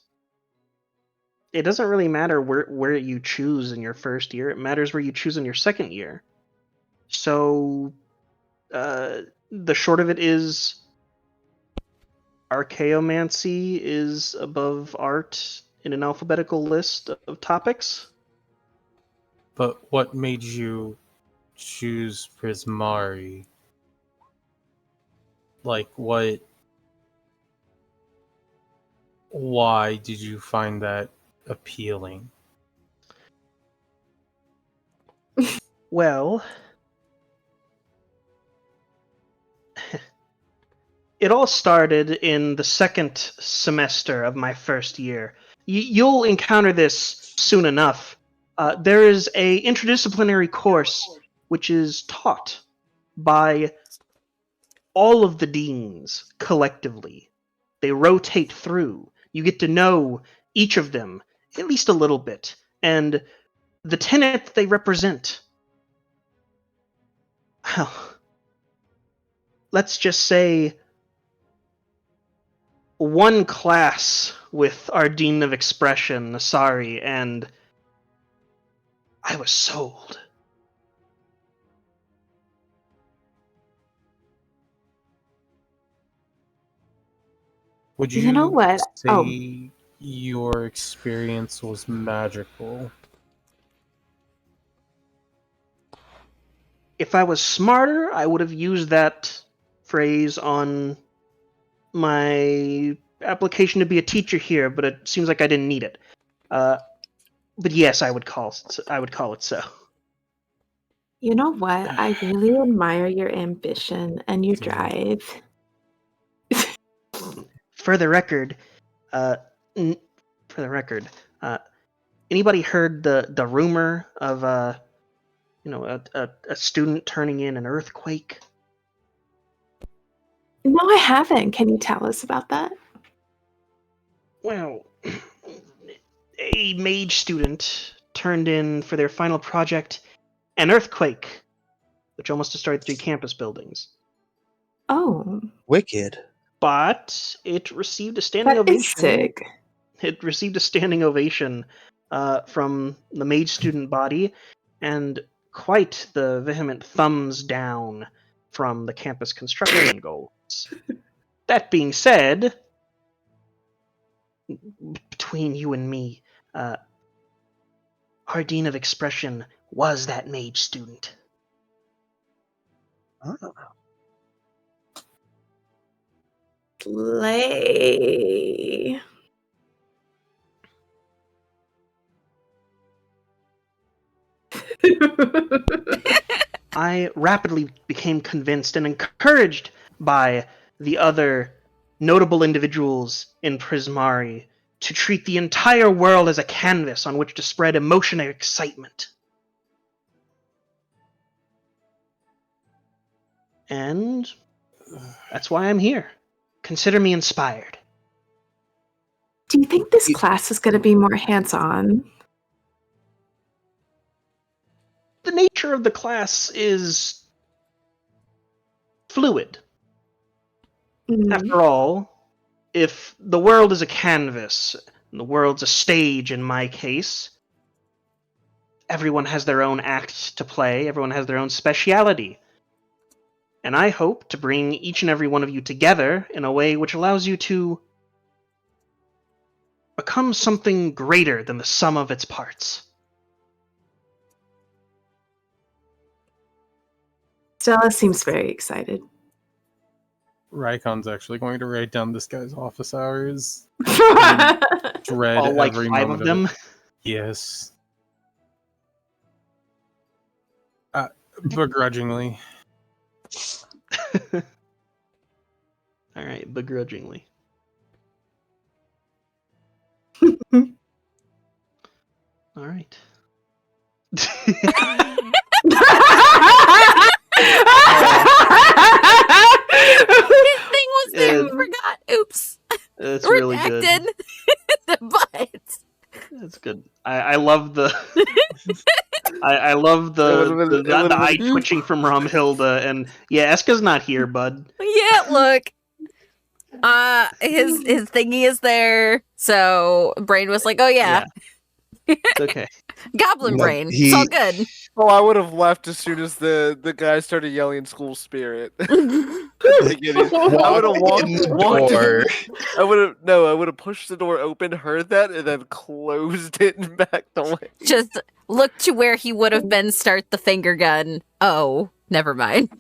it doesn't really matter where you choose in your first year. It matters where you choose in your second year. So, the short of it is, archaeomancy is above art in an alphabetical list of topics. But what made you choose Prismari? Like, what... Why did you find that appealing? Well, it all started in the second semester of my first year. You'll encounter this soon enough. There is a interdisciplinary course which is taught by all of the deans collectively. They rotate through. You get to know each of them at least a little bit, and the tenet they represent. Well, let's just say one class with our Dean of Expression, Nasari, and I was sold. Would You know what? say Oh. your experience was magical? If I was smarter, I would have used that phrase on my application to be a teacher here, but it seems like I didn't need it. But yes, I would call it so. You know what? I really admire your ambition and your drive. For the record, anybody heard the rumor of a student turning in an earthquake? No, I haven't. Can you tell us about that? Well, a mage student turned in for their final project an earthquake, which almost destroyed 3 campus buildings. Oh. Wicked. But it received a standing That is ovation. sick. It received a standing ovation from the mage student body, and quite the vehement thumbs down from the campus construction goals. That being said, between you and me, our Dean of Expression was that mage student. Slay. I rapidly became convinced and encouraged by the other notable individuals in Prismari to treat the entire world as a canvas on which to spread emotion and excitement. And that's why I'm here. Consider me inspired. Do you think this class is going to be more hands-on? The nature of the class is fluid. After all, if the world is a canvas, and the world's a stage in my case, everyone has their own act to play, everyone has their own speciality. And I hope to bring each and every one of you together in a way which allows you to become something greater than the sum of its parts. Stella seems very excited. Rykon's actually going to write down this guy's office hours. Dread All like every 5 moment of them? it. Yes. Begrudgingly. Alright, begrudgingly. Alright. His thing was there. We forgot. Oops. That's really good. But That's good. I love the I love the eye twitching from Romhilda, and yeah, Eska's not here, bud. yeah, look. His thingy is there, so Brain was like, "Oh yeah, It's okay." Goblin Brain. It's all good." Oh, I would have left as soon as the guy started yelling "school spirit." I would have walked in. I would have pushed the door open, heard that, and then closed it and backed away. Just look to where he would have been. Start the finger gun. Oh, never mind.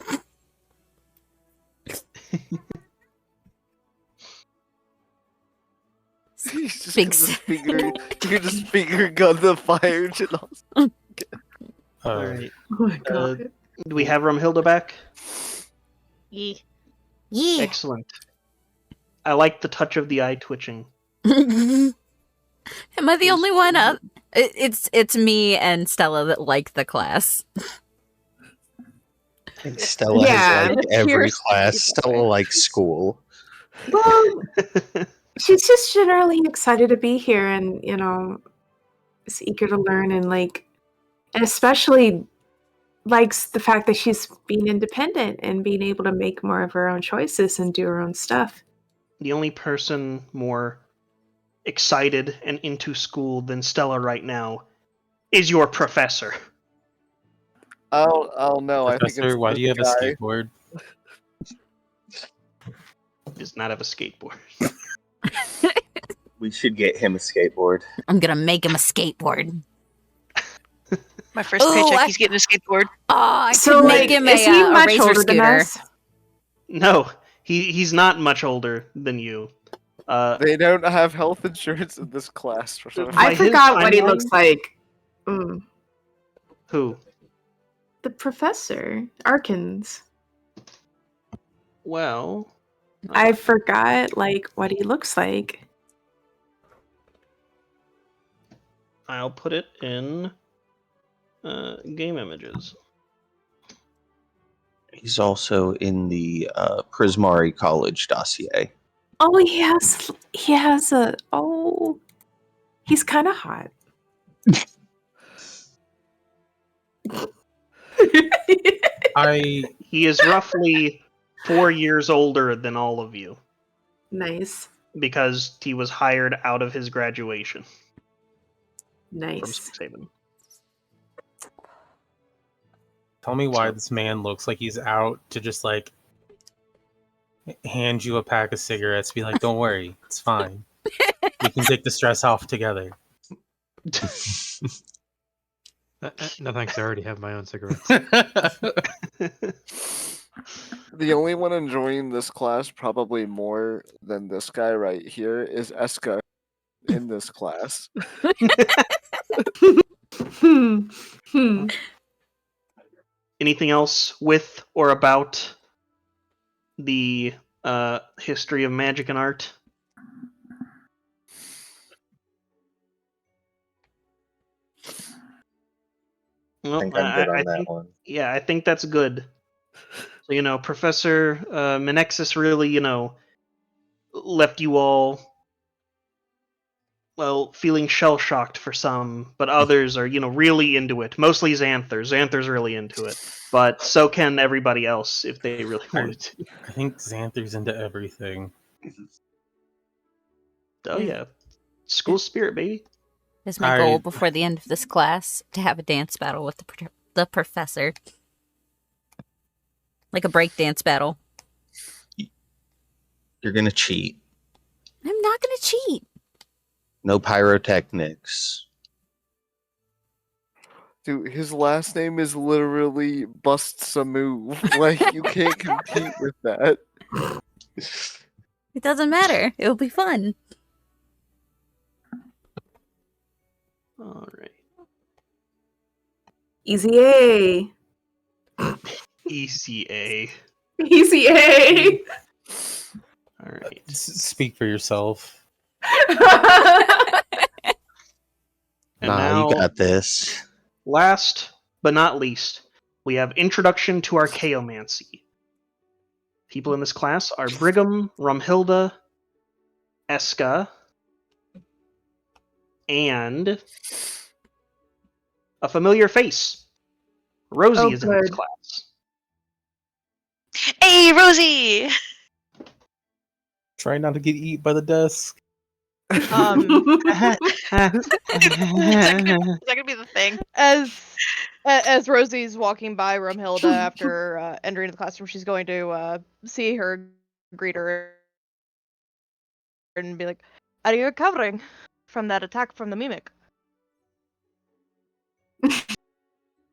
He's just Big you just finger gun the fire engine. Alright. Oh my god. Do we have Romhilda back? Yeah. Excellent. I like the touch of the eye twitching. Am I the only one? It's me and Stella that like the class. I think Stella has liked every class. Stella likes school. Well, she's just generally excited to be here and, is eager to learn and especially likes the fact that she's being independent and being able to make more of her own choices and do her own stuff. The only person more excited and into school than Stella right now is your professor. Oh no! I think Professor, it's why do you have a skateboard? Does not have a skateboard. We should get him a skateboard. I'm gonna make him a skateboard. My first Ooh, paycheck, he's getting a skateboard. Oh, I So, could like, make him is he a much razor older than scooter. us? No, he's not much older than you. They don't have health insurance in this class. For some I By his forgot what he timeline- looks like. Mm. Who? The professor, Arkins. Well, I forgot like what he looks like. I'll put it in game images. He's also in the Prismari College dossier. Oh, he has a he's kind of hot. He is roughly 4 years older than all of you Nice. because he was hired out of his graduation from Nice. Driphaven. Tell me why this man looks like he's out to just like hand you a pack of cigarettes, be like, don't worry, it's fine. We can take the stress off together. No thanks, I already have my own cigarettes. The only one enjoying this class probably more than this guy right here is Eska in this class. Anything else with or about the history of magic and art? Well, I think I'm good on I that think, one. yeah, I think that's good. So, Professor Menexus really, left you all, well, feeling shell-shocked for some, but others are, really into it. Mostly Xanther. Xanther's really into it. But so can everybody else if they really wanted to. I think Xanther's into everything. Oh, yeah. School spirit, baby. Is my goal before the end of this class to have a dance battle with the professor. Like a break dance battle. You're gonna cheat. I'm not gonna cheat. No pyrotechnics. Dude, his last name is literally Busts a Move. Like, you can't compete with that. It doesn't matter. It'll be fun. All right. Easy A. Easy A. Easy A. All right. Speak for yourself. And Nah, now, you got this. last but not least, we have Introduction to Archaeomancy. People in this class are Brigham, Rumhilda, Eska, and a familiar face. Rosie is in this good. class. Hey, Rosie! Try not to get eaten by the desk. Is that gonna be the thing? As Rosie's walking by Rumhilda after entering the classroom, she's going to see her, greet her, and be like, "Are you recovering from that attack from the mimic?"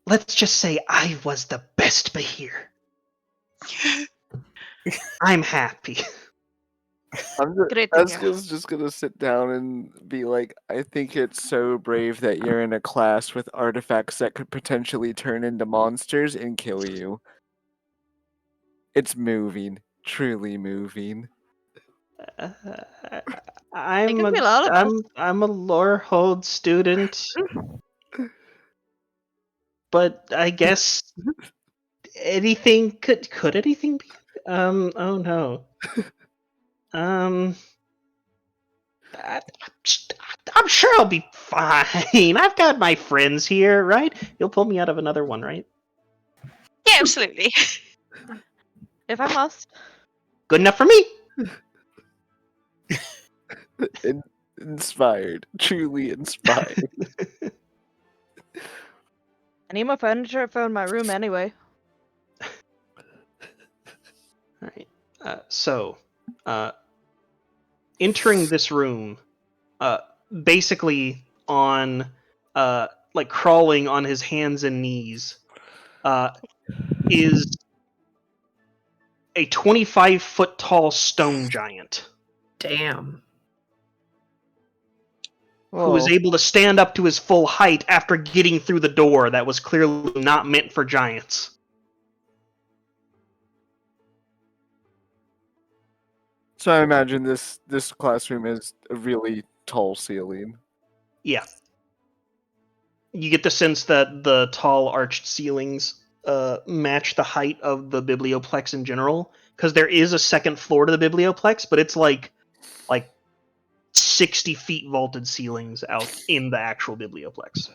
Let's just say I was the best Bahir. I'm happy. Great to hear. Eska's just gonna sit down and be like, I think it's so brave that you're in a class with artifacts that could potentially turn into monsters and kill you. It's moving. Truly moving. I'm can be a lot of I'm a Lorehold student, but I guess anything could anything be? Oh no. I'm sure I'll be fine. I've got my friends here, right? You'll pull me out of another one, right? Yeah, absolutely. If I must. Good enough for me. Inspired. Truly inspired. I need my furniture for my room anyway. All right. So, entering this room, basically on, like crawling on his hands and knees, is a 25-foot tall stone giant. Damn. Who was able to stand up to his full height after getting through the door that was clearly not meant for giants. So I imagine this classroom has a really tall ceiling. Yeah. You get the sense that the tall arched ceilings match the height of the biblioplex in general, because there is a second floor to the biblioplex, but it's like 60 feet vaulted ceilings out in the actual biblioplex.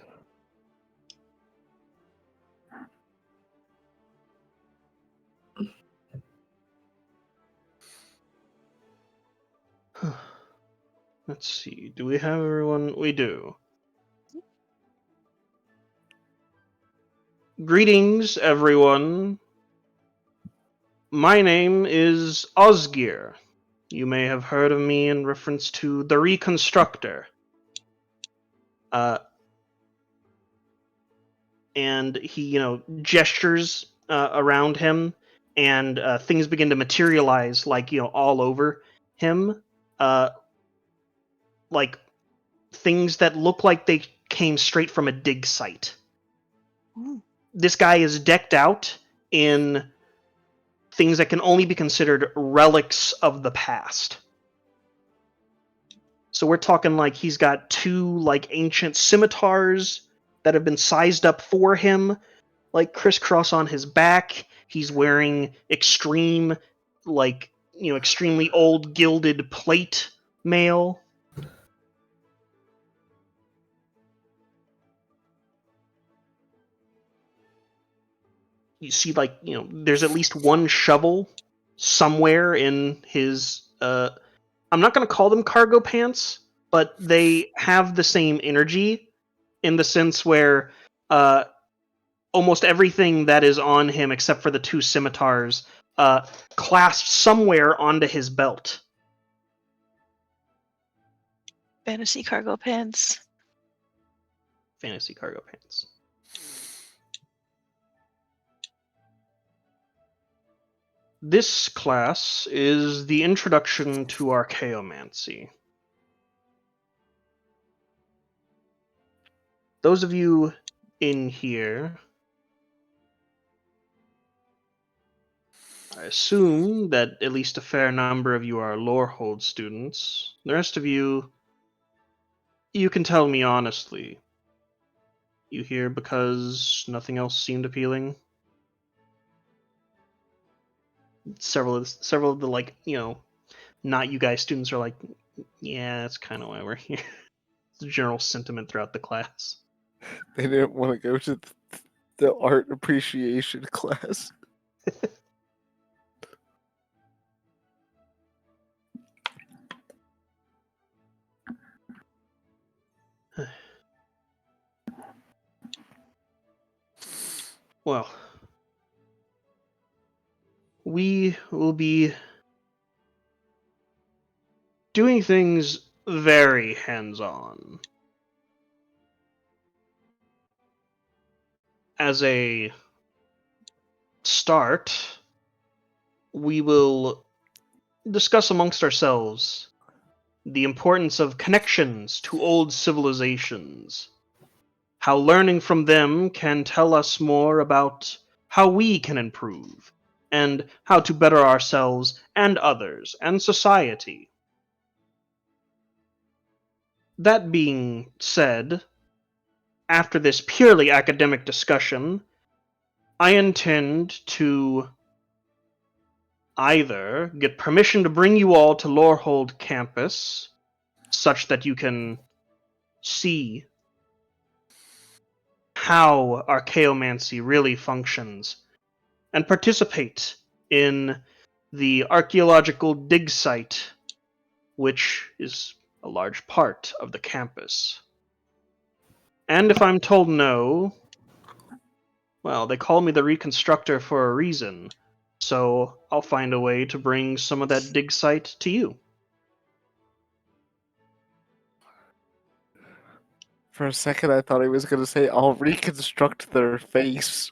Let's see. Do we have everyone? We do. Greetings, everyone. My name is Osgir. You may have heard of me in reference to the Reconstructor. And he, gestures around him, and things begin to materialize, like, all over him. Like things that look like they came straight from a dig site. Ooh. This guy is decked out in things that can only be considered relics of the past. So we're talking like he's got 2 like ancient scimitars that have been sized up for him, like crisscross on his back. He's wearing extremely old gilded plate mail. You see, there's at least one shovel somewhere in his, I'm not going to call them cargo pants, but they have the same energy in the sense where almost everything that is on him, except for the 2 scimitars, clasped somewhere onto his belt. Fantasy cargo pants. Fantasy cargo pants. This class is the Introduction to Archaeomancy. Those of you in here, I assume that at least a fair number of you are Lorehold students. The rest of you, you can tell me honestly. You here because nothing else seemed appealing? Several of the not you guys students are like, yeah, that's kind of why we're here. It's the general sentiment throughout the class. They didn't want to go to the art appreciation class. Well, we will be doing things very hands-on. As a start, we will discuss amongst ourselves the importance of connections to old civilizations, how learning from them can tell us more about how we can improve, and how to better ourselves and others and society. That being said, after this purely academic discussion, I intend to either get permission to bring you all to Lorehold campus, such that you can see how archaeomancy really functions, and participate in the archaeological dig site, which is a large part of the campus. And if I'm told no, well, they call me the Reconstructor for a reason, so I'll find a way to bring some of that dig site to you. For a second, I thought he was gonna say, "I'll reconstruct their face."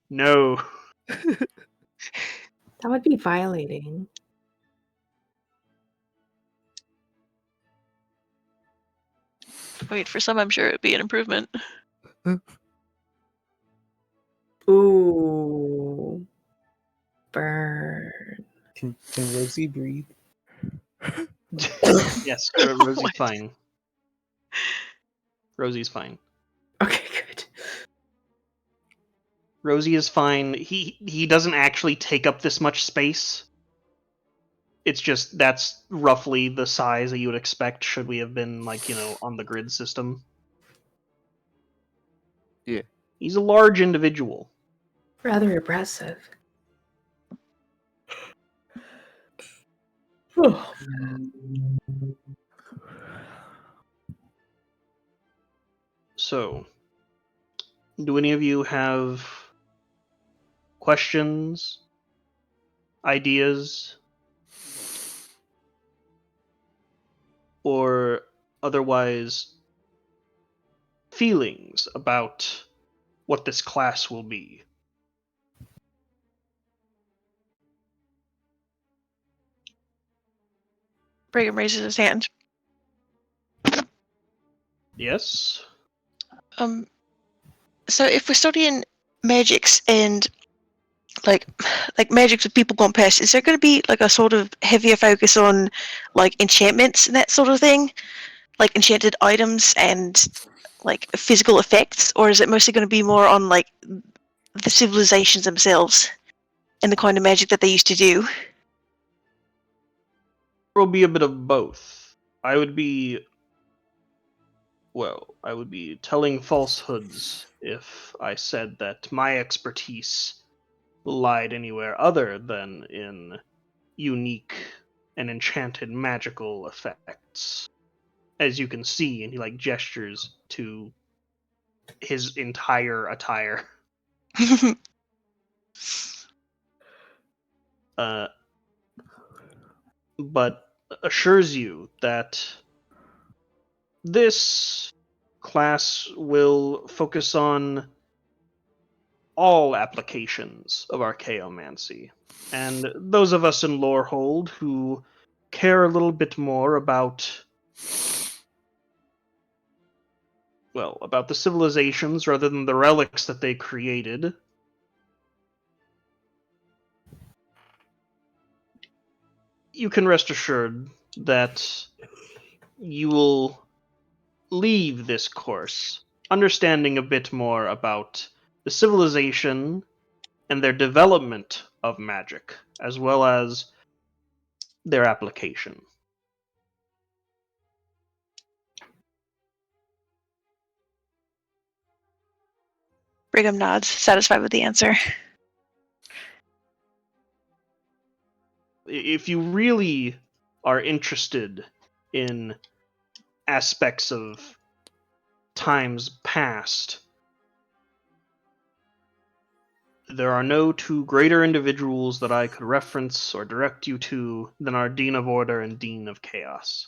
No. That would be violating. Wait, for some, I'm sure it'd be an improvement. Ooh. Burn. Can Rosie breathe? Yes, Rosie's fine. Rosie's fine. Okay, good. Rosie is fine. He doesn't actually take up this much space. It's just that's roughly the size that you would expect should we have been like, on the grid system. Yeah. He's a large individual. Rather impressive. So, do any of you have questions, ideas, or otherwise feelings about what this class will be? Brigham raises his hand. Yes? So if we're studying magics and like magics with people gone past, is there going to be like a sort of heavier focus on like enchantments and that sort of thing, like enchanted items and like physical effects, or is it mostly going to be more on like the civilizations themselves and the kind of magic that they used to do? There will be a bit of both. I would be telling falsehoods if I said that my expertise lied anywhere other than in unique and enchanted magical effects. As you can see, and he gestures to his entire attire. But assures you that this class will focus on all applications of archaeomancy. And those of us in Lorehold who care a little bit more about the civilizations rather than the relics that they created, you can rest assured that you will leave this course understanding a bit more about the civilization and their development of magic, as well as their application. Brigham nods, satisfied with the answer. If you really are interested in aspects of times past, there are no two greater individuals that I could reference or direct you to than our Dean of Order and Dean of Chaos.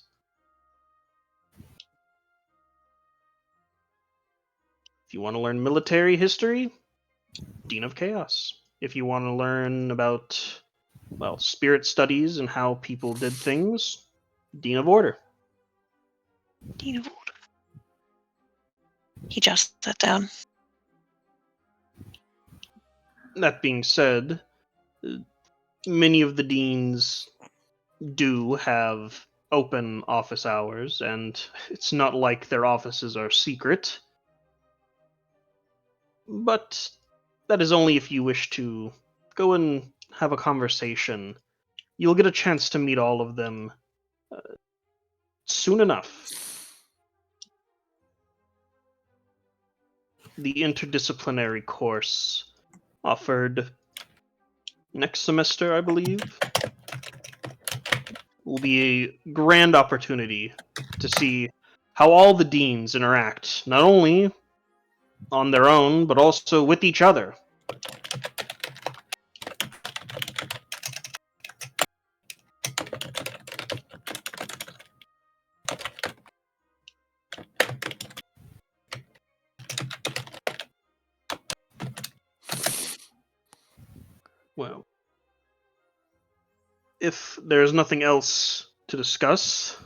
If you want to learn military history, Dean of Chaos. If you want to learn about, spirit studies and how people did things, Dean of Order. Dean of Order. He jots that down. That being said, many of the deans do have open office hours, and it's not like their offices are secret. But that is only if you wish to go and have a conversation. You'll get a chance to meet all of them soon enough. The interdisciplinary course offered next semester, I believe, will be a grand opportunity to see how all the deans interact, not only on their own, but also with each other. Well, if there's nothing else to discuss,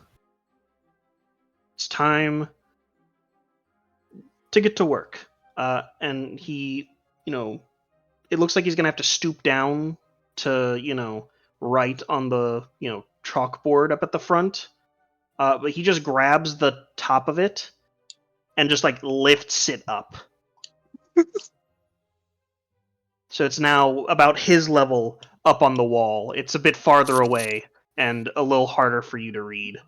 it's time to get to work. And he, it looks like he's gonna have to stoop down to, write on the, chalkboard up at the front. But he just grabs the top of it and just like lifts it up. So it's now about his level up on the wall. It's a bit farther away and a little harder for you to read.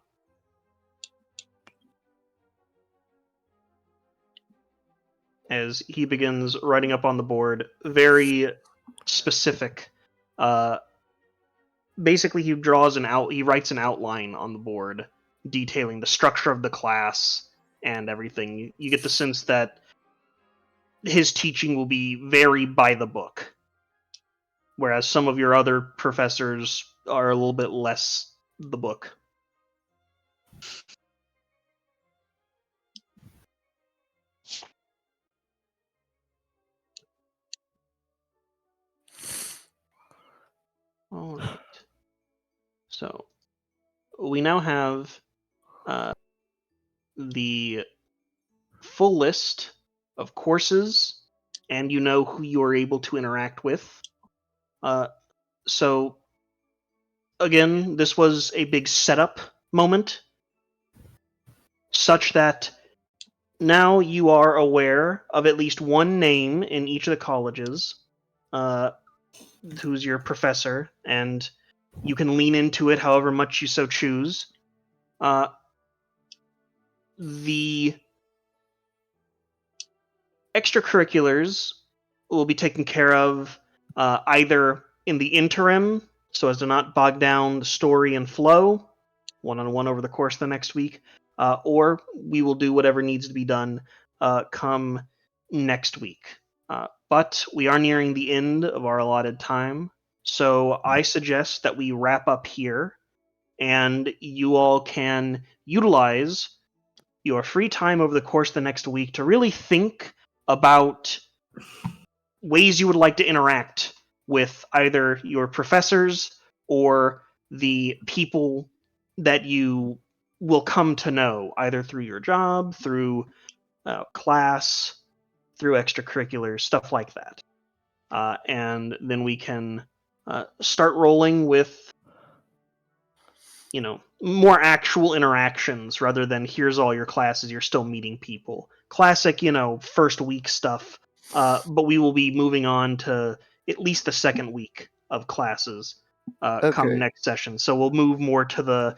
As he begins writing up on the board, very specific. Basically, he writes an outline on the board detailing the structure of the class and everything. You get the sense that his teaching will be very by the book, whereas some of your other professors are a little bit less the book. All right. So we now have the full list of courses, and you know who you are able to interact with. So again, this was a big setup moment, such that now you are aware of at least one name in each of the colleges, who's your professor, and you can lean into it however much you so choose. The extracurriculars will be taken care of either in the interim, so as to not bog down the story and flow, one-on-one over the course of the next week, or we will do whatever needs to be done come next week. But we are nearing the end of our allotted time, so I suggest that we wrap up here, and you all can utilize your free time over the course of the next week to really think about ways you would like to interact with either your professors or the people that you will come to know, either through your job, through class, through extracurriculars, stuff like that. And then we can start rolling with, more actual interactions rather than here's all your classes, you're still meeting people. Classic, first week stuff. But we will be moving on to at least the second week of classes come next session. So we'll move more to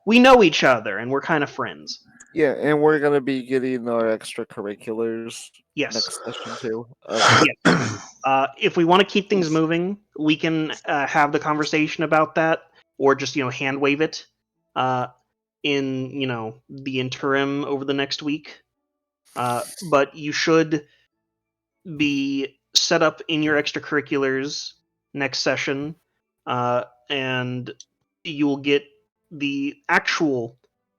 we know each other and we're kind of friends. Yeah, and we're gonna be getting our extracurriculars next session too. If we want to keep things moving, we can have the conversation about that, or just hand wave it in the interim over the next week. But you should be set up in your extracurriculars next session, and you will get the actual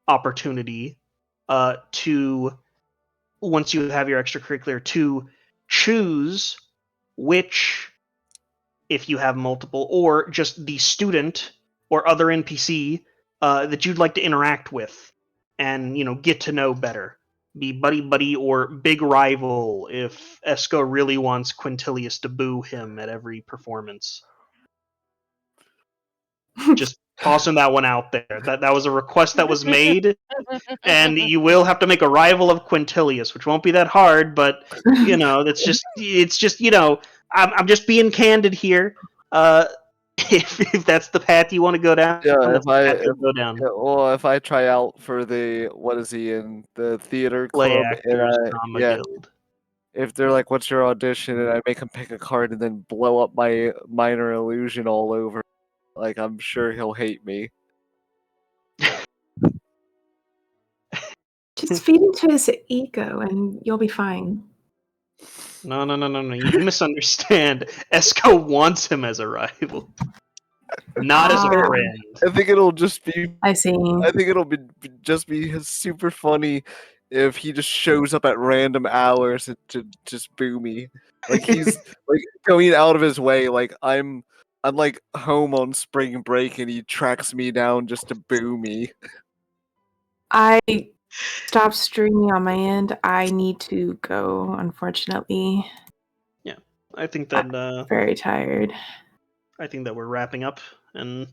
opportunity to, once you have your extracurricular, to choose which, if you have multiple, or just the student or other NPC that you'd like to interact with and get to know better. Be buddy or big rival if Esco really wants Quintilius to boo him at every performance. Just tossing that one out there. That was a request that was made, and you will have to make a rival of Quintilius, which won't be that hard, but it's just I'm just being candid here. If that's the path you want to go down, go down. If I try out for the, what is he in, the theater Play club, Actors Drama Guild. If they're like, "What's your audition?" and I make him pick a card and then blow up my minor illusion all over, like I'm sure he'll hate me. Just feed into his ego and you'll be fine. No. You misunderstand. Esco wants him as a rival, not as a friend. I think it'll just be. I see. I think it'll be just be super funny if he just shows up at random hours to just boo me. Like he's like going out of his way. Like I'm like home on spring break and he tracks me down just to boo me. I stopped streaming on my end. I need to go, unfortunately. Yeah, I think that Very tired. I think that we're wrapping up, and